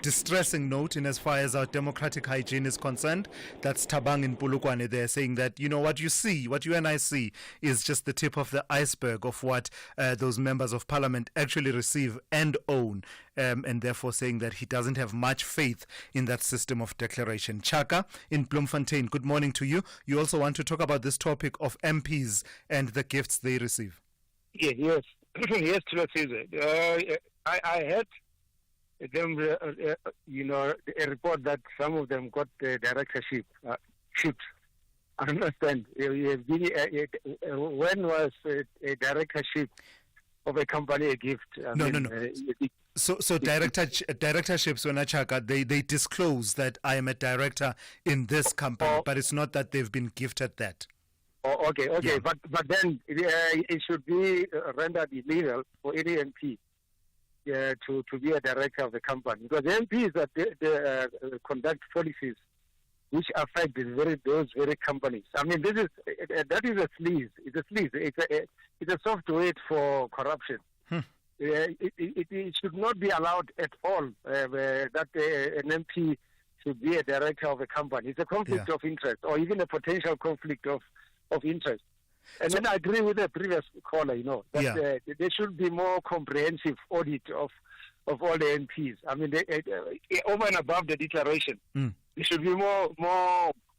distressing note, in as far as our democratic hygiene is concerned, that's Tabang in Polokwane. They're saying that, what you see, what you and I see, is just the tip of the iceberg of what those members of parliament actually receive and own, and therefore saying that he doesn't have much faith in that system of declaration. Chaka in Bloemfontein, good morning to you. You also want to talk about this topic of MPs and the gifts they receive. Yes, yes, Thulasizwe. I heard them, a report that some of them got the directorship. Shoot, I understand. When was a directorship of a company a gift? No. So directorships, when they disclose that I am a director in this company, but it's not that they've been gifted that. Oh, okay. Yeah. But then it should be rendered illegal for any MP. To be a director of the company, because MPs that they conduct policies which affect those very companies. I mean, that is a sleaze. It's a sleaze. It's a software for corruption. It should not be allowed at all that an MP should be a director of a company. It's a conflict of interest, or even a potential conflict of interest. And then I agree with the previous caller, that there should be more comprehensive audit of all the MPs. I mean, over and above the declaration, there should be more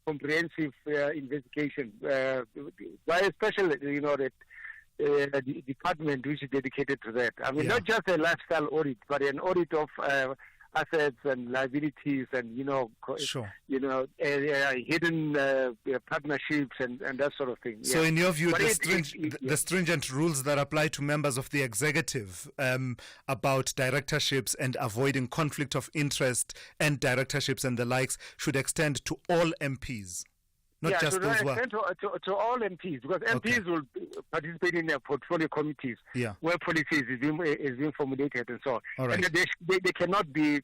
comprehensive investigation by a special, the department which is dedicated to that. I mean, not just a lifestyle audit, but an audit of assets and liabilities and hidden partnerships and that sort of thing. So in your view, the stringent rules that apply to members of the executive about directorships and avoiding conflict of interest and directorships and the likes should extend to all MPs? Not just those who are... to all MPs, because MPs will participate in their portfolio committees where policies is being formulated and so on. All right. And they cannot be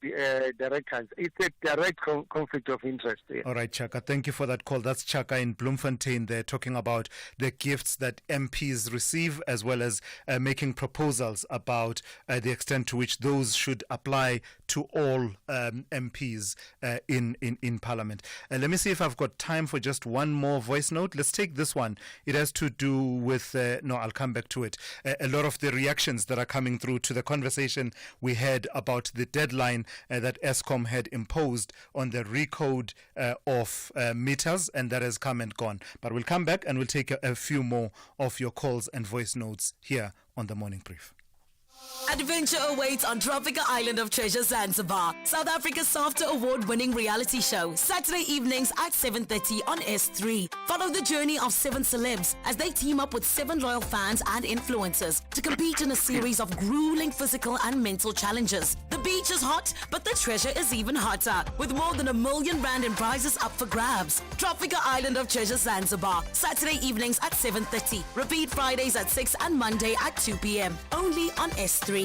directors. It's a direct conflict of interest. Yeah. All right, Chaka, thank you for that call. That's Chaka in Bloemfontein. They're talking about the gifts that MPs receive as well as making proposals about the extent to which those should apply to all MPs in Parliament. Let me see if I've got time for just one more voice note. Let's take this one. It has to do with, I'll come back to it. A lot of the reactions that are coming through to the conversation we had about the deadline that Eskom had imposed on the recode of meters, and that has come and gone. But we'll come back and we'll take a few more of your calls and voice notes here on the Morning Brief. Adventure awaits on Tropical Island of Treasure Zanzibar, South Africa's SAFTA award-winning reality show, Saturday evenings at 7:30 on S3. Follow the journey of 7 celebs as they team up with 7 loyal fans and influencers to compete in a series of grueling physical and mental challenges. The beach is hot, but the treasure is even hotter, with more than R1 million in prizes up for grabs. Tropical Island of Treasure Zanzibar, Saturday evenings at 7:30. Repeat Fridays at 6 and Monday at 2 p.m. Only on S3.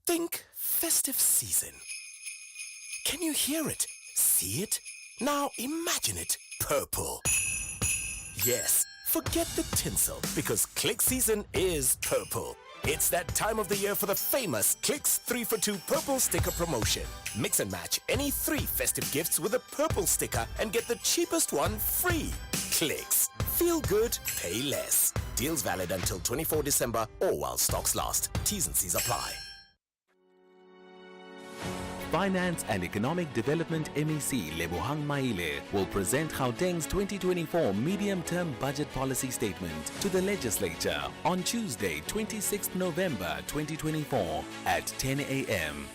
Think festive season. Can you hear it? See it? Now imagine it purple. Yes, forget the tinsel because Click season is purple. It's that time of the year for the famous Clicks 3 for 2 purple sticker promotion. Mix and match any 3 festive gifts with a purple sticker and get the cheapest one free. Clicks. Feel good, pay less. Deals valid until 24 December or while stocks last. T's and C's apply. Finance and Economic Development MEC Lebohang Maile will present Gauteng's 2024 medium-term budget policy statement to the legislature on Tuesday, 26th November 2024 at 10 a.m.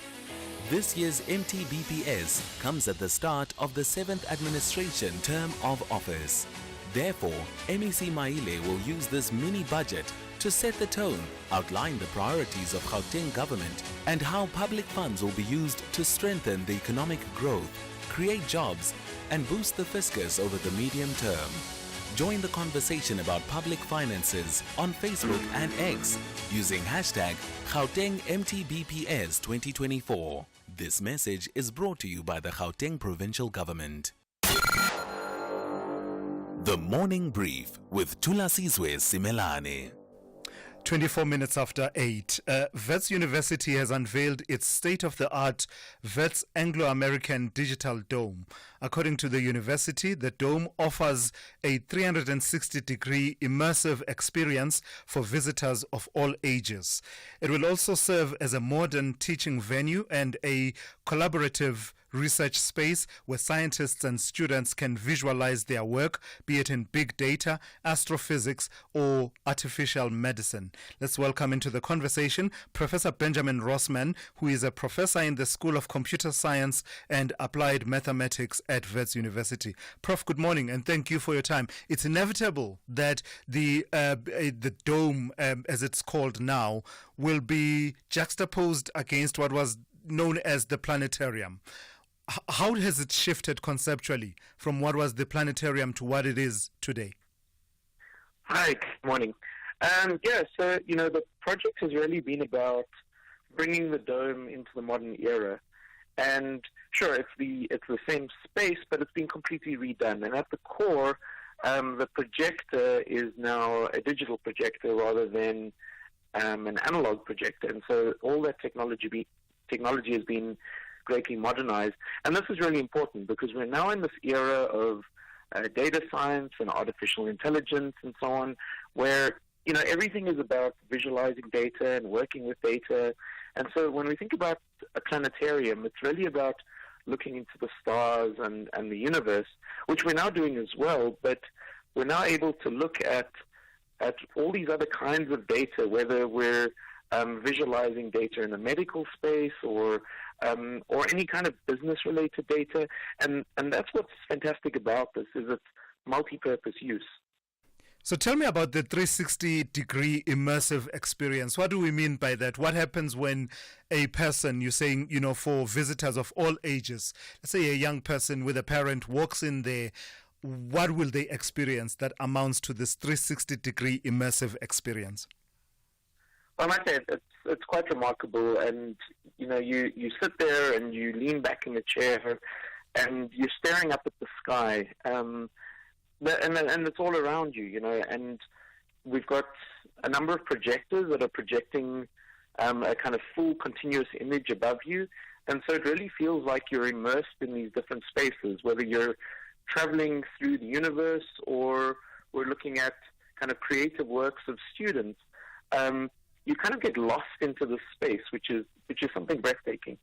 This year's MTBPS comes at the start of the 7th administration term of office. Therefore, MEC Maile will use this mini-budget to set the tone, outline the priorities of Gauteng government and how public funds will be used to strengthen the economic growth, create jobs and boost the fiscus over the medium term. Join the conversation about public finances on Facebook and X using hashtag Gauteng MTBPS 2024. This message is brought to you by the Gauteng Provincial Government. The Morning Brief with Thulasizwe Simelane. 24 minutes after 8, Wits University has unveiled its state-of-the-art Wits Anglo-American Digital Dome. According to the university, the dome offers a 360-degree immersive experience for visitors of all ages. It will also serve as a modern teaching venue and a collaborative research space where scientists and students can visualize their work, be it in big data, astrophysics, or artificial medicine. Let's welcome into the conversation Professor Benjamin Rossman, who is a professor in the School of Computer Science and Applied Mathematics at Wits University. Prof, good morning and thank you for your time. It's inevitable that the dome, as it's called now, will be juxtaposed against what was known as the planetarium. How has it shifted conceptually from what was the planetarium to what it is today? Hi, good morning. The project has really been about bringing the dome into the modern era. And sure, it's the same space, but it's been completely redone. And at the core, the projector is now a digital projector rather than an analog projector. And so all that technology has been greatly modernized. And this is really important because we're now in this era of data science and artificial intelligence and so on, where everything is about visualizing data and working with data And so when we think about a planetarium, it's really about looking into the stars and the universe, which we're now doing as well, but we're now able to look at all these other kinds of data, whether we're visualizing data in a medical space or any kind of business-related data, and that's what's fantastic about this, is its multi-purpose use. So tell me about the 360-degree immersive experience. What do we mean by that? What happens when a person, you're saying, for visitors of all ages, let's say a young person with a parent walks in there, what will they experience that amounts to this 360-degree immersive experience? Well, I might say it's quite remarkable, and you sit there and you lean back in the chair, and you're staring up at the sky, and it's all around you, and we've got a number of projectors that are projecting a kind of full continuous image above you, and so it really feels like you're immersed in these different spaces, whether you're traveling through the universe or we're looking at kind of creative works of students. You kind of get lost into this space, which is something breathtaking.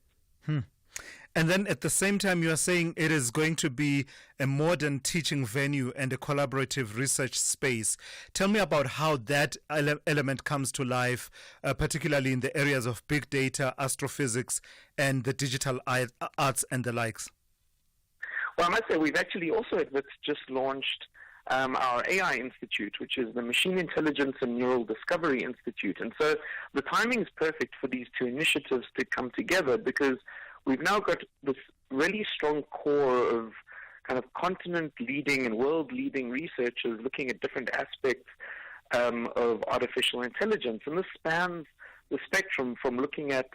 And then at the same time, you are saying it is going to be a modern teaching venue and a collaborative research space. Tell me about how that element comes to life, particularly in the areas of big data, astrophysics, and the digital arts and the likes. Well, I must say we've actually also at WITS just launched our AI Institute, which is the Machine Intelligence and Neural Discovery Institute. And so the timing is perfect for these two initiatives to come together, because we've now got this really strong core of kind of continent-leading and world-leading researchers looking at different aspects of artificial intelligence. And this spans the spectrum from looking at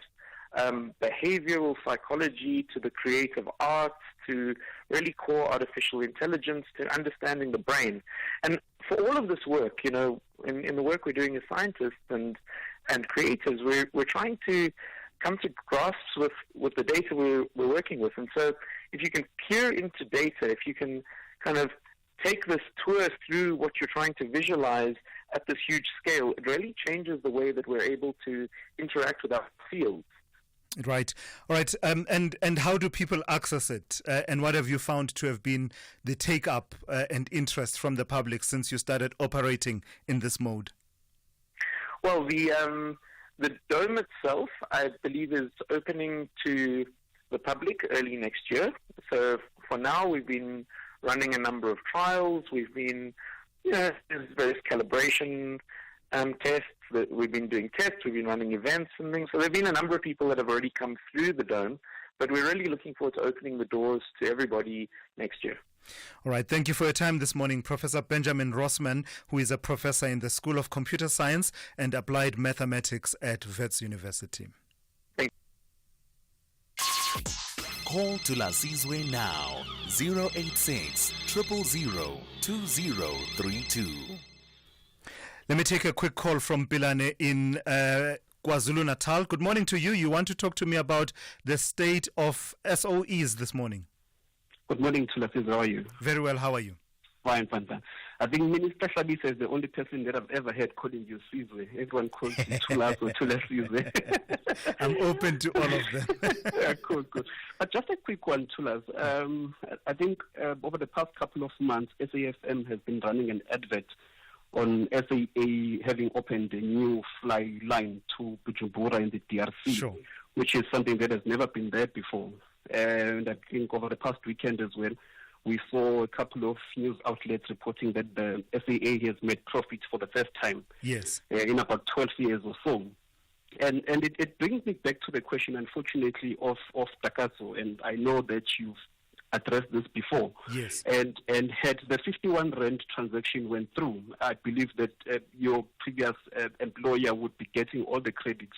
behavioral psychology to the creative arts to really core artificial intelligence to understanding the brain. And for all of this work, in the work we're doing as scientists and creators, we're trying to come to grasps with the data we're working with. And so if you can peer into data, if you can kind of take this tour through what you're trying to visualize at this huge scale, it really changes the way that we're able to interact with our fields. Right. All right. And how do people access it? And what have you found to have been the take-up and interest from the public since you started operating in this mode? Well, the dome itself, I believe, is opening to the public early next year. So for now, we've been running a number of trials. We've been, there's various calibration tests. We've been doing tests, we've been running events and things. So there have been a number of people that have already come through the dome, but we're really looking forward to opening the doors to everybody next year. All right. Thank you for your time this morning, Professor Benjamin Rossman, who is a professor in the School of Computer Science and Applied Mathematics at Wits University. Thank you. Call Thulasizwe now, 086 000 2032. Let me take a quick call from Bilane in KwaZulu-Natal. Good morning to you. You want to talk to me about the state of SOEs this morning? Good morning, Thulasizwe. How are you? Very well. How are you? Fine. I think Minister Shabisa is the only person that I've ever heard calling you Sizwe. Everyone calls you Thulas or Thulasizwe. I'm open to all of them. Yeah, cool. But just a quick one, Thulas. I think over the past couple of months, SAFM has been running an advert on SAA having opened a new fly line to Bujumbura in the DRC, sure, which is something that has never been there before. And I think over the past weekend as well, we saw a couple of news outlets reporting that the SAA has made profits for the first time. Yes. In about 12 years or so. And it brings me back to the question, unfortunately, of Takaso. And I know that you've addressed this before. Yes. And had the 51 Rand transaction went through, I believe that your previous employer would be getting all the credit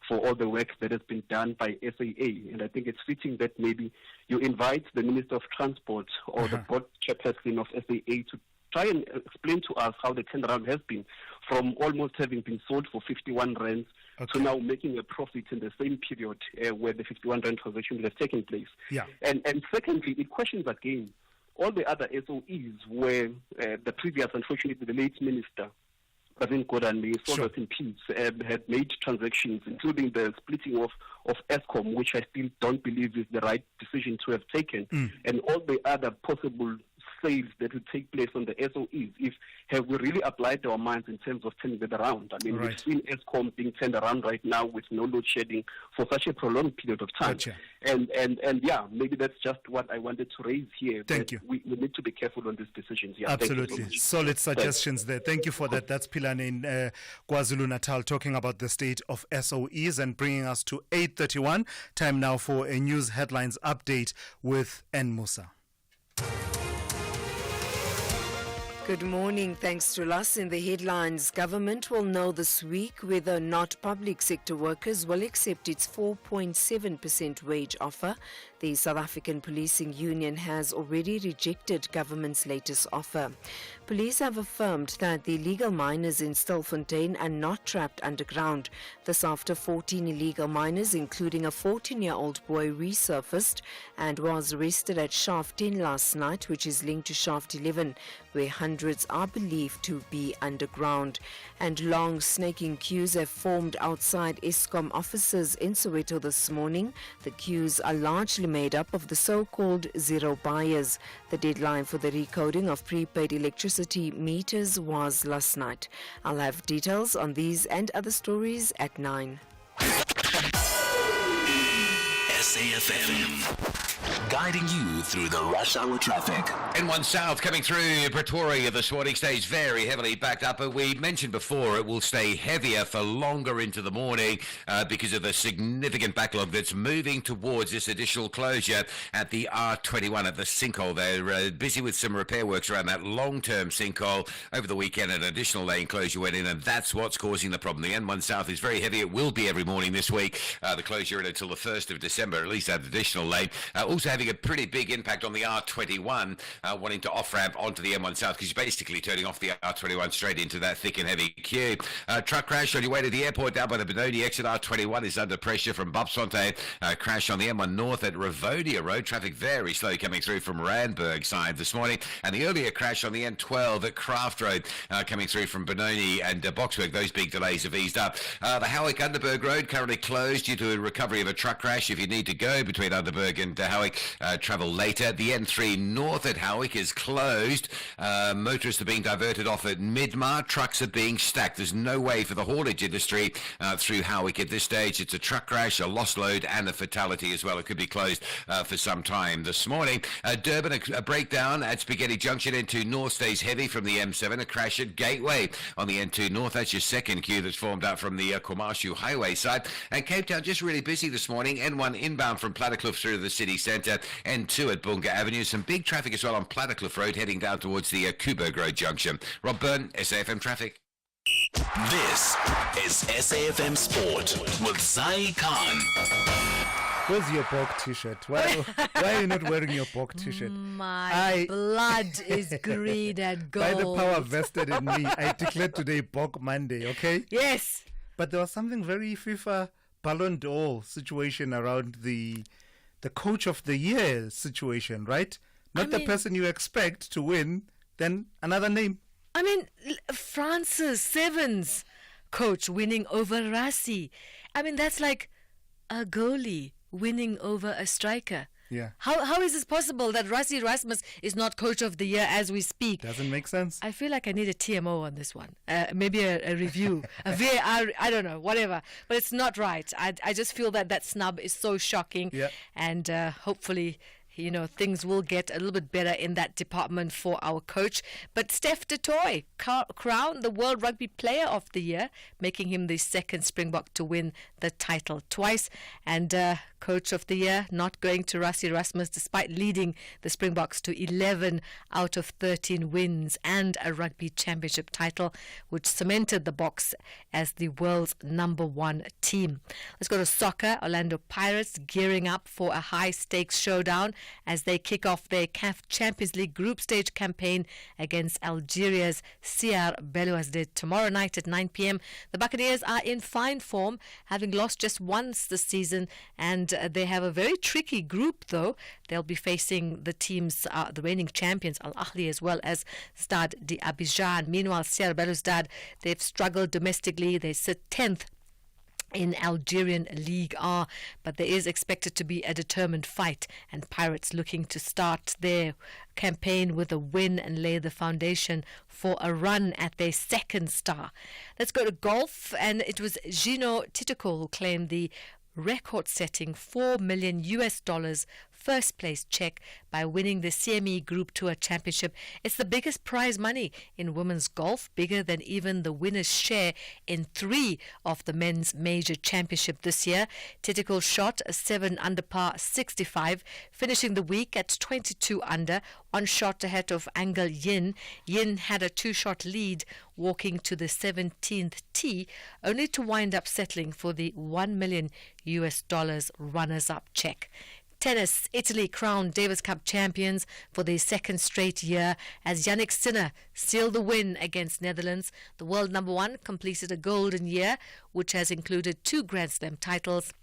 for all the work that has been done by SAA. And I think it's fitting that maybe you invite the Minister of Transport or the board chairperson of SAA to try and explain to us how the turnaround has been from almost having been sold for 51 Rands to now making a profit in the same period where the 51 Rand transaction has taken place. Yeah. And secondly, it questions again all the other SOEs where the previous, unfortunately, the late minister Pravin Gordhan, may he rest in peace, had made transactions, including the splitting of Eskom, which I still don't believe is the right decision to have taken, and all the other possible sales that would take place on the SOEs. Have we really applied our minds in terms of turning that around? I mean, we've seen Eskom being turned around right now with no load shedding for such a prolonged period of time. Gotcha. And yeah, maybe that's just what I wanted to raise here. Thank you. We need to be careful on these decisions. Yeah, Absolutely. Thank you so Solid suggestions there. Thank you for that. That's Pilane in KwaZulu-Natal talking about the state of SOEs and bringing us to 8:31. Time now for a news headlines update with N. Musa. Good morning. Thanks to us. In the headlines, government will know this week whether or not public sector workers will accept its 4.7% wage offer. The South African Policing Union has already rejected government's latest offer. Police have affirmed that the illegal miners in Stilfontein are not trapped underground. This after 14 illegal miners, including a 14-year-old boy, resurfaced and was arrested at Shaft 10 last night, which is linked to Shaft 11, where hundreds are believed to be underground. And long snaking queues have formed outside Eskom offices in Soweto this morning. The queues are largely made up of the so-called zero buyers. The deadline for the recoding of prepaid electricity meters was last night. I'll have details on these and other stories at 9. SAFM, guiding you through the rush hour traffic. N1 South coming through Pretoria this morning stays very heavily backed up, but we mentioned before it will stay heavier for longer into the morning because of the significant backlog that's moving towards this additional closure at the R21 at the sinkhole. They're busy with some repair works around that long-term sinkhole. Over the weekend an additional lane closure went in, and that's what's causing the problem. The N1 South is very heavy. It will be every morning this week. The closure until the 1st of December, at least that additional lane. Also having a pretty big impact on the R21, wanting to off-ramp onto the M1 South, because you're basically turning off the R21 straight into that thick and heavy queue. Truck crash on your way to the airport down by the Benoni exit. R21 is under pressure from Bobsfontein. Crash on the M1 North at Ravonia Road. Traffic very slow coming through from Randburg side this morning. And the earlier crash on the N12 at Craft Road coming through from Benoni and Boxburg. Those big delays have eased up. The Howick Underberg Road currently closed due to a recovery of a truck crash. If you need to go between Underberg and Howick, travel later. The N3 North at Howick is closed. Motorists are being diverted off at Midmar. Trucks are being stacked. There's no way for the haulage industry through Howick at this stage. It's a truck crash, a lost load, and a fatality as well. It could be closed for some time this morning. Durban, a breakdown at Spaghetti Junction. N2 North stays heavy from the M7. A crash at Gateway on the N2 North. That's your second queue that's formed up from the Kwamashu Highway side. And Cape Town just really busy this morning. N1 inbound from Plattekloof through to the city centre. N2 at Bunga Avenue. Some big traffic as well on Plattekloof Road heading down towards the Kuberg Road junction. Rob Byrne, SAFM Traffic. This is SAFM Sport with Zai Khan. Where's your Bok t-shirt? Why are you not wearing your Bok t-shirt? My blood is green and gold. By the power vested in me, I declared today Bok Monday, okay? Yes. But there was something very FIFA Ballon d'Or situation around the coach of the year situation, right? Not the person you expect to win, then another name. I mean, Francis Sevens coach winning over Rassi. I mean, that's like a goalie winning over a striker. Yeah. How is this possible that Rassi Rasmus is not coach of the year as we speak? Doesn't make sense. I feel like I need a TMO on this one. Maybe a review, a VAR, I don't know, whatever. But it's not right. I just feel that snub is so shocking. Yeah. And hopefully, things will get a little bit better in that department for our coach. But Steph du Toit crowned the World Rugby Player of the Year, making him the second Springbok to win the title twice. And Coach of the Year not going to Rassi Rasmus, despite leading the Springboks to 11 out of 13 wins and a Rugby Championship title, which cemented the Boks as the world's #1 team. Let's go to soccer. Orlando Pirates gearing up for a high-stakes showdown as they kick off their CAF Champions League group stage campaign against Algeria's CR Belouizdad tomorrow night at 9 p.m. The Buccaneers are in fine form, having lost just once this season, and And they have a very tricky group, though. They'll be facing the teams, the reigning champions, Al Ahly, as well as Stade d'Abidjan. Meanwhile, Sierra Belouizdad, they've struggled domestically. They sit 10th in Algerian League R, but there is expected to be a determined fight, and Pirates looking to start their campaign with a win and lay the foundation for a run at their second star. Let's go to golf, and it was Gino Titico who claimed the record-setting $4 million first place check by winning the CME Group Tour Championship. It's the biggest prize money in women's golf, bigger than even the winner's share in 3 of the men's major championship this year. Titico shot a 7 under par 65, finishing the week at 22 under, 1 shot ahead of Angel Yin. Yin had a 2-shot lead walking to the 17th tee, only to wind up settling for the $1 million runners-up check. Tennis, Italy crowned Davis Cup champions for the second straight year as Yannick Sinner sealed the win against Netherlands. The world number 1 completed a golden year, which has included 2 Grand Slam titles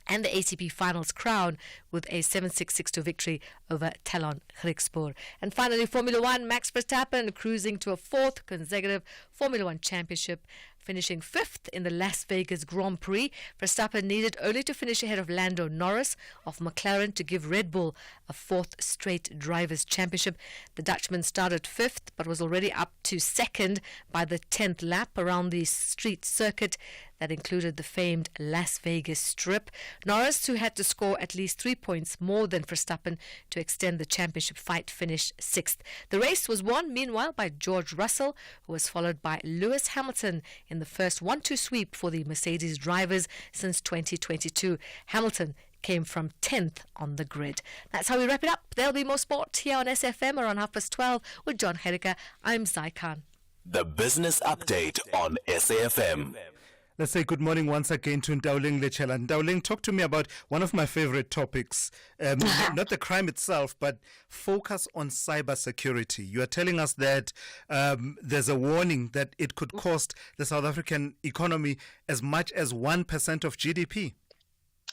and the ATP Finals crown with a 7-6, 6-2 victory over Talon Griekspoor. And finally, Formula One, Max Verstappen cruising to a 4th consecutive Formula One championship, finishing 5th in the Las Vegas Grand Prix. Verstappen needed only to finish ahead of Lando Norris of McLaren to give Red Bull a 4th straight Drivers' Championship. The Dutchman started 5th but was already up to 2nd by the 10th lap around the street circuit that included the famed Las Vegas Strip. Norris, who had to score at least 3 points more than Verstappen to extend the championship fight, finished 6th. The race was won, meanwhile, by George Russell, who was followed by Lewis Hamilton in the first 1-2 sweep for the Mercedes drivers since 2022. Hamilton came from 10th on the grid. That's how we wrap it up. There'll be more sport here on SFM around 12:30 with John Herica. I'm Zai Khan. The Business Update on SAFM. Let's say good morning once again to Ndauling Lechela. Ndauling, talk to me about one of my favorite topics, not the crime itself, but focus on cybersecurity. You are telling us that there's a warning that it could cost the South African economy as much as 1% of GDP.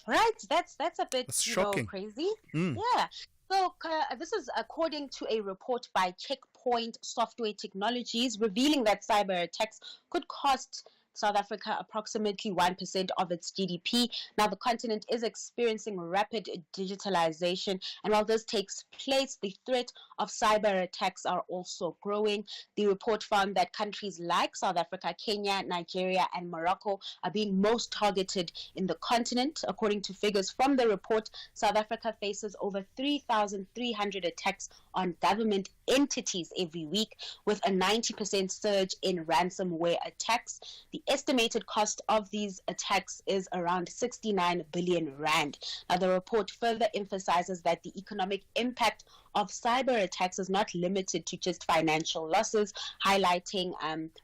Right, that's a bit shocking. Crazy. Mm. Yeah. So this is according to a report by Checkpoint Software Technologies revealing that cyber attacks could cost South Africa approximately 1% of its GDP. Now, the continent is experiencing rapid digitalization, and while this takes place, the threat of cyber attacks are also growing. The report found that countries like South Africa, Kenya, Nigeria, and Morocco are being most targeted in the continent. According to figures from the report, South Africa faces over 3,300 attacks on government entities every week, with a 90% surge in ransomware attacks. The estimated cost of these attacks is around 69 billion rand. Now, the report further emphasizes that the economic impact of cyber attacks is not limited to just financial losses, highlighting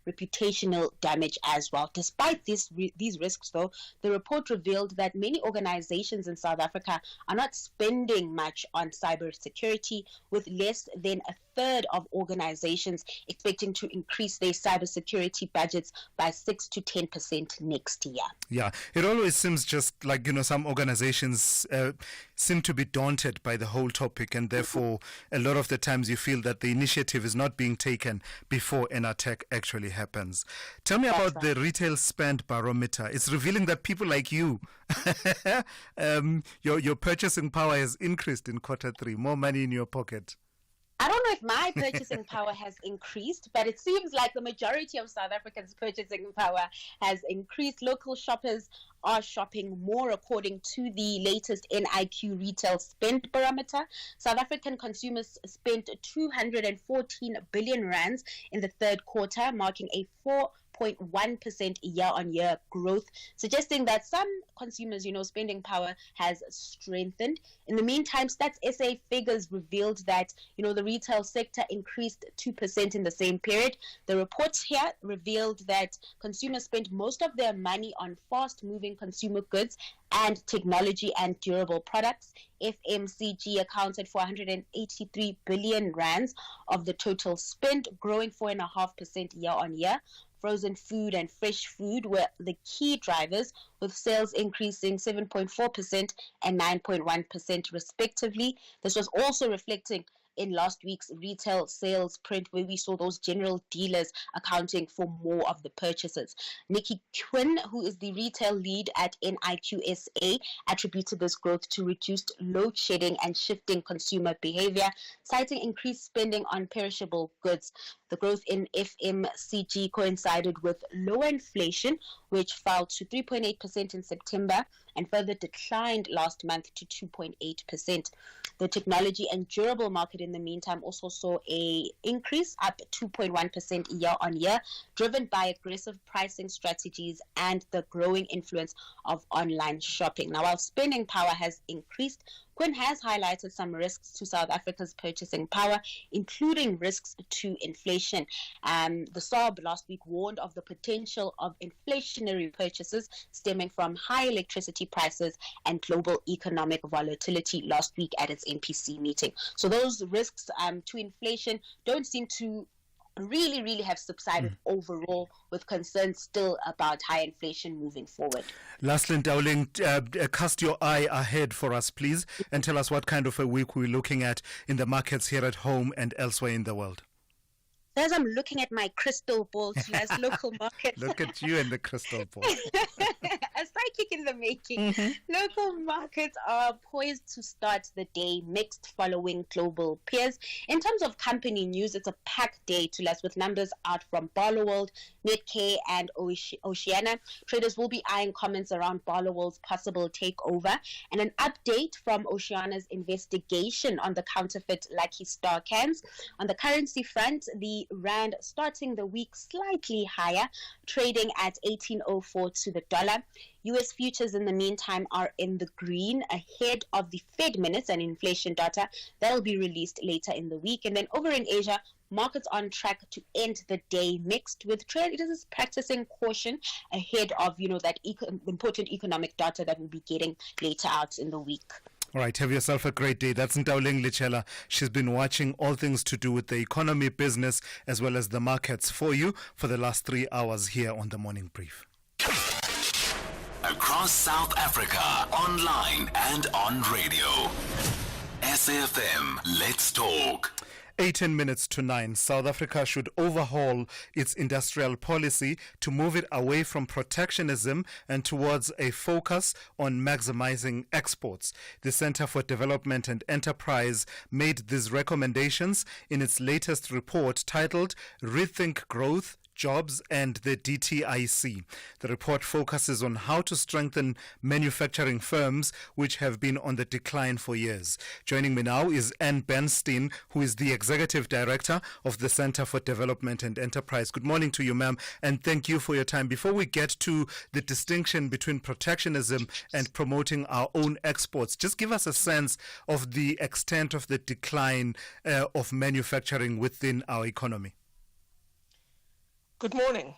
reputational damage as well. Despite these risks, though, the report revealed that many organizations in South Africa are not spending much on cybersecurity, with less than a third of organizations expecting to increase their cybersecurity budgets by 6 to 10% next year. Yeah, it always seems just like, some organizations seem to be daunted by the whole topic, and therefore a lot of the times you feel that the initiative is not being taken before an attack actually happens. Tell me about the retail spend barometer. It's revealing that people like you, your purchasing power has increased in Q3, more money in your pocket. I don't know if my purchasing power has increased, but it seems like the majority of South Africans' purchasing power has increased. Local shoppers are shopping more, according to the latest NIQ retail spend barometer. South African consumers spent 214 billion rands in the third quarter, marking a 4.1% year-on-year growth, suggesting that some consumers, spending power has strengthened. In the meantime, Stats SA figures revealed that, the retail sector increased 2% in the same period. The reports here revealed that consumers spent most of their money on fast-moving consumer goods and technology and durable products. FMCG accounted for 183 billion rands of the total spend, growing 4.5% year-on-year. frozen food and fresh food were the key drivers, with sales increasing 7.4% and 9.1% respectively. This was also reflecting in last week's retail sales print, where we saw those general dealers accounting for more of the purchases. Nikki Quinn, who is the retail lead at NIQSA, attributed this growth to reduced load shedding and shifting consumer behavior, citing increased spending on perishable goods. The growth in FMCG coincided with lower inflation, which fell to 3.8% in September and further declined last month to 2.8%. The technology and durable market in the meantime also saw a increase, up 2.1% year on year, driven by aggressive pricing strategies and the growing influence of online shopping. Now, while spending power has increased, Quinn has highlighted some risks to South Africa's purchasing power, including risks to inflation. The SARB last week warned of the potential of inflationary purchases stemming from high electricity prices and global economic volatility last week at its MPC meeting. So those risks to inflation don't seem to really have subsided overall, with concerns still about high inflation moving forward. Lastly, Dowling, cast your eye ahead for us, please, and tell us what kind of a week we're looking at in the markets here at home and elsewhere in the world. As I'm looking at my crystal ball, as local markets. Look at you and the crystal ball. A psychic in the making. Local markets are poised to start the day mixed following global peers. In terms of company news, it's a packed day to last, with numbers out from Barloworld, Netcare and Oceania. Traders will be eyeing comments around Barloworld's possible takeover and an update from Oceania's investigation on the counterfeit Lucky Star cans. On the currency front, the rand starting the week slightly higher, trading at 18.04 to the dollar. U.S. futures in the meantime are in the green ahead of the Fed minutes and inflation data that will be released later in the week. And then over in Asia, markets on track to end the day mixed, with traders practicing caution ahead of that important economic data that we'll be getting later out in the week. All right, have yourself a great day. That's Ntawuling Lichela. She's been watching all things to do with the economy, business, as well as the markets for you for the last 3 hours here on the Morning Brief. Across South Africa, online and on radio. SAFM, let's talk. 18 minutes to 9. South Africa should overhaul its industrial policy to move it away from protectionism and towards a focus on maximizing exports. The Center for Development and Enterprise made these recommendations in its latest report titled Rethink Growth, Jobs and the DTIC. The report focuses on how to strengthen manufacturing firms which have been on the decline for years. Joining me now is Anne Bernstein, who is the Executive Director of the Center for Development and Enterprise. Good morning to you, ma'am, and thank you for your time. Before we get to the distinction between protectionism and promoting our own exports, just give us a sense of the extent of the decline of manufacturing within our economy. Good morning.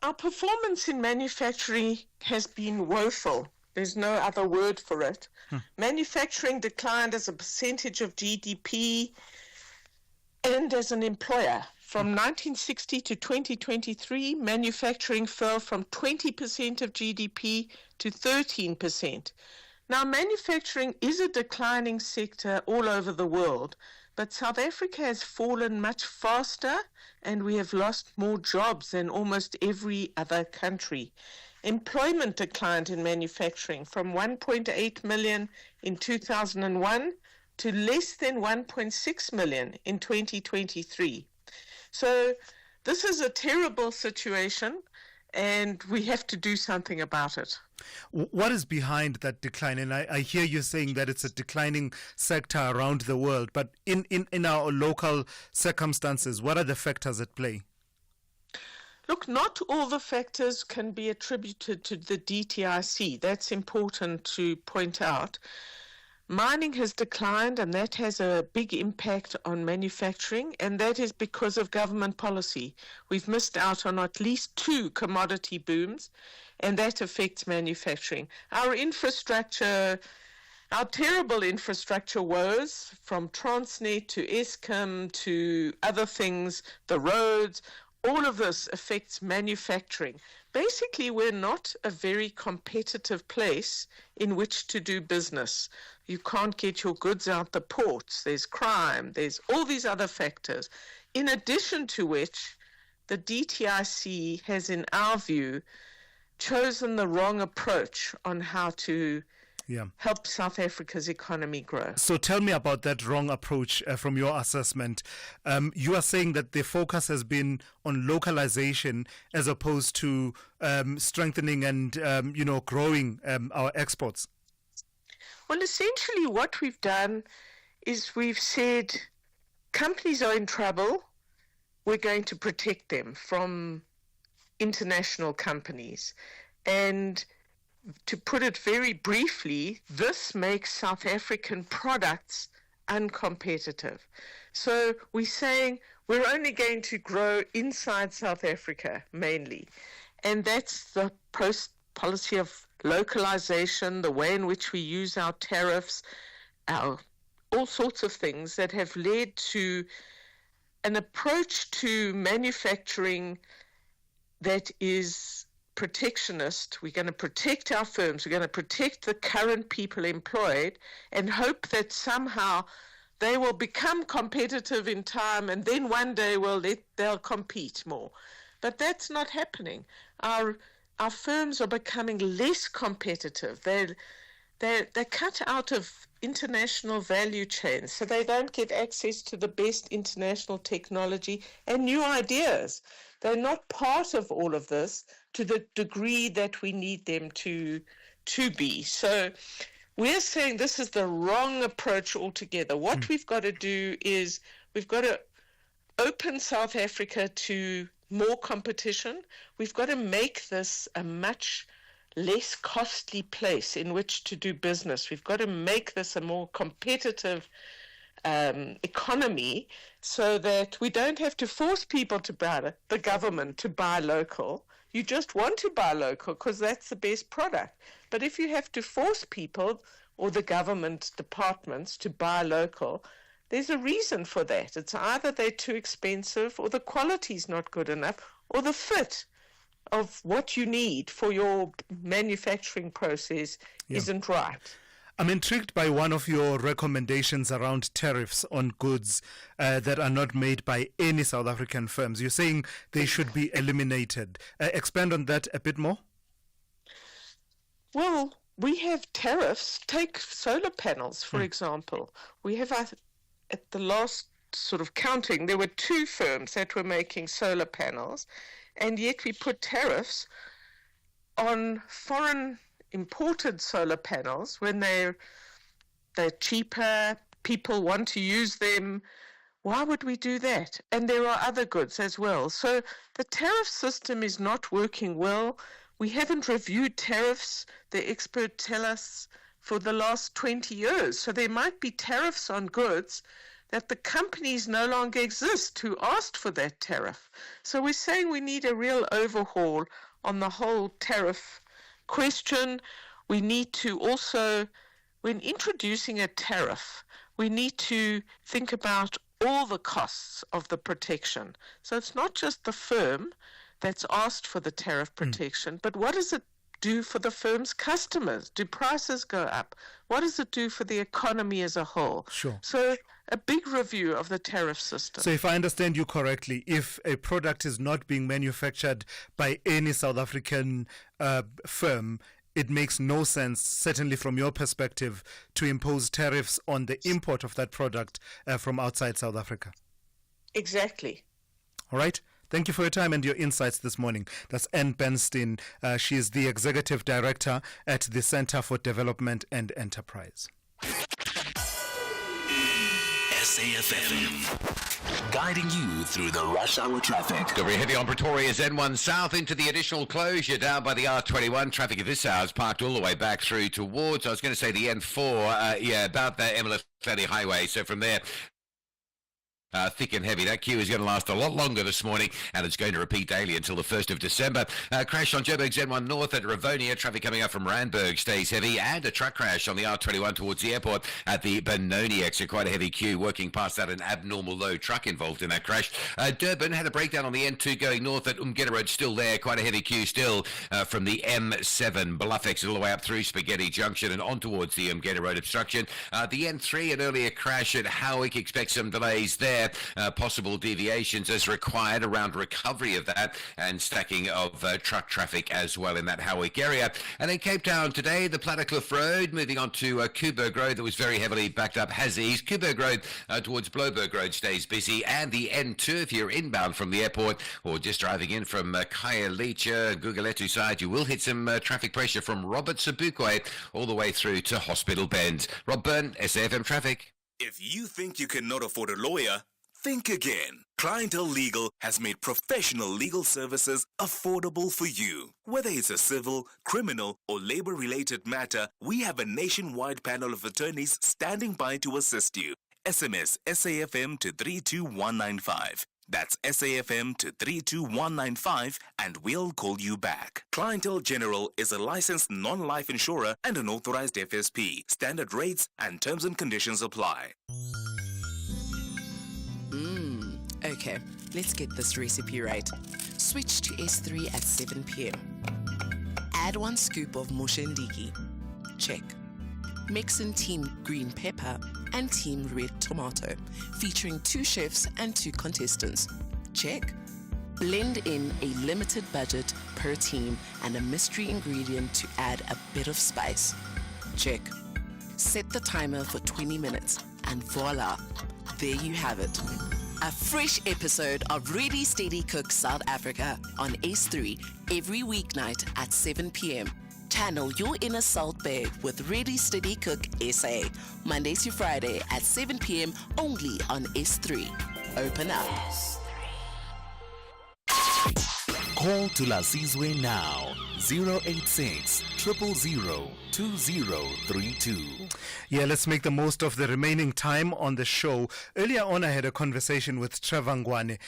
Our performance in manufacturing has been woeful. There's no other word for it. Manufacturing declined as a percentage of GDP and as an employer. From 1960 to 2023, manufacturing fell from 20% of GDP to 13%. Now, manufacturing is a declining sector all over the world, but South Africa has fallen much faster and we have lost more jobs than almost every other country. Employment declined in manufacturing from 1.8 million in 2001 to less than 1.6 million in 2023. So this is a terrible situation and we have to do something about it. What is behind that decline? And I hear you saying that it's a declining sector around the world, but in our local circumstances, what are the factors at play? Look, not all the factors can be attributed to the DTIC. That's important to point out. Mining has declined, and that has a big impact on manufacturing, and that is because of government policy. We've missed out on at least 2 commodity booms, and that affects manufacturing. Our infrastructure, our terrible infrastructure woes, from Transnet to Eskom to other things, the roads, all of this affects manufacturing. Basically, we're not a very competitive place in which to do business. You can't get your goods out the ports. There's crime. There's all these other factors. In addition to which, the DTIC has, in our view, chosen the wrong approach on how to help South Africa's economy grow. So tell me about that wrong approach from your assessment. You are saying that the focus has been on localization as opposed to strengthening and growing our exports. Well, essentially what we've done is we've said companies are in trouble. We're going to protect them from international companies. And to put it very briefly, this makes South African products uncompetitive. So we're saying we're only going to grow inside South Africa mainly. And that's the policy of localization, the way in which we use our tariffs, all sorts of things that have led to an approach to manufacturing that is protectionist. We're going to protect our firms. We're going to protect the current people employed and hope that somehow they will become competitive in time, and then one day they'll compete more. But that's not happening. Our firms are becoming less competitive. They're cut out of international value chains, so they don't get access to the best international technology and new ideas. They're not part of all of this to the degree that we need them to be. So we're saying this is the wrong approach altogether. What we've got to do is we've got to open South Africa to more competition. We've got to make this a much less costly place in which to do business. We've got to make this a more competitive economy so that we don't have to force people to buy the government to buy local. You just want to buy local because that's the best product. But if you have to force people or the government departments to buy local, there's a reason for that. It's either they're too expensive or the quality's not good enough or the fit of what you need for your manufacturing process isn't right. I'm intrigued by one of your recommendations around tariffs on goods that are not made by any South African firms. You're saying they should be eliminated. Expand on that a bit more. Well, we have tariffs. Take solar panels, for example. We have, at the last sort of counting, there were 2 firms that were making solar panels, and yet we put tariffs on foreign imported solar panels when they're cheaper, people want to use them. Why would we do that? And there are other goods as well. So the tariff system is not working well. We haven't reviewed tariffs, the experts tell us, for the last 20 years. So there might be tariffs on goods that the companies no longer exist who asked for that tariff. So we're saying we need a real overhaul on the whole tariff question. We need to also, when introducing a tariff, we need to think about all the costs of the protection. So it's not just the firm that's asked for the tariff protection, but what does it do for the firm's customers? Do prices go up? What does it do for the economy as a whole? Sure. So a big review of the tariff system. So if I understand you correctly, if a product is not being manufactured by any South African firm, it makes no sense, certainly from your perspective, to impose tariffs on the import of that product from outside South Africa. Exactly. All right. Thank you for your time and your insights this morning. That's Ann Bernstein. She is the Executive Director at the Center for Development and Enterprise. SAFM, guiding you through the rush hour traffic. Got very heavy on Pretoria's N1 South into the additional closure down by the R21. Traffic at this hour is parked all the way back through towards, I was going to say the N4, about the Emily Highway. So from there, Thick and heavy. That queue is going to last a lot longer this morning, and it's going to repeat daily until the 1st of December. Crash on Joburg's N1 North at Rivonia. Traffic coming up from Randburg stays heavy, and a truck crash on the R21 towards the airport at the Benoni exit. Quite a heavy queue working past that. An abnormal low truck involved in that crash. Durban had a breakdown on the N2 going north at Umgeda Road. Still there. Quite a heavy queue still from the M7 Bluff exit all the way up through Spaghetti Junction and on towards the Umgeda Road obstruction. The N3, an earlier crash at Howick. Expect some delays there. Possible deviations as required around recovery of that and stacking of truck traffic as well in that Howick area. And then Cape Town today, the Plattercliff Road, moving on to Kuburg Road that was very heavily backed up has eased. Kuburg Road towards Bloberg Road stays busy, and the N2 if you're inbound from the airport or just driving in from Khayelitsha, Guguletu side, you will hit some traffic pressure from Robert Sobukwe all the way through to Hospital Bend. Rob Byrne, SAFM Traffic. If you think you cannot afford a lawyer, think again. Clientele Legal has made professional legal services affordable for you. Whether it's a civil, criminal, or labor-related matter, we have a nationwide panel of attorneys standing by to assist you. SMS SAFM to 32195. That's SAFM to 32195 and we'll call you back. Clientele General is a licensed non-life insurer and an authorized FSP. Standard rates and terms and conditions apply. Okay, let's get this recipe right. Switch to S3 at 7 p.m. Add 1 scoop of mushendiki. Check. Mix in Team Green Pepper and Team Red Tomato, featuring 2 chefs and 2 contestants. Check. Blend in a limited budget per team and a mystery ingredient to add a bit of spice. Check. Set the timer for 20 minutes and voila, there you have it. A fresh episode of Ready Steady Cook South Africa on S3 every weeknight at 7 p.m. Channel your inner Salt Bay with Ready Steady Cook SA, Monday to Friday at 7 p.m. only on S3. Open up. Call Thulasizwe now. 086 000 2032. Yeah, let's make the most of the remaining time on the show. Earlier on, I had a conversation with Trevor Ngwane,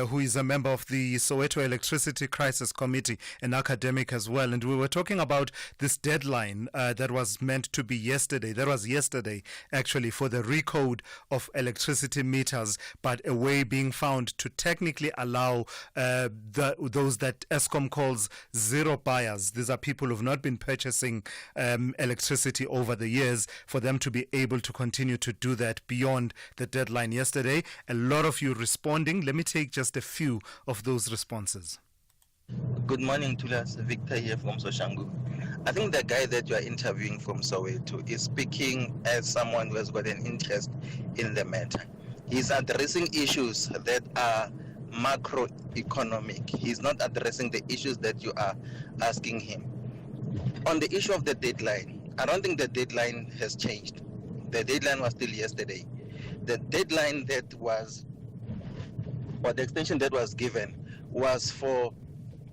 who is a member of the Soweto Electricity Crisis Committee, an academic as well. And we were talking about this deadline that was meant to be yesterday. That was yesterday, actually, for the recode of electricity meters, but a way being found to technically allow those that Eskom calls zero buyers. These are people who have not been purchasing electricity over the years, for them to be able to continue to do that beyond the deadline yesterday. A lot of you responding. Let me take just a few of those responses. Good morning, Thulas. Victor here from Soshangu. I think the guy that you are interviewing from Soweto is speaking as someone who has got an interest in the matter. He's addressing issues that are macroeconomic. He's not addressing the issues that you are asking him. On the issue of the deadline, I don't think the deadline has changed. The deadline was still yesterday. The deadline that was, or the extension that was given, was for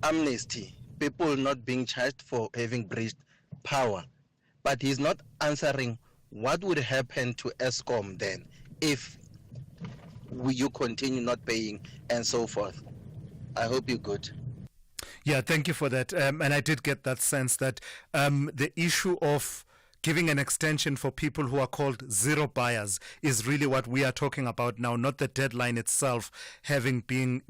amnesty, people not being charged for having breached power. But he's not answering what would happen to Eskom then if you continue not paying and so forth. I hope you're good. Yeah, thank you for that. And I did get that sense that the issue of giving an extension for people who are called zero buyers is really what we are talking about now, not the deadline itself having been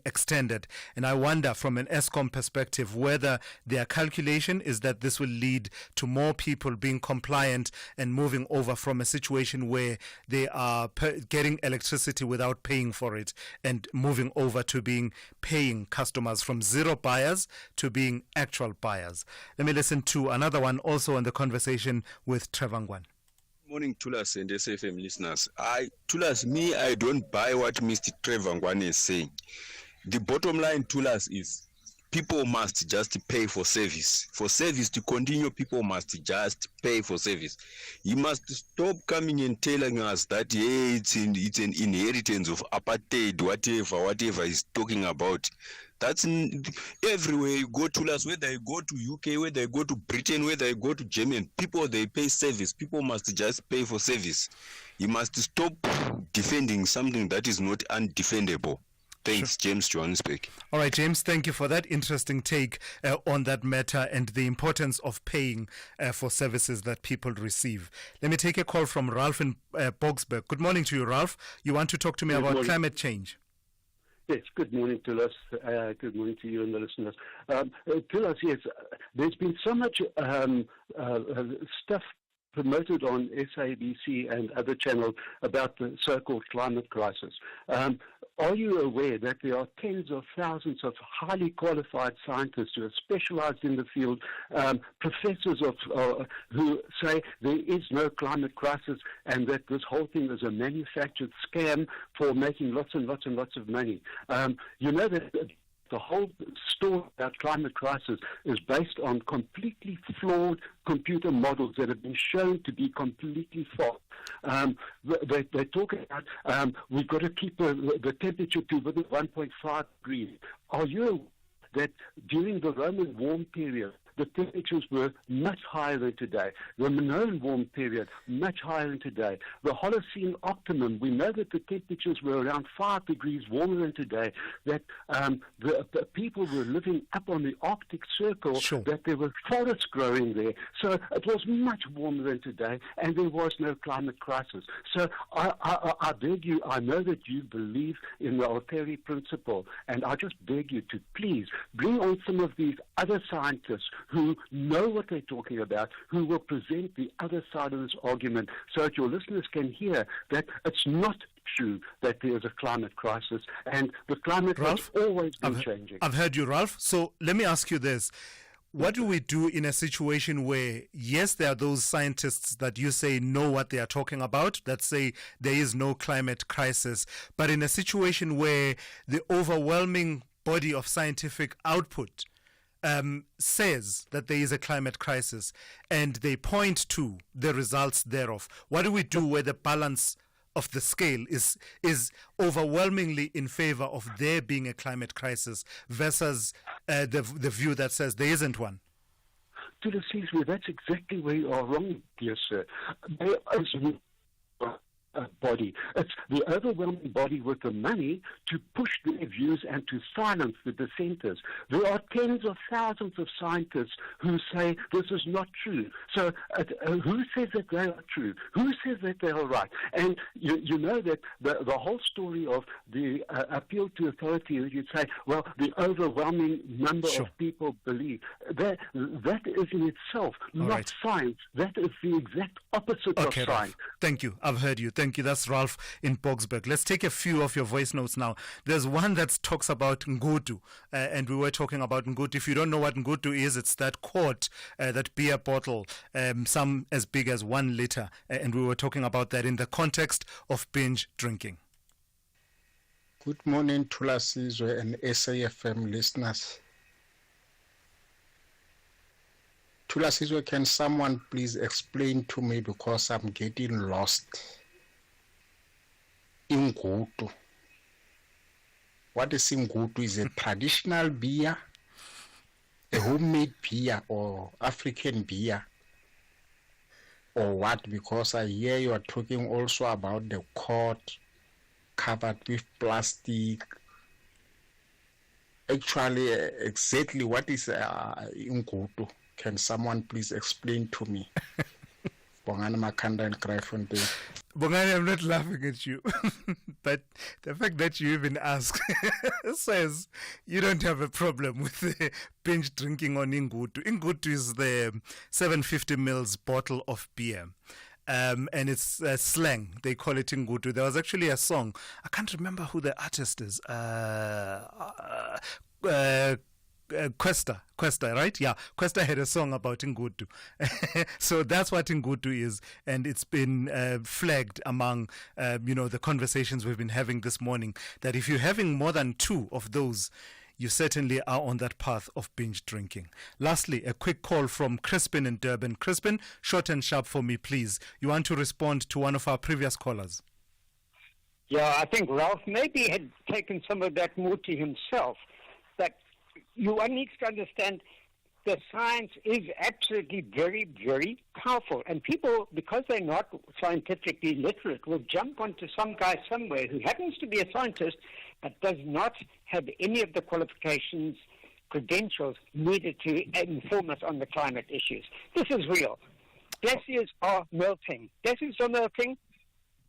extended. And I wonder from an Eskom perspective whether their calculation is that this will lead to more people being compliant and moving over from a situation where they are getting electricity without paying for it and moving over to being paying customers from zero buyers to being actual buyers. Let me listen to another one also on the conversation with Trevor Ngwane. Morning, Thulas and SFM listeners. Thulas, I don't buy what Mr. Trevor Ngwane is saying. The bottom line, Thulas, is people must just pay for service. For service to continue, people must just pay for service. You must stop coming and telling us that it's an inheritance of apartheid, whatever he's talking about. That's everywhere you go to us, whether you go to UK, whether you go to Britain, whether you go to Germany, people, they pay service. People must just pay for service. You must stop defending something that is not undefendable. Thanks, James Johannesburg. All right, James, thank you for that interesting take on that matter and the importance of paying for services that people receive. Let me take a call from Ralph in Boksburg. Good morning to you, Ralph. You want to talk to me about climate change? Yes, good morning to us. Good morning to you and the listeners. To us, yes, there's been so much stuff promoted on SABC and other channels about the so-called climate crisis. Are you aware that there are tens of thousands of highly qualified scientists who are specialized in the field, professors who say there is no climate crisis and that this whole thing is a manufactured scam for making lots and lots and lots of money? You know that the whole story about climate crisis is based on completely flawed computer models that have been shown to be completely false. They talk about we've got to keep the temperature to within 1.5 degrees. Are you aware that during the Roman warm period, the temperatures were much higher than today? The Minoan warm period, much higher than today. The Holocene optimum, we know that the temperatures were around 5 degrees warmer than today, that the people were living up on the Arctic Circle, that there were forests growing there. So it was much warmer than today, and there was no climate crisis. So I beg you, I know that you believe in the Alteri principle, and I just beg you to please bring on some of these other scientists who know what they're talking about, who will present the other side of this argument so that your listeners can hear that it's not true that there's a climate crisis and the climate has always been changing. I've heard you, Ralph. So let me ask you this. What do we do in a situation where, yes, there are those scientists that you say know what they are talking about, that say there is no climate crisis, but in a situation where the overwhelming body of scientific output says that there is a climate crisis and they point to the results thereof? What do we do where the balance of the scale is overwhelmingly in favor of there being a climate crisis versus the view that says there isn't one? Thulasizwe, that's exactly where you are wrong, dear sir. There is body. It's the overwhelming body with the money to push their views and to silence the dissenters. There are tens of thousands of scientists who say this is not true. So who says that they are true? Who says that they are right? And you know that the whole story of the appeal to authority, you say, well, the overwhelming number of people believe. That is in itself not science. That is the exact opposite of science. Ralph. Thank you. I've heard you. Thank you. That's Ralph in Boksburg. Let's take a few of your voice notes now. There's one that talks about Ngutu, and we were talking about Ngutu. If you don't know what Ngutu is, it's that quart, that beer bottle, some as big as 1 liter, and we were talking about that in the context of binge drinking. Good morning, Thulasizwe and SAFM listeners. Thulasizwe, can someone please explain to me, because I'm getting lost? Ngutu. What is Ngutu? Is a traditional beer, a homemade beer, or African beer, or what? Because I hear you are talking also about the quart covered with plastic. Actually, exactly what is Ngutu? Can someone please explain to me? Bongani Makanda and Cryfontaine. Bongani, I'm not laughing at you, but the fact that you even ask says you don't have a problem with the binge drinking on Ngutu. Ngutu is the 750 ml bottle of beer. And it's slang. They call it Ngutu. There was actually a song. I can't remember who the artist is. Questa, right? Yeah, Questa had a song about Ngutu. So that's what Ngutu is, and it's been flagged among, the conversations we've been having this morning, that if you're having more than 2 of those, you certainly are on that path of binge drinking. Lastly, a quick call from Crispin in Durban. Crispin, short and sharp for me, please. You want to respond to one of our previous callers? Yeah, I think Ralph maybe had taken some of that mood to himself. That one needs to understand the science is absolutely very, very powerful. And people, because they're not scientifically literate, will jump onto some guy somewhere who happens to be a scientist but does not have any of the qualifications, credentials needed to inform us on the climate issues. This is real. Glaciers are melting. Glaciers are melting.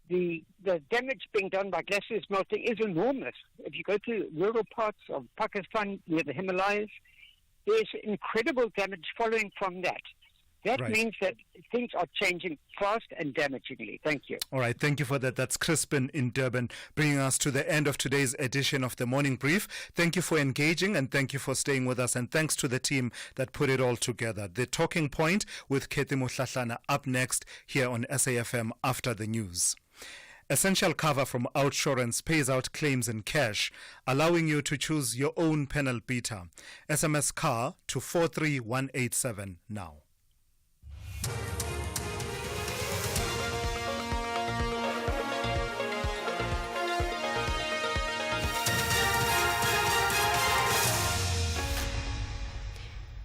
The damage being done by glaciers melting is enormous. If you go to rural parts of Pakistan near the Himalayas, there's incredible damage following from that. That means that things are changing fast and damagingly. Thank you. All right, thank you for that. That's Crispin in Durban, bringing us to the end of today's edition of the Morning Brief. Thank you for engaging and thank you for staying with us. And thanks to the team that put it all together. The Talking Point with Keti Mohlahlana up next here on SAFM after the news. Essential Cover from Outsurance pays out claims in cash, allowing you to choose your own panel beater. SMS CAR to 43187 now.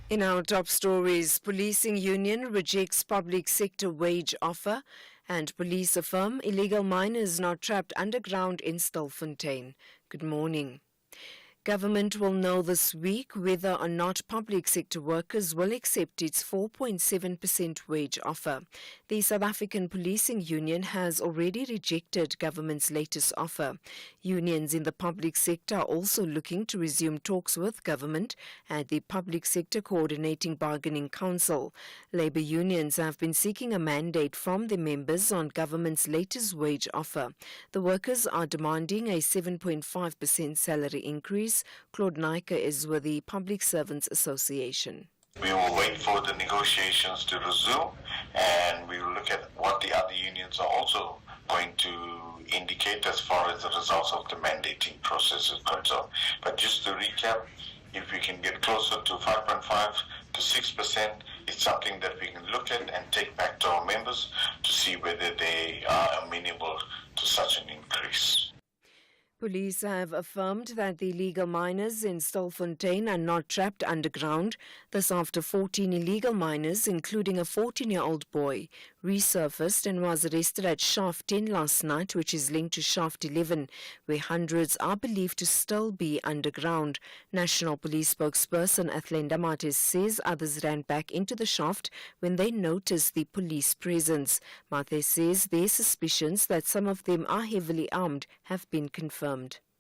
In our top stories, policing union rejects public sector wage offer and police affirm illegal miners not trapped underground in Stilfontein. Good morning. Government will know this week whether or not public sector workers will accept its 4.7% wage offer. The South African Policing Union has already rejected government's latest offer. Unions in the public sector are also looking to resume talks with government and the Public Sector Coordinating Bargaining Council. Labour unions have been seeking a mandate from the members on government's latest wage offer. The workers are demanding a 7.5% salary increase. Claude Naiker is with the Public Servants Association. We will wait for the negotiations to resume and we will look at what the other unions are also going to indicate as far as the results of the mandating process is concerned. But just to recap, if we can get closer to 5.5 to 6%, it's something that we can look at and take back to our members to see whether they are amenable to such an increase. Police have affirmed that the illegal miners in Stilfontein are not trapped underground. This after 14 illegal miners, including a 14-year-old boy, resurfaced and was arrested at Shaft 10 last night, which is linked to Shaft 11, where hundreds are believed to still be underground. National Police spokesperson Athlenda Mates says others ran back into the shaft when they noticed the police presence. Mates says their suspicions that some of them are heavily armed have been confirmed.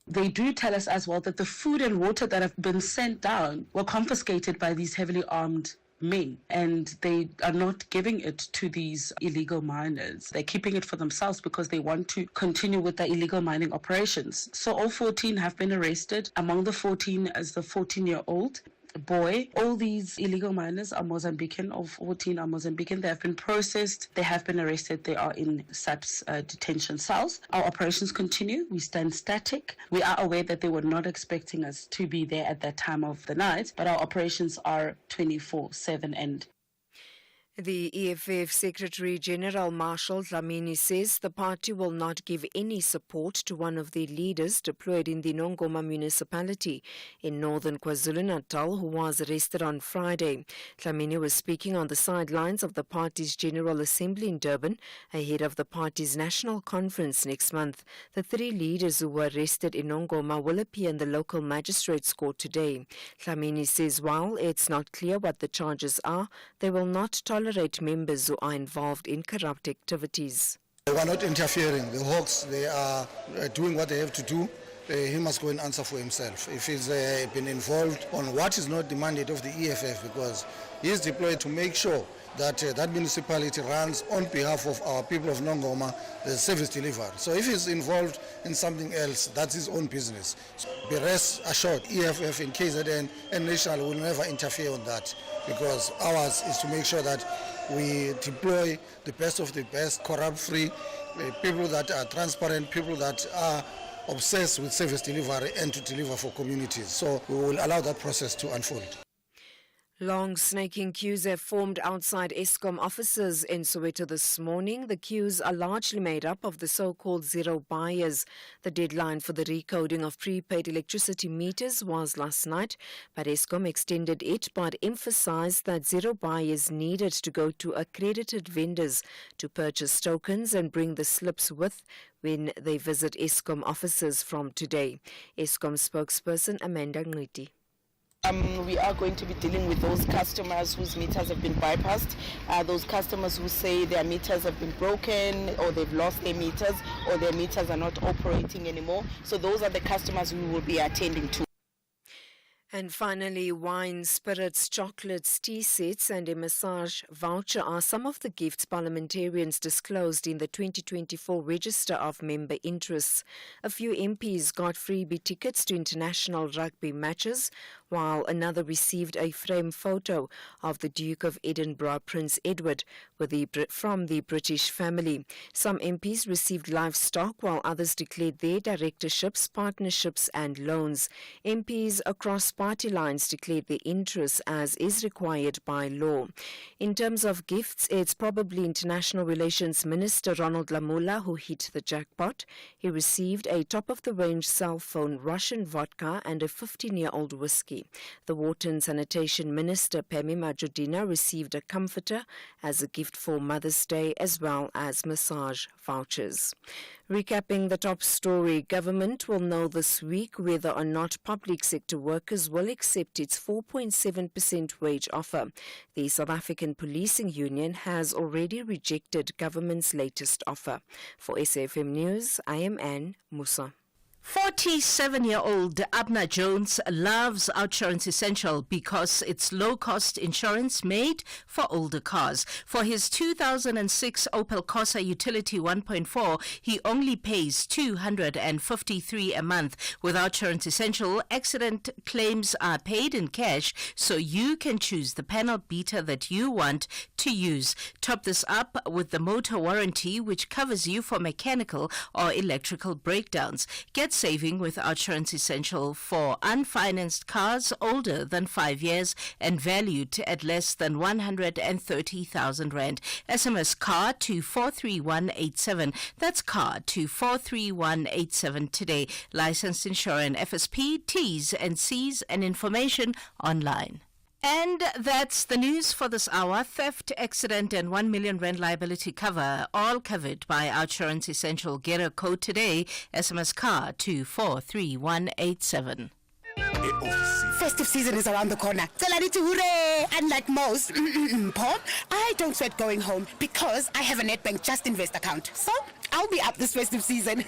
They do tell us as well that the food and water that have been sent down were confiscated by these heavily armed men, and they are not giving it to these illegal miners. They're keeping it for themselves because they want to continue with their illegal mining operations. So all 14 have been arrested. Among the 14 is the 14-year-old boy. All these illegal miners are Mozambican. All 14 are Mozambican. They have been processed. They have been arrested. They are in SAPS detention cells. Our operations continue. We stand static. We are aware that they were not expecting us to be there at that time of the night, but our operations are 24/7 and the EFF Secretary General Marshal Dlamini says the party will not give any support to one of the leaders deployed in the Nongoma municipality in northern KwaZulu-Natal who was arrested on Friday. Dlamini was speaking on the sidelines of the party's General Assembly in Durban ahead of the party's national conference next month. The three leaders who were arrested in Nongoma will appear in the local magistrates' court today. Dlamini says while it's not clear what the charges are, they will not tolerate members who are involved in corrupt activities. They are not interfering. The Hawks, they are doing what they have to do. He must go and answer for himself if he's been involved on what is not the mandate of the EFF, because he is deployed to make sure that that municipality runs on behalf of our people of Nongoma, the service delivery. So if he's involved in something else, that's his own business. So be rest assured, EFF in KZN and National will never interfere on that, because ours is to make sure that we deploy the best of the best, corrupt-free, people that are transparent, people that are obsessed with service delivery and to deliver for communities. So we will allow that process to unfold. Long snaking queues have formed outside Eskom offices in Soweto this morning. The queues are largely made up of the so-called zero buyers. The deadline for the recoding of prepaid electricity meters was last night, but Eskom extended it but emphasized that zero buyers needed to go to accredited vendors to purchase tokens and bring the slips with when they visit Eskom offices from today. Eskom spokesperson Amanda Ngwiti. We are going to be dealing with those customers whose meters have been bypassed, those customers who say their meters have been broken or they've lost their meters or their meters are not operating anymore. So those are the customers we will be attending to. And finally, wine, spirits, chocolates, tea sets and a massage voucher are some of the gifts parliamentarians disclosed in the 2024 Register of Member Interests. A few MPs got freebie tickets to international rugby matches, while another received a framed photo of the Duke of Edinburgh, Prince Edward, from the British family. Some MPs received livestock, while others declared their directorships, partnerships and loans. MPs across party lines declared their interests as is required by law. In terms of gifts, it's probably International Relations Minister Ronald Lamola who hit the jackpot. He received a top-of-the-range cell phone, Russian vodka and a 15-year-old whiskey. The Water and Sanitation Minister Pemi Majudina received a comforter as a gift for Mother's Day as well as massage vouchers. Recapping the top story, government will know this week whether or not public sector workers will accept its 4.7% wage offer. The South African Policing Union has already rejected government's latest offer. For SAFM News, I am Anne Musa. 47-year-old Abner Jones loves Outsurance Essential because it's low-cost insurance made for older cars. For his 2006 Opel Corsa Utility 1.4, he only pays $253 a month. With Outsurance Essential, accident claims are paid in cash, so you can choose the panel beater that you want to use. Top this up with the motor warranty, which covers you for mechanical or electrical breakdowns. Get saving with Outsurance Essential for unfinanced cars older than 5 years and valued at less than 130,000 rand. SMS CAR to 43187. That's CAR to 43187 today. Licensed insurance, FSP, T's and C's and information online. And that's the news for this hour. Theft, accident and 1 million rand liability cover, all covered by Outsurance Essential. Get a code today. SMS CAR to 43187. Festive season is around the corner. Tsalanithi hooray! Unlike most, Paul, I don't sweat going home because I have a Nedbank Just Invest account. So I'll be up this festive season.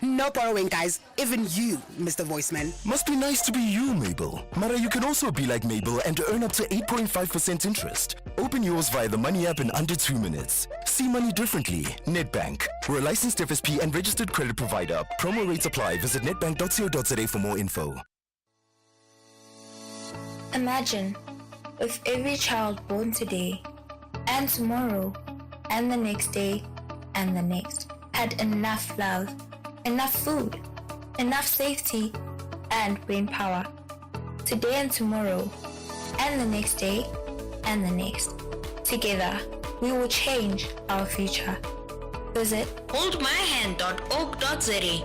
No borrowing, guys. Even you, Mr. Voiceman. Must be nice to be you, Mabel. Mara, you can also be like Mabel and earn up to 8.5% interest. Open yours via the Money app in under 2 minutes. See money differently. Nedbank. We're a licensed FSP and registered credit provider. Promo rates apply. Visit nedbank.co.za for more info. Imagine if every child born today and tomorrow and the next day and the next had enough love, enough food, enough safety and brain power. Today and tomorrow and the next day and the next. Together, we will change our future. Visit holdmyhand.org.za.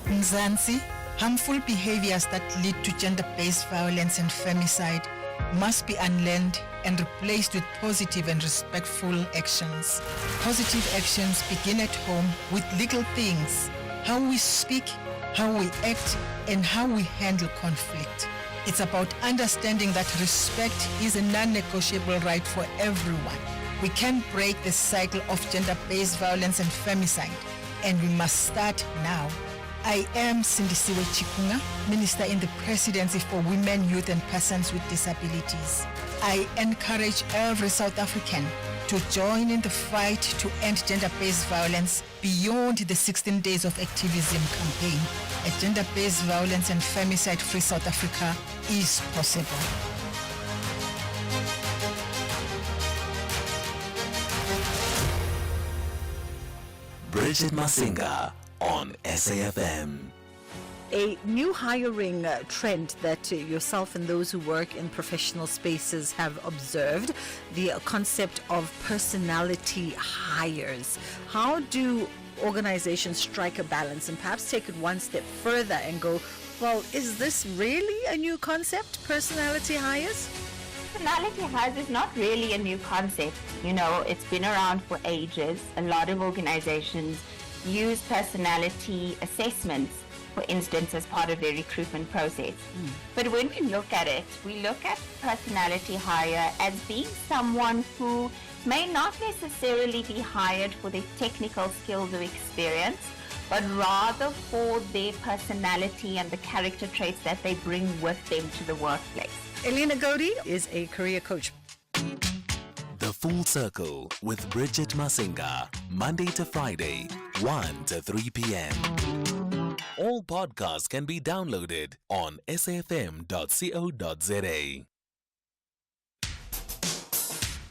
Mzansi, harmful behaviors that lead to gender-based violence and femicide must be unlearned and replaced with positive and respectful actions. Positive actions begin at home with little things: how we speak, how we act, and how we handle conflict. It's about understanding that respect is a non-negotiable right for everyone. We can break the cycle of gender-based violence and femicide, and we must start now. I am Thulasizwe Simelane, Minister in the Presidency for Women, Youth and Persons with Disabilities. I encourage every South African to join in the fight to end gender-based violence beyond the 16 Days of Activism campaign. A gender-based violence and femicide-free South Africa is possible. Bridget Masinga on SAFM. A new hiring trend that yourself and those who work in professional spaces have observed, the concept of personality hires. How do organizations strike a balance and perhaps take it one step further and go, well, is this really a new concept, personality hires? Personality hires is not really a new concept. You know, it's been around for ages. A lot of organizations use personality assessments, for instance, as part of their recruitment process. But when we look at it, we look at personality hire as being someone who may not necessarily be hired for their technical skills or experience, but rather for their personality and the character traits that they bring with them to the workplace. Elena Godi is a career coach. The Full Circle with Bridget Masinga, Monday to Friday, 1 to 3 p.m. All podcasts can be downloaded on safm.co.za.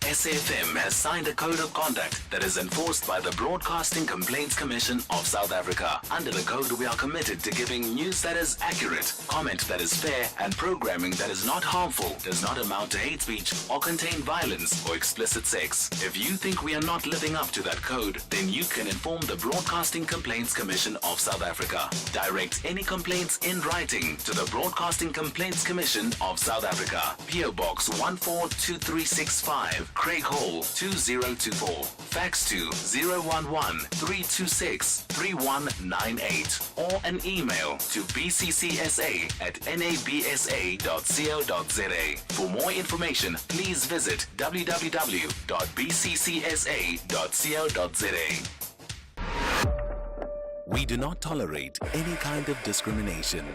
SAFM has signed a code of conduct that is enforced by the Broadcasting Complaints Commission of South Africa. Under the code, we are committed to giving news that is accurate, comment that is fair, and programming that is not harmful, does not amount to hate speech, or contain violence or explicit sex. If you think we are not living up to that code, then you can inform the Broadcasting Complaints Commission of South Africa. Direct any complaints in writing to the Broadcasting Complaints Commission of South Africa. PO Box 142365. Craig Hall 2024. Fax to 011-326-3198 or an email to bccsa@nabsa.co.za. For more information, please visit www.bccsa.co.za. We do not tolerate any kind of discrimination.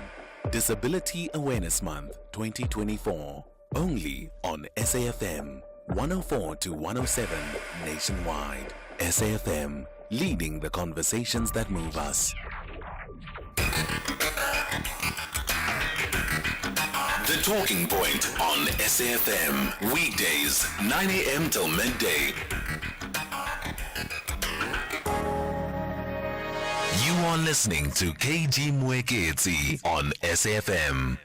Disability Awareness Month 2024. Only on SAFM. 104 to 107 nationwide. SAFM, leading the conversations that move us. The Talking Point on SAFM, weekdays 9 a.m. till midday. You are listening to KG Mwekezi on SAFM.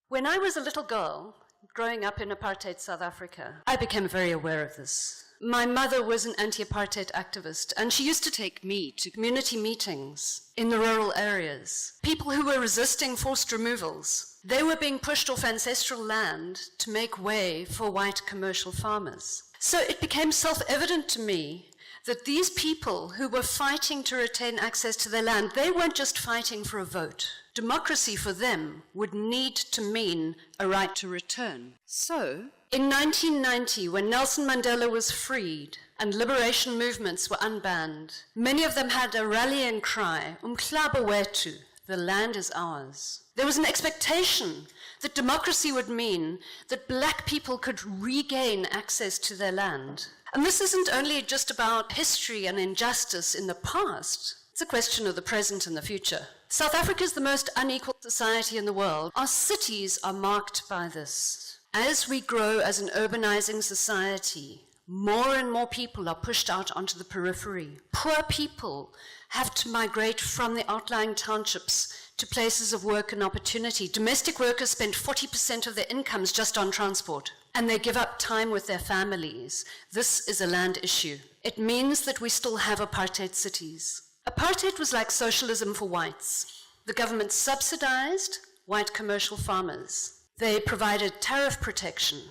When I was a little girl, growing up in apartheid South Africa, I became very aware of this. My mother was an anti-apartheid activist, and she used to take me to community meetings in the rural areas. People who were resisting forced removals, they were being pushed off ancestral land to make way for white commercial farmers. So it became self-evident to me that these people who were fighting to retain access to their land, they weren't just fighting for a vote. Democracy for them would need to mean a right to return. So, in 1990, when Nelson Mandela was freed and liberation movements were unbanned, many of them had a rallying cry, Umhlaba wethu, the land is ours. There was an expectation that democracy would mean that black people could regain access to their land. And this isn't only just about history and injustice in the past, it's a question of the present and the future. South Africa is the most unequal society in the world. Our cities are marked by this. As we grow as an urbanizing society, more and more people are pushed out onto the periphery. Poor people have to migrate from the outlying townships to places of work and opportunity. Domestic workers spend 40% of their incomes just on transport, and they give up time with their families. This is a land issue. It means that we still have apartheid cities. Apartheid was like socialism for whites. The government subsidized white commercial farmers. They provided tariff protection.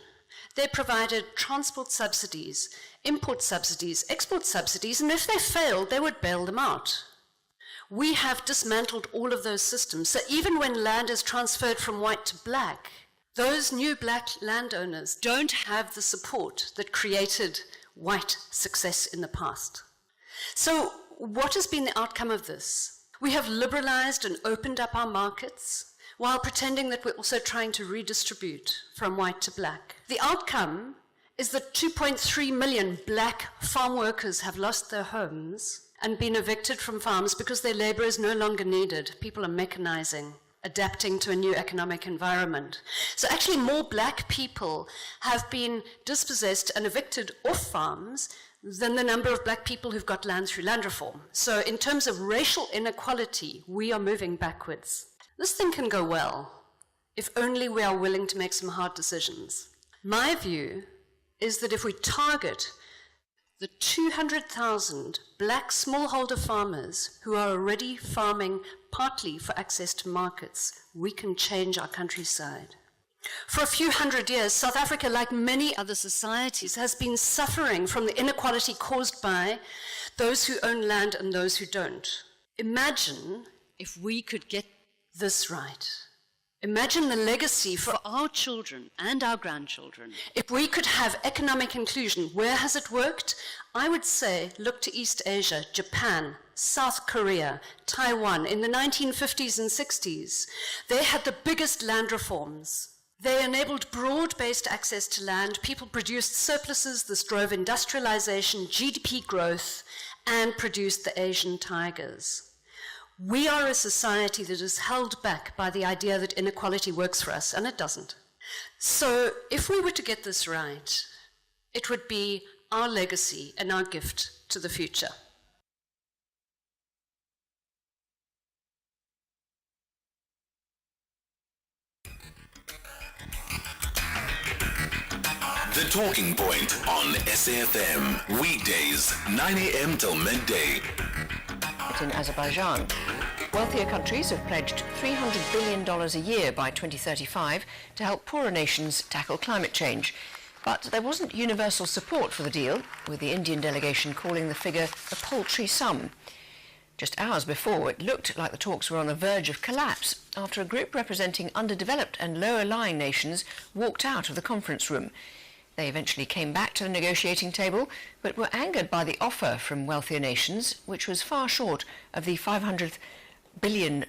They provided transport subsidies, import subsidies, export subsidies, and if they failed, they would bail them out. We have dismantled all of those systems. So even when land is transferred from white to black, those new black landowners don't have the support that created white success in the past. So what has been the outcome of this? We have liberalized and opened up our markets while pretending that we're also trying to redistribute from white to black. The outcome is that 2.3 million black farm workers have lost their homes and been evicted from farms because their labor is no longer needed. People are mechanizing, adapting to a new economic environment. So actually more black people have been dispossessed and evicted off farms than the number of black people who've got land through land reform. So in terms of racial inequality, we are moving backwards. This thing can go well if only we are willing to make some hard decisions. My view is that if we target the 200,000 black smallholder farmers who are already farming partly for access to markets, we can change our countryside. For a few hundred years, South Africa, like many other societies, has been suffering from the inequality caused by those who own land and those who don't. Imagine if we could get this right. Imagine the legacy for our children and our grandchildren. If we could have economic inclusion, where has it worked? I would say look to East Asia, Japan, South Korea, Taiwan. In the 1950s and 60s, they had the biggest land reforms. They enabled broad-based access to land. People produced surpluses. This drove industrialization, GDP growth, and produced the Asian tigers. We are a society that is held back by the idea that inequality works for us, and it doesn't. So if we were to get this right, it would be our legacy and our gift to the future. The Talking Point on SAFM, weekdays, 9 a.m. till midday. In Azerbaijan, wealthier countries have pledged $300 billion a year by 2035 to help poorer nations tackle climate change. But there wasn't universal support for the deal, with the Indian delegation calling the figure a paltry sum. Just hours before, it looked like the talks were on the verge of collapse after a group representing underdeveloped and lower-lying nations walked out of the conference room. They eventually came back to the negotiating table, but were angered by the offer from wealthier nations, which was far short of the $500 billion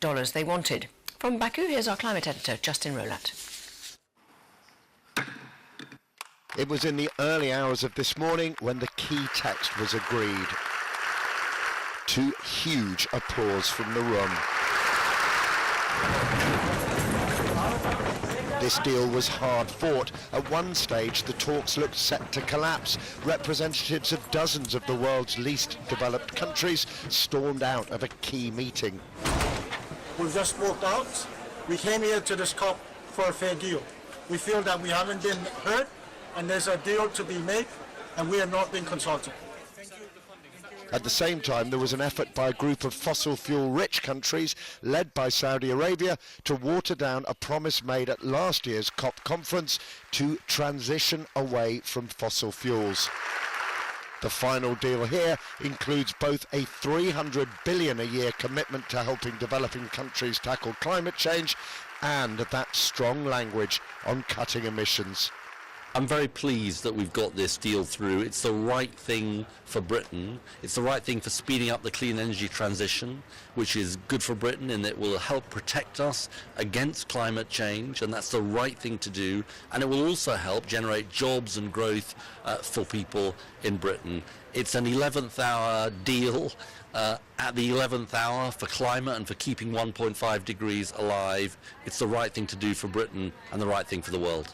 they wanted. From Baku, here's our climate editor, Justin Rolat. It was in the early hours of this morning when the key text was agreed. To huge applause from the room. This deal was hard fought. At one stage, the talks looked set to collapse. Representatives of dozens of the world's least developed countries stormed out of a key meeting. We've just walked out. We came here to this COP for a fair deal. We feel that we haven't been heard, and there's a deal to be made, and we have not been consulted. At the same time, there was an effort by a group of fossil fuel-rich countries, led by Saudi Arabia, to water down a promise made at last year's COP conference to transition away from fossil fuels. The final deal here includes both a $300 billion a year commitment to helping developing countries tackle climate change and that strong language on cutting emissions. I'm very pleased that we've got this deal through. It's the right thing for Britain. It's the right thing for speeding up the clean energy transition, which is good for Britain and it will help protect us against climate change, and that's the right thing to do. And it will also help generate jobs and growth for people in Britain. It's an 11th hour deal at the 11th hour for climate and for keeping 1.5 degrees alive. It's the right thing to do for Britain and the right thing for the world.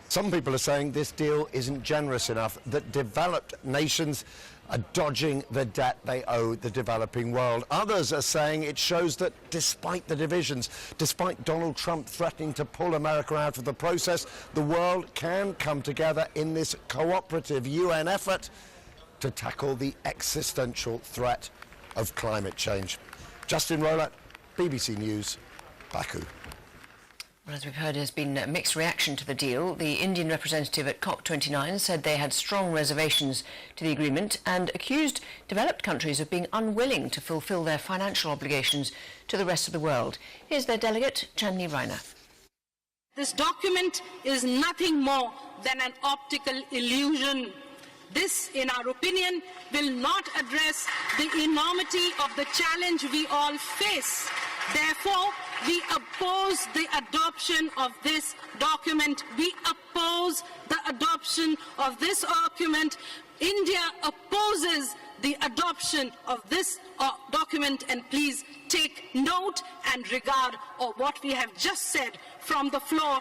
Some people are saying this deal isn't generous enough, that developed nations are dodging the debt they owe the developing world. Others are saying it shows that despite the divisions, despite Donald Trump threatening to pull America out of the process, the world can come together in this cooperative UN effort to tackle the existential threat of climate change. Justin Rolat, BBC News, Baku. Well, as we've heard, there's been a mixed reaction to the deal. The Indian representative at COP29 said they had strong reservations to the agreement and accused developed countries of being unwilling to fulfil their financial obligations to the rest of the world. Here's their delegate, Chandni Raina. This document is nothing more than an optical illusion. This, in our opinion, will not address the enormity of the challenge we all face. Therefore, we oppose the adoption of this document. We oppose the adoption of this document. India opposes the adoption of this document, and please take note and regard of what we have just said from the floor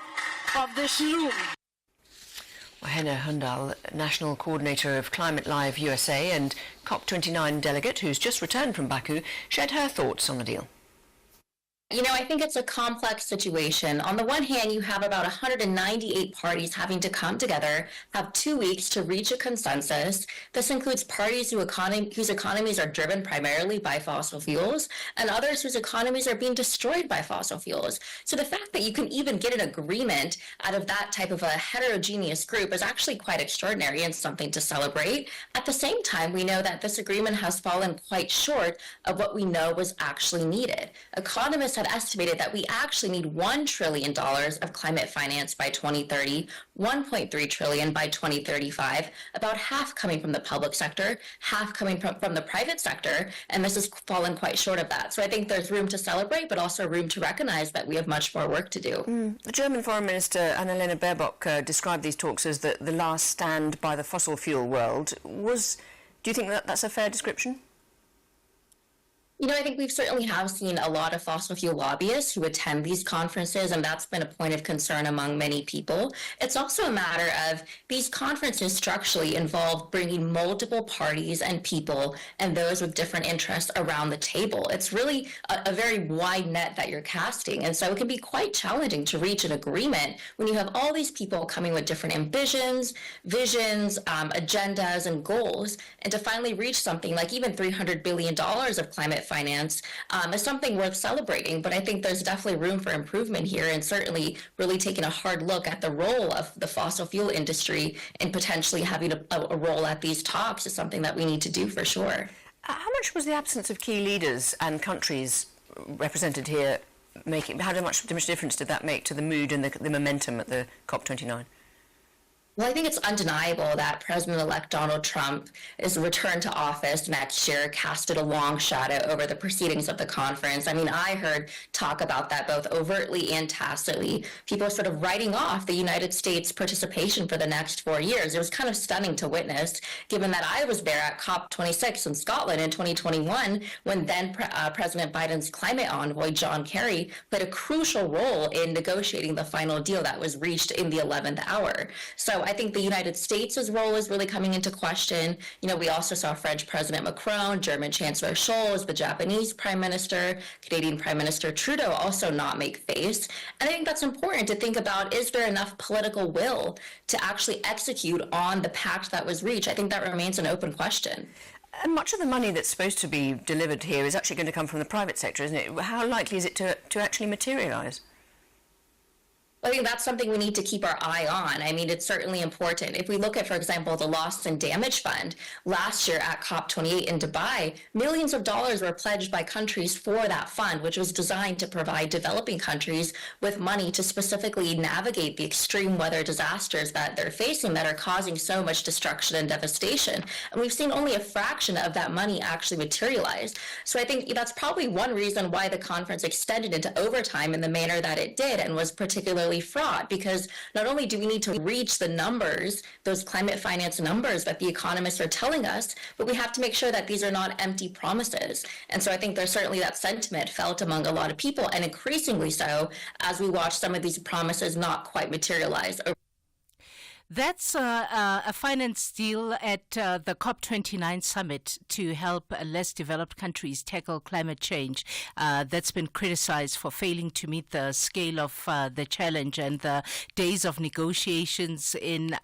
of this room. Henna Hundal, National Coordinator of Climate Live USA and COP29 delegate who's just returned from Baku, shared her thoughts on the deal. You know, I think it's a complex situation. On the one hand, you have about 198 parties having to come together, have 2 weeks to reach a consensus. This includes parties whose economies are driven primarily by fossil fuels, and others whose economies are being destroyed by fossil fuels. So the fact that you can even get an agreement out of that type of a heterogeneous group is actually quite extraordinary and something to celebrate. At the same time, we know that this agreement has fallen quite short of what we know was actually needed. Economists had estimated that we actually need $1 trillion of climate finance by 2030, $1.3 trillion by 2035, about half coming from the public sector, half coming from the private sector, and this has fallen quite short of that. So I think there's room to celebrate, but also room to recognize that we have much more work to do. The German Foreign Minister Annalena Baerbock described these talks as the last stand by the fossil fuel world. Do you think that that's a fair description? You know, I think we've certainly have seen a lot of fossil fuel lobbyists who attend these conferences, and that's been a point of concern among many people. It's also a matter of these conferences structurally involve bringing multiple parties and people and those with different interests around the table. It's really a very wide net that you're casting, and so it can be quite challenging to reach an agreement when you have all these people coming with different ambitions, visions, agendas, and goals, and to finally reach something like even $300 billion of climate finance is something worth celebrating, but I think there's definitely room for improvement here, and certainly really taking a hard look at the role of the fossil fuel industry and potentially having a role at these talks is something that we need to do for sure. How much was the absence of key leaders and countries represented here making? How much difference did that make to the mood and the momentum at the COP29? Well, I think it's undeniable that President-elect Donald Trump is returned to office next year, casted a long shadow over the proceedings of the conference. I mean, I heard talk about that both overtly and tacitly. People sort of writing off the United States' participation for the next 4 years. It was kind of stunning to witness, given that I was there at COP26 in Scotland in 2021, when then President Biden's climate envoy, John Kerry, played a crucial role in negotiating the final deal that was reached in the 11th hour. So I think the United States' role is really coming into question. You know, we also saw French President Macron, German Chancellor Scholz, the Japanese Prime Minister, Canadian Prime Minister Trudeau also not make face. And I think that's important to think about, is there enough political will to actually execute on the pact that was reached? I think that remains an open question. And much of the money that's supposed to be delivered here is actually going to come from the private sector, isn't it? How likely is it to actually materialise? I think that's something we need to keep our eye on. I mean, it's certainly important. If we look at, for example, the Loss and Damage Fund, last year at COP28 in Dubai, millions of dollars were pledged by countries for that fund, which was designed to provide developing countries with money to specifically navigate the extreme weather disasters that they're facing that are causing so much destruction and devastation. And we've seen only a fraction of that money actually materialize. So I think that's probably one reason why the conference extended into overtime in the manner that it did and was particularly fraught, because not only do we need to reach the numbers, those climate finance numbers that the economists are telling us, but we have to make sure that these are not empty promises. And so I think there's certainly that sentiment felt among a lot of people, and increasingly so as we watch some of these promises not quite materialize. That's a finance deal at the COP29 summit to help less developed countries tackle climate change. That's been criticized for failing to meet the scale of the challenge, and the days of negotiations in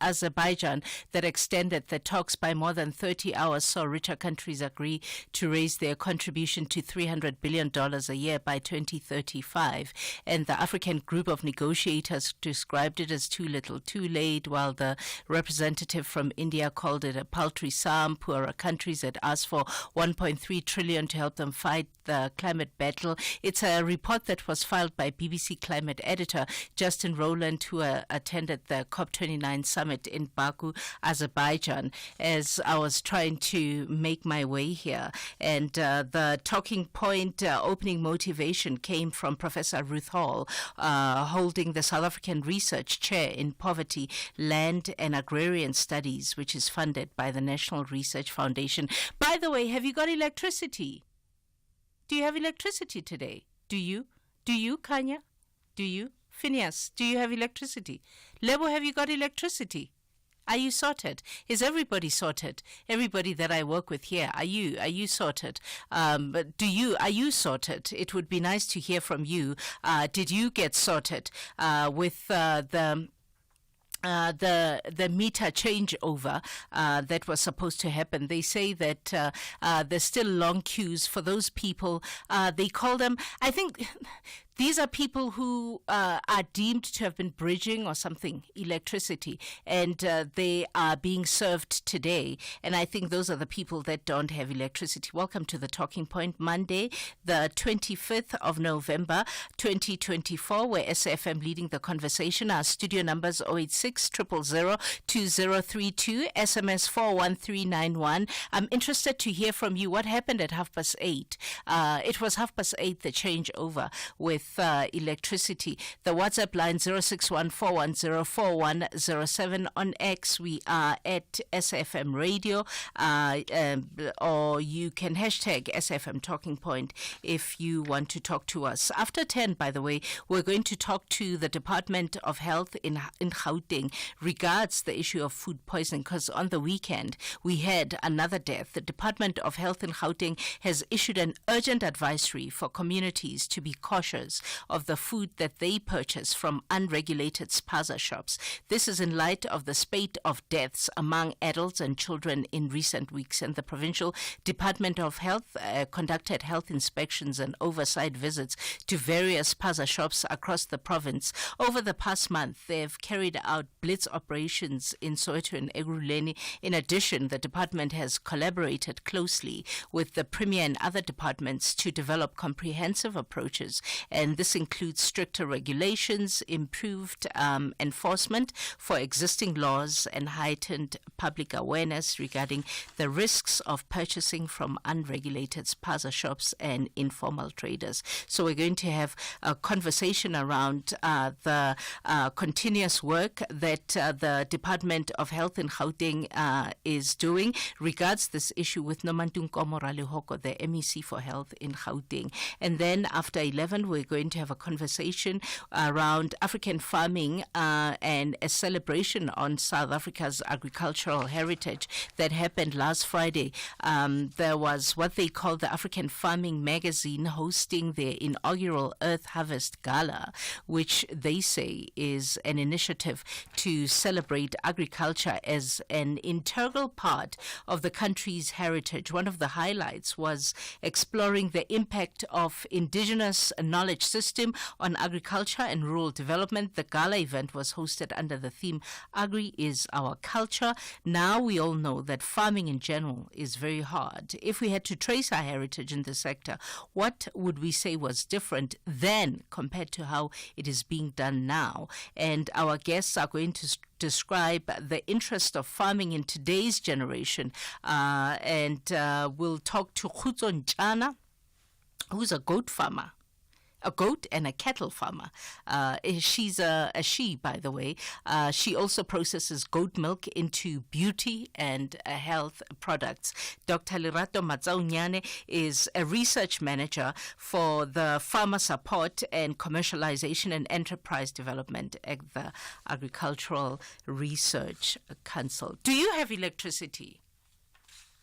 Azerbaijan that extended the talks by more than 30 hours saw richer countries agree to raise their contribution to $300 billion a year by 2035. And the African group of negotiators described it as too little, too late, while the representative from India called it a paltry sum. Poorer countries had asked for $1.3 trillion to help them fight the climate battle. It's a report that was filed by BBC climate editor Justin Rowland, who attended the COP29 summit in Baku, Azerbaijan, as I was trying to make my way here. And the talking point, opening motivation came from Professor Ruth Hall, holding the South African Research Chair in Poverty, Land and Agrarian Studies, which is funded by the National Research Foundation. By the way, have you got electricity? Do you have electricity today? Do you? Do you, Kanya? Do you? Phineas, do you have electricity? Lebo, have you got electricity? Are you sorted? Is everybody sorted? Everybody that I work with here, are you sorted? But are you sorted? It would be nice to hear from you. Did you get sorted with the meter changeover that was supposed to happen? They say that there's still long queues for those people. They call them, I think, these are people who are deemed to have been bridging or something electricity, and they are being served today. And I think those are the people that don't have electricity. Welcome to the Talking Point, Monday, the 25th of November, 2024. We're SFM leading the conversation. Our studio numbers 086 000 2032, SMS 41391. I'm interested to hear from you. What happened at 8:30? It was 8:30, the changeover with electricity. The WhatsApp line 0614104107. On X, we are at SFM Radio, or you can hashtag SFM Talking Point if you want to talk to us. After 10, by the way, we're going to talk to the Department of Health in Gauteng regards the issue of food poisoning, because on the weekend we had another death. The Department of Health in Gauteng has issued an urgent advisory for communities to be cautious of the food that they purchase from unregulated spaza shops. This is in light of the spate of deaths among adults and children in recent weeks, and the Provincial Department of Health conducted health inspections and oversight visits to various spaza shops across the province. Over the past month, they've carried out blitz operations in Soweto and Ekurhuleni. In addition, the department has collaborated closely with the Premier and other departments to develop comprehensive approaches, and this includes stricter regulations, improved enforcement for existing laws, and heightened public awareness regarding the risks of purchasing from unregulated spaza shops and informal traders. So we're going to have a conversation around the continuous work that the Department of Health in Gauteng is doing regards this issue with Nomantunko Moralehoko, the MEC for Health in Gauteng. And then after 11, we're going to have a conversation around African farming and a celebration on South Africa's agricultural heritage that happened last Friday. There was what they call the African Farming Magazine hosting their inaugural Earth Harvest Gala, which they say is an initiative to celebrate agriculture as an integral part of the country's heritage. One of the highlights was exploring the impact of indigenous knowledge system on agriculture and rural development. The gala event was hosted under the theme Agri is Our Culture. Now we all know that farming in general is very hard. If we had to trace our heritage in the sector, what would we say was different then compared to how it is being done now? And our guests are going to describe the interest of farming in today's generation. And we'll talk to Khutso Ntjana, who's a goat farmer. A goat and a cattle farmer. She's a she, by the way. She also processes goat milk into beauty and health products. Dr. Lerato Matsaunyane is a research manager for the Farmer Support and Commercialization and Enterprise Development at the Agricultural Research Council. Do you have electricity?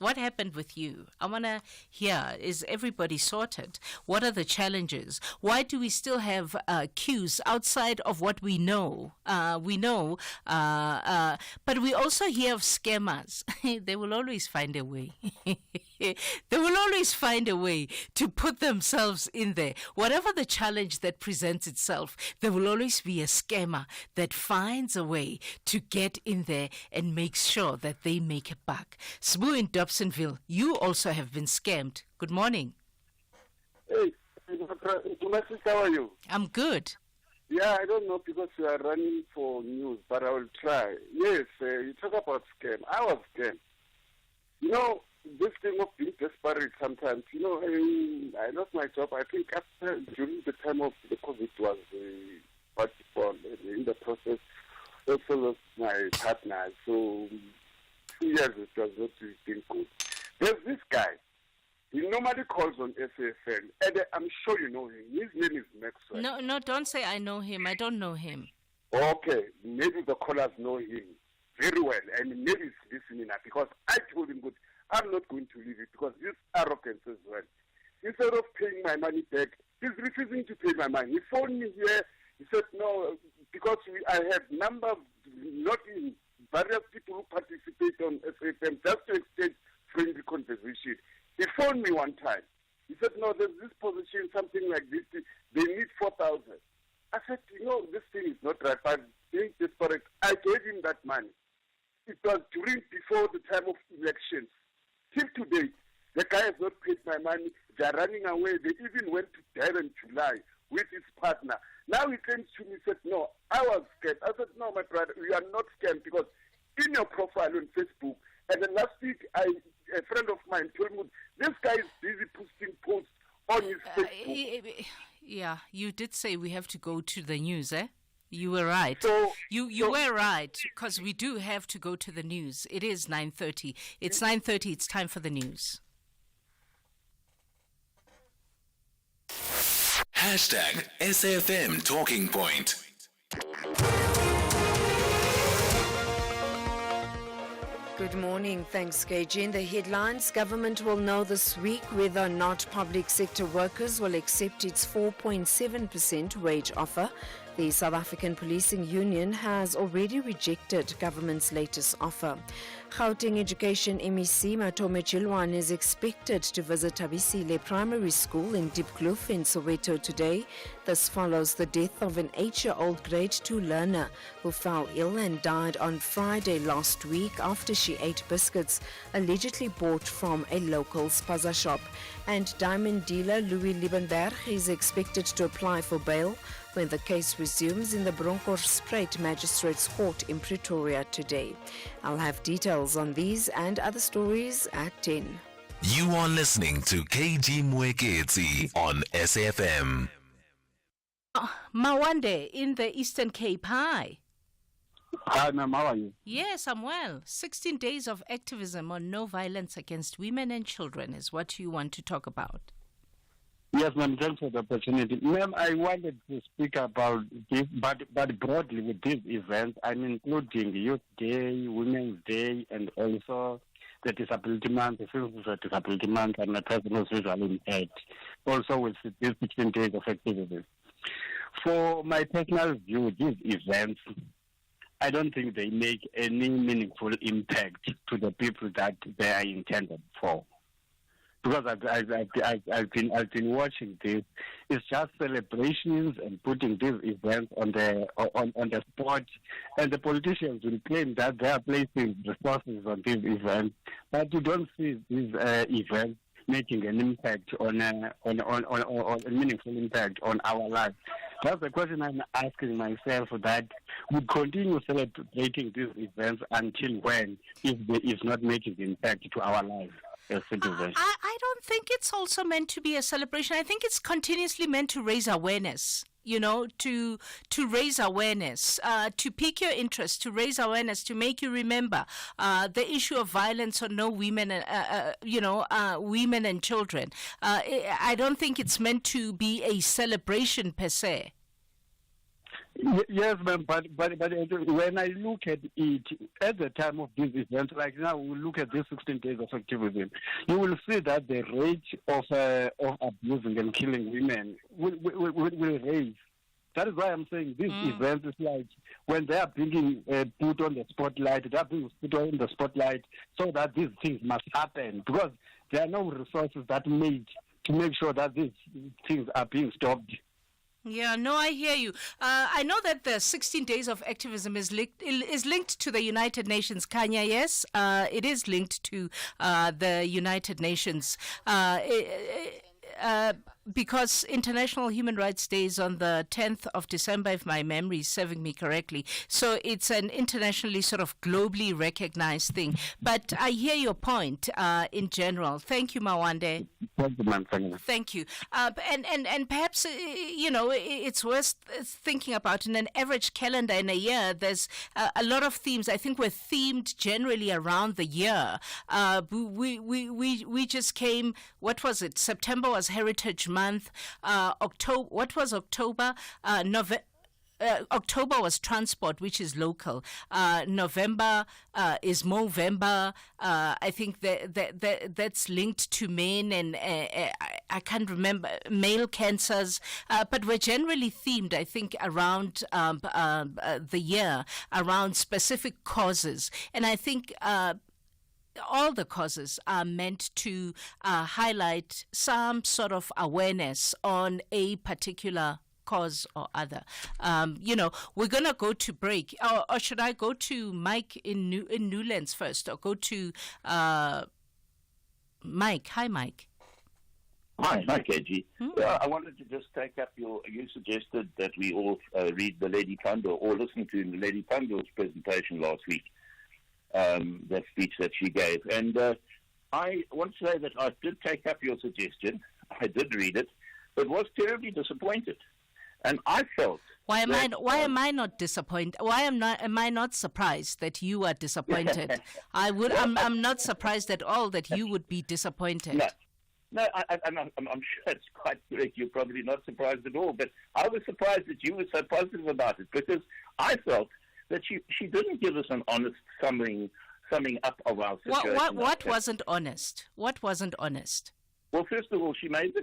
What happened with you? I want to hear, is everybody sorted? What are the challenges? Why do we still have queues outside of what we know? But we also hear of scammers. They will always find a way. They will always find a way to put themselves in there. Whatever the challenge that presents itself, there will always be a scammer that finds a way to get in there and makes sure that they make a buck. Sbu in Dobsonville, you also have been scammed. Good morning. Hey, how are you? I'm good. Yeah, I don't know because you are running for news, but I will try. Yes, you talk about scam. I was scammed. You know, this thing of being desperate sometimes, you know, I lost my job, I think, during the time of the COVID was in the process. Also lost my partner, so 2 years it was not been good. There's this guy, he normally calls on SAFM, and I'm sure you know him. His name is Maxwell. No, don't say I know him. I don't know him. Okay, maybe the callers know him very well, and maybe he's listening now, because I told him, good, I'm not going to leave it, because this arrogance as well. Instead of paying my money back, he's refusing to pay my money. He phoned me here. He said, no, because I have numbers, not in various people who participate on SAFM, just to exchange friendly conversation. He phoned me one time. He said, no, there's this position, something like this. They need 4,000. I said, this thing is not right. I'm being desperate. I gave him that money. It was before the time of elections. Till today, the guy has not paid my money. They're running away. They even went to Durban in July with his partner. Now he came to me and said, no, I was scared. I said, no, my brother, you are not scared, because in your profile on Facebook, and then last week, a friend of mine told me, this guy is busy posting posts on his Facebook. Yeah, you did say we have to go to the news, eh? You were right. You were right, because we do have to go to the news. It is 9:30. It's 9:30. It's time for the news. Hashtag SAFM Talking Point. Good morning. Thanks, KG. In the headlines, government will know this week whether or not public sector workers will accept its 4.7% wage offer. The South African Policing Union has already rejected government's latest offer. Gauteng Education MEC Matome Chilwan is expected to visit Tabisile Primary School in Diepkloof in Soweto today. This follows the death of an 8-year-old grade 2 learner who fell ill and died on Friday last week after she ate biscuits allegedly bought from a local spaza shop. And diamond dealer Louis Liebenberg is expected to apply for bail when the case resumes in the Bronkhorstspruit Magistrates Court in Pretoria today. I'll have details on these and other stories at 10. You are listening to KG Mwekezi on SAFM. Mawande in the Eastern Cape. Hi. Hi, ma'am. How are you? Yes, I'm well. 16 days of activism on no violence against women and children is what you want to talk about. Yes, ma'am. Thanks for the opportunity. Ma'am, I wanted to speak about this, but broadly with these events, I'm including Youth Day, Women's Day, and also the Disability Month, the Civil Disability Month, and the person who's visually impaired. Also with these 16 days of activism. For my personal view, these events, I don't think they make any meaningful impact to the people that they are intended for. Because I've been watching this, it's just celebrations and putting these events on the spot, and the politicians will claim that they are placing resources on these events, but you don't see these events making an impact on a meaningful impact on our lives. That's the question I'm asking myself, that we continue celebrating these events until when, if it's not making impact to our lives as citizens. I don't think it's also meant to be a celebration. I think it's continuously meant to raise awareness. To raise awareness, to pique your interest, to raise awareness, to make you remember the issue of violence on no women, women and children. I don't think it's meant to be a celebration per se. Yes, ma'am, but when I look at it, at the time of these events, like now we look at these 16 days of activism, you will see that the rate of abusing and killing women will raise. That is why I'm saying these events is like when they are being put on the spotlight, they are being put on the spotlight so that these things must happen, because there are no resources that made to make sure that these things are being stopped. Yeah, no, I hear you. I know that the 16 days of activism is linked to the United Nations. Kanya, yes, it is linked to the United Nations. because International Human Rights Day is on the 10th of December, if my memory is serving me correctly. So it's an internationally sort of globally recognized thing. But I hear your point in general. Thank you, Mawande. Thank you. And perhaps, it's worth thinking about in an average calendar in a year, there's a lot of themes. I think we're themed generally around the year. We just came, what was it? September was Heritage Month. October, what was October? October was transport, which is local. November is Movember. I think that's linked to men and I can't remember, male cancers. But we're generally themed, I think, around the year, around specific causes. And I think all the causes are meant to highlight some sort of awareness on a particular cause or other. We're going to go to break. Or should I go to Mike in Newlands first, or go to Mike? Hi, Mike. Hi, KG. I wanted to just take up you suggested that we all read the Lady Pandor or listen to Lady Pandor's presentation last week. That speech that she gave. And I want to say that I did take up your suggestion. I did read it, but was terribly disappointed. And I felt... Why am I not disappointed? Why am I not surprised that you are disappointed? I'm not surprised at all that you would be disappointed. No, I'm sure it's quite correct. You're probably not surprised at all, but I was surprised that you were so positive about it, because I felt that she didn't give us an honest summing up of our situation. What wasn't honest? What wasn't honest? Well, first of all, she made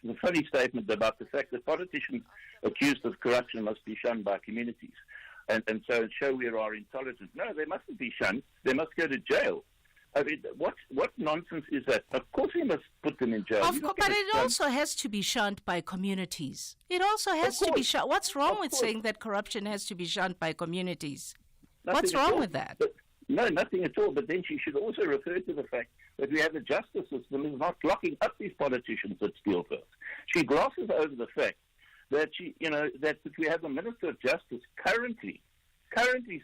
the funny statement about the fact that politicians accused of corruption must be shunned by communities, and so show we are intolerant. No, they mustn't be shunned. They must go to jail. I mean, what nonsense is that? Of course we must put them in jail. But it also has to be shunned by communities. It also has to be shunned. What's wrong with saying that corruption has to be shunned by communities? What's wrong with that? No, nothing at all. But then she should also refer to the fact that we have a justice system that is not locking up these politicians that steal first. She glosses over the fact that that we have a Minister of Justice currently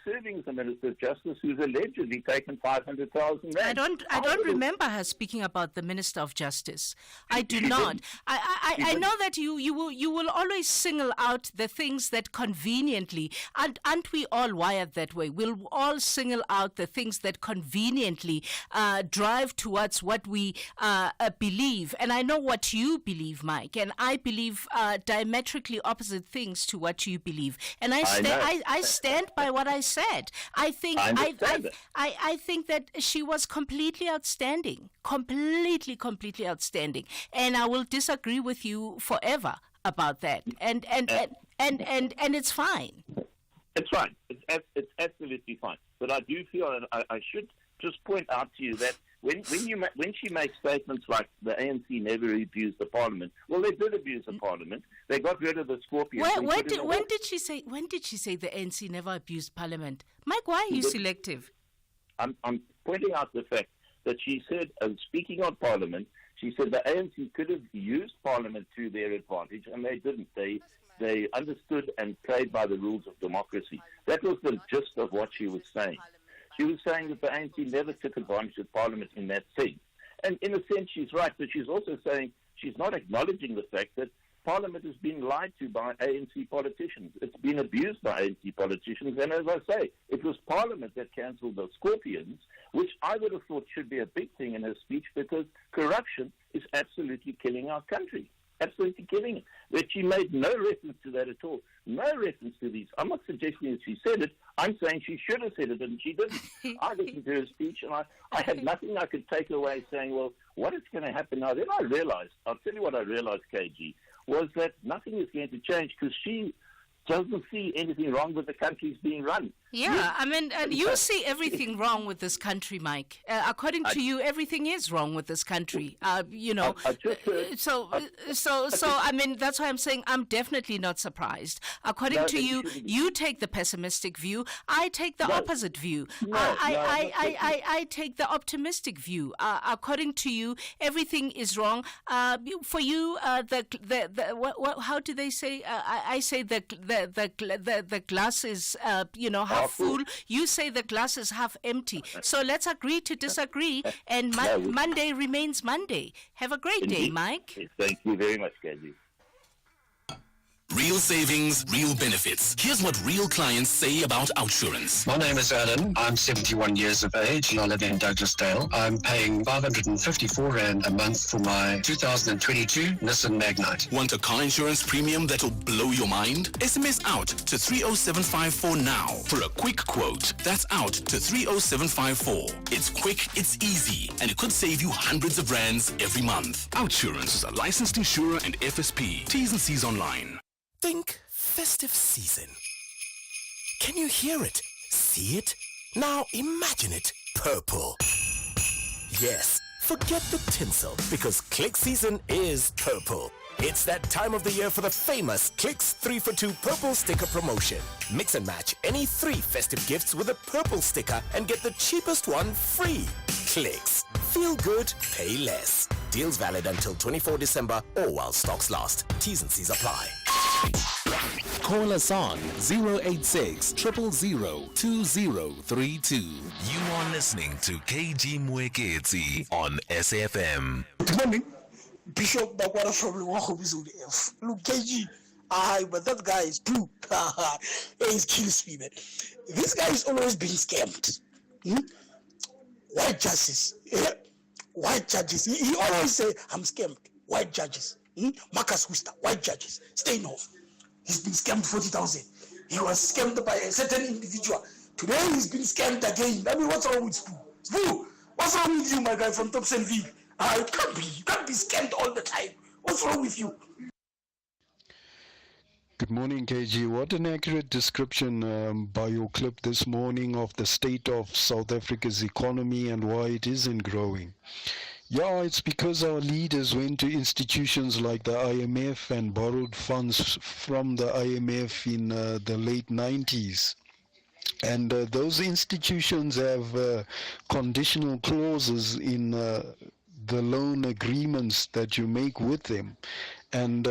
serving as a Minister of Justice who's allegedly taken 500,000 rand. I don't remember her speaking about the Minister of Justice. I do not. I know that you will always single out the things that conveniently, aren't we all wired that way? We'll all single out the things that conveniently drive towards what we believe. And I know what you believe, Mike, and I believe diametrically opposite things to what you believe. And I stand by what I said. I think that she was completely outstanding, completely outstanding, and I will disagree with you forever about that. And it's fine. It's fine. It's absolutely fine. But I do feel that I should just point out to you that when she makes statements like the ANC never abused the parliament, well, they did abuse the parliament. They got rid of the scorpions. When did she say the ANC never abused parliament? Mike, why are you selective? I'm pointing out the fact that she said, speaking on parliament, she said the ANC could have used parliament to their advantage, and they didn't. They understood and played by the rules of democracy. That was the gist of what she was saying. She was saying that the ANC never took advantage of Parliament in that sense. And in a sense, she's right, but she's also saying she's not acknowledging the fact that Parliament has been lied to by ANC politicians. It's been abused by ANC politicians. And as I say, it was Parliament that cancelled the scorpions, which I would have thought should be a big thing in her speech, because corruption is absolutely killing our country. Absolutely killing it. But she made no reference to that at all. No reference to these. I'm not suggesting that she said it. I'm saying she should have said it, and she didn't. I listened to her speech, and I had nothing I could take away saying, well, what is going to happen now? Then I realized, I'll tell you what I realized, KG, was that nothing is going to change, because she doesn't see anything wrong with the country's being run. Yeah, Yes. I mean, you see everything wrong with this country, Mike. According to you, everything is wrong with this country. You know, so I mean, that's why I'm saying I'm definitely not surprised. According to you, you take the pessimistic view. I take the opposite view. I take the optimistic view. According to you, everything is wrong. For you, how do they say? I say the glass is half full. You say the glass is half empty. So let's agree to disagree, and Monday remains Monday. Have a great day, Mike. Thank you very much, Kazi. Real savings, real benefits. Here's what real clients say about OUTsurance. My name is Alan. I'm 71 years of age and I live in Douglasdale. I'm paying 554 Rand a month for my 2022 Nissan Magnite. Want a car insurance premium that'll blow your mind? SMS out to 30754 now for a quick quote. That's out to 30754. It's quick, it's easy, and it could save you hundreds of rands every month. OUTsurance is a licensed insurer and FSP. T's and C's online. Think festive season. Can you hear it? See it? Now imagine it purple. Yes, forget the tinsel because Click season is purple. It's that time of the year for the famous Clicks 3-for-2 purple sticker promotion. Mix and match any 3 festive gifts with a purple sticker and get the cheapest one free. Clicks. Feel good, pay less. Deals valid until 24 December or while stocks last. T's and C's apply. Call us on 086 000 2032. You are listening to KG Mwekezi on SFM. Good morning. Bishop Bakwara from Luwahobizu F. Look, KG. But that guy is blue. It kills me, man. This guy is always being scammed. White judges. White judges. He always say, I'm scammed. White judges. Marcus Wister. White judges. Steinhoff. He's been scammed 40,000. He was scammed by a certain individual. Today he's been scammed again. I mean, what's wrong with Spoo? Spoo, what's wrong with you, my guy from Thompsonville? It can't be. You can't be scammed all the time. What's wrong with you? Good morning, KG. What an accurate description by your clip this morning of the state of South Africa's economy and why it isn't growing. Yeah, it's because our leaders went to institutions like the IMF and borrowed funds from the IMF in the late 90s. And those institutions have conditional clauses in the loan agreements that you make with them. And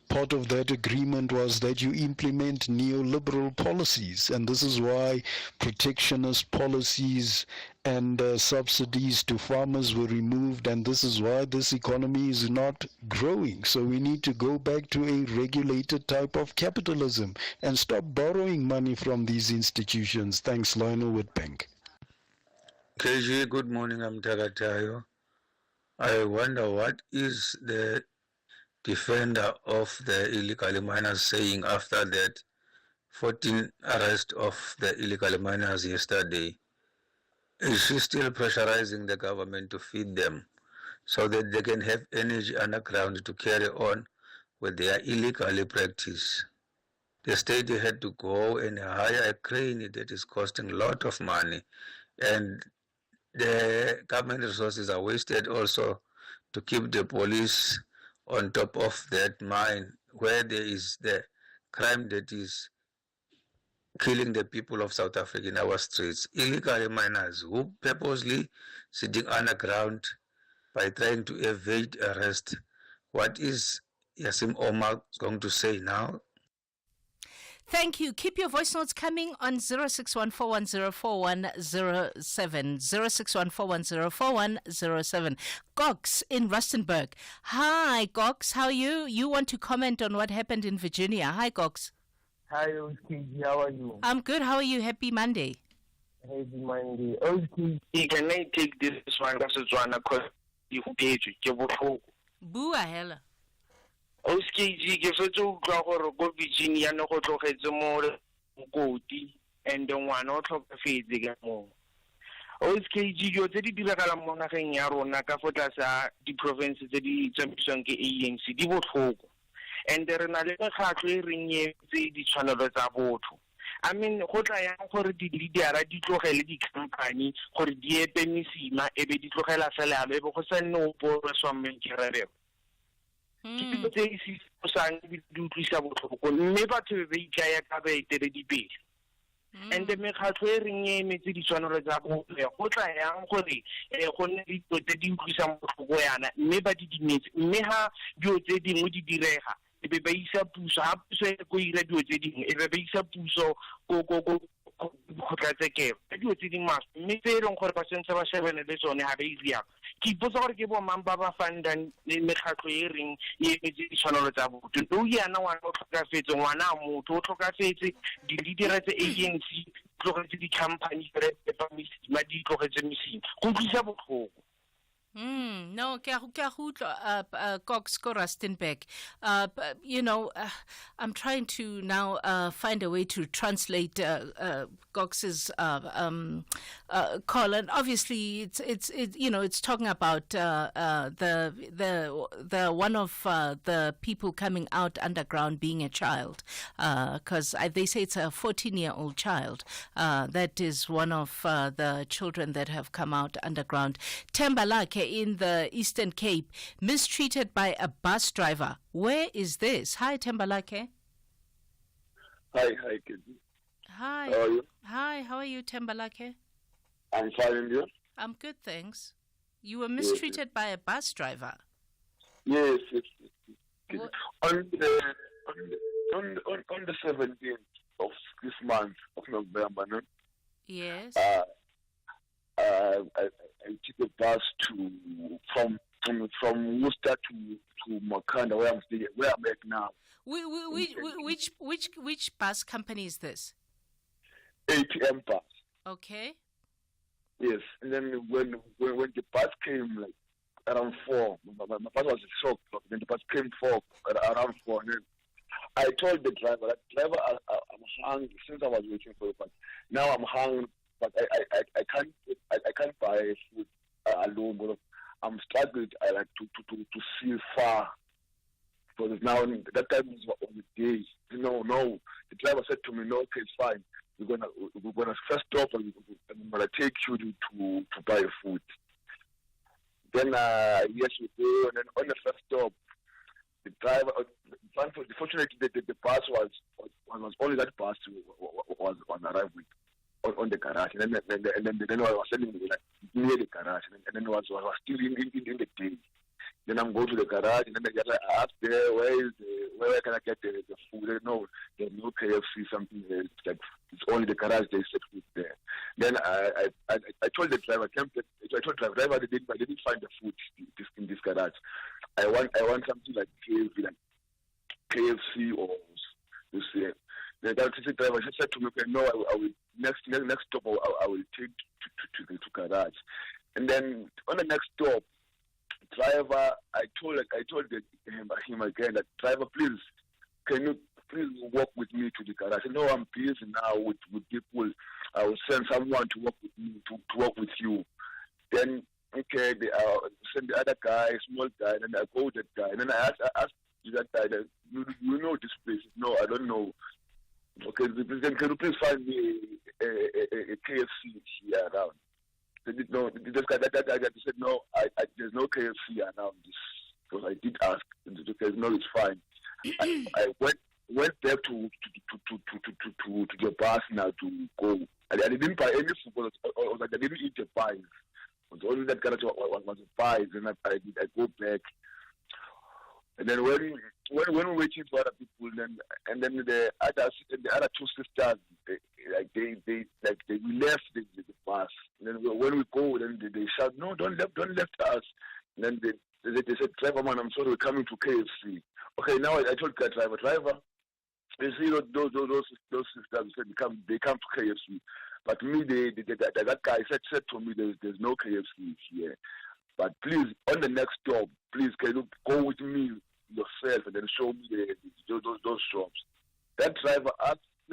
part of that agreement was that you implement neoliberal policies. And this is why protectionist policies and subsidies to farmers were removed. And this is why this economy is not growing. So we need to go back to a regulated type of capitalism and stop borrowing money from these institutions. Thanks, Lionel Whitbank. KG, good morning. I'm Tagatayo. I wonder what is the defender of the illegal miners saying after that 14 arrest of the illegal miners yesterday. Is she still pressurizing the government to feed them so that they can have energy underground to carry on with their illegal practice? The state had to go and hire a crane that is costing a lot of money, and the government resources are wasted also to keep the police on top of that mine where there is the crime that is killing the people of South Africa in our streets. Illegal miners who purposely sitting underground by trying to evade arrest. What is Yasim Omar going to say now? Thank you. Keep your voice notes coming on 0614104107. 0614104107. Gox in Rustenburg. Hi, Gox. How are you? You want to comment on what happened in Virginia. Hi, Gox. Hi, OSKG. How are you? I'm good. How are you? Happy Monday. Happy Monday. OSKG, can I take this one? Because you page. Bua hela. OSKG, ke fetse o tla gore go Virginia no go tlogetse mo mokoti and ngwana o tlhokafetse ka mo. OSKG yo tse di diragalang mo nageng ya rona ka fo tlasa di province tse di tsamaiswang ke ANC di botlhoko. and re na le mekgatlo e reng etse ditshwanelo tsa botho. I mean, go tla yang gore di-leadera di tlogele di-company gore di epe mesima e be di tlogela fela e be go sa nne opo re swang maikarabelo. Ke dilo tse di sisang di utlwisa botlhoko mme batho be ba ikaya ka baeteledipele. And mekgatlo e reng e emetse ditshwanelo tsa botho go tla yang gore go nne dilo tse di utlwisang botlhoko yana mme ba di dimetse mme ha dilo tse dingwe di direga e be ba isa puso ha puso e go ira dilo tse dingwe e be ba isa puso go kgotlatshekelo dilo tse dingwe maswe mme tse e leng gore ba sentse ba shebane le tsone ha ba iriang. Ke ipotsa gore ke bomang ba ba fundang mekgatlo e reng e emetse ditshwanelo tsa botho no yana ngwana o tlhokafetse ngwana a motho o tlhokafetse di-leadera tse agency tlogetse di-company ma di tlogetse mesima go utlwisa botlhoko. No, Cox Rustenburg. I'm trying to now find a way to translate Cox's call, and obviously it's talking about the one of the people coming out underground being a child, because they say it's a 14-year-old child. That is one of the children that have come out underground. Tembalake in the Eastern Cape, mistreated by a bus driver. Where is this? Hi, Tembalake. Hi, Kid. Hi. How are you? Hi, how are you, Tembalake? I'm fine, and you? I'm good, thanks. You were mistreated by a bus driver. Yes. On the 17th of this month of November, no? Yes. I took a bus from Worcester to Makanda, where I'm at now. Which bus company is this? ATM bus. Okay. Yes, and then when the bus came like around 4, my bus was shocked. Then the bus came around 4, and then I told the driver, I'm hungry since I was waiting for the bus. Now I'm hungry, but I can't buy food alone. But I'm struggling. I like to see far. Because now that time was on the day. No. The driver said to me, "No, okay, it's fine. We're gonna first stop and I'm gonna take you to buy food." Then yes, we go, and then on the first stop, the driver. Fortunately, the bus was only that bus was arriving on the garage, and then I was standing near the garage, and then I was still in the day. Then I'm going to the garage, and then I asked there, where can I get the food? No, there's no KFC, something there. It's only the garage, they said food there. Then I told the driver, I told the driver I didn't find the food in this garage. I want something like KFC or this year. The driver said to me, okay, no, I will next stop I will take to garage. And then on the next stop, driver, I told him again that driver, please, can you please walk with me to the garage? I said, no, I'm busy now with people. I will send someone to walk with me to walk with you. Then okay, they send the other guy, small guy, and then I go with that guy. And then I asked that guy, you know this place? No, I don't know. Okay, then can you please find me a KFC here around? No, that guy said, no, there's no KFC around this. Because I did ask, and he said, no, it's fine. I went back to the bus now to go. I didn't buy any food, I didn't eat the pies. It was only that garage was the pies, and I go back. And then when we're waiting for other people, and then the other two sisters, we left the bus. And then when we go, then they shout, no, don't left us. And then they said, driver man, I'm sorry, we're coming to KFC. Okay, now I told the driver, you see those sisters said they come to KFC. But me, that guy said to me, there's no KFC here. But please, on the next stop, please, can you go with me yourself and then show me those shops? That driver asked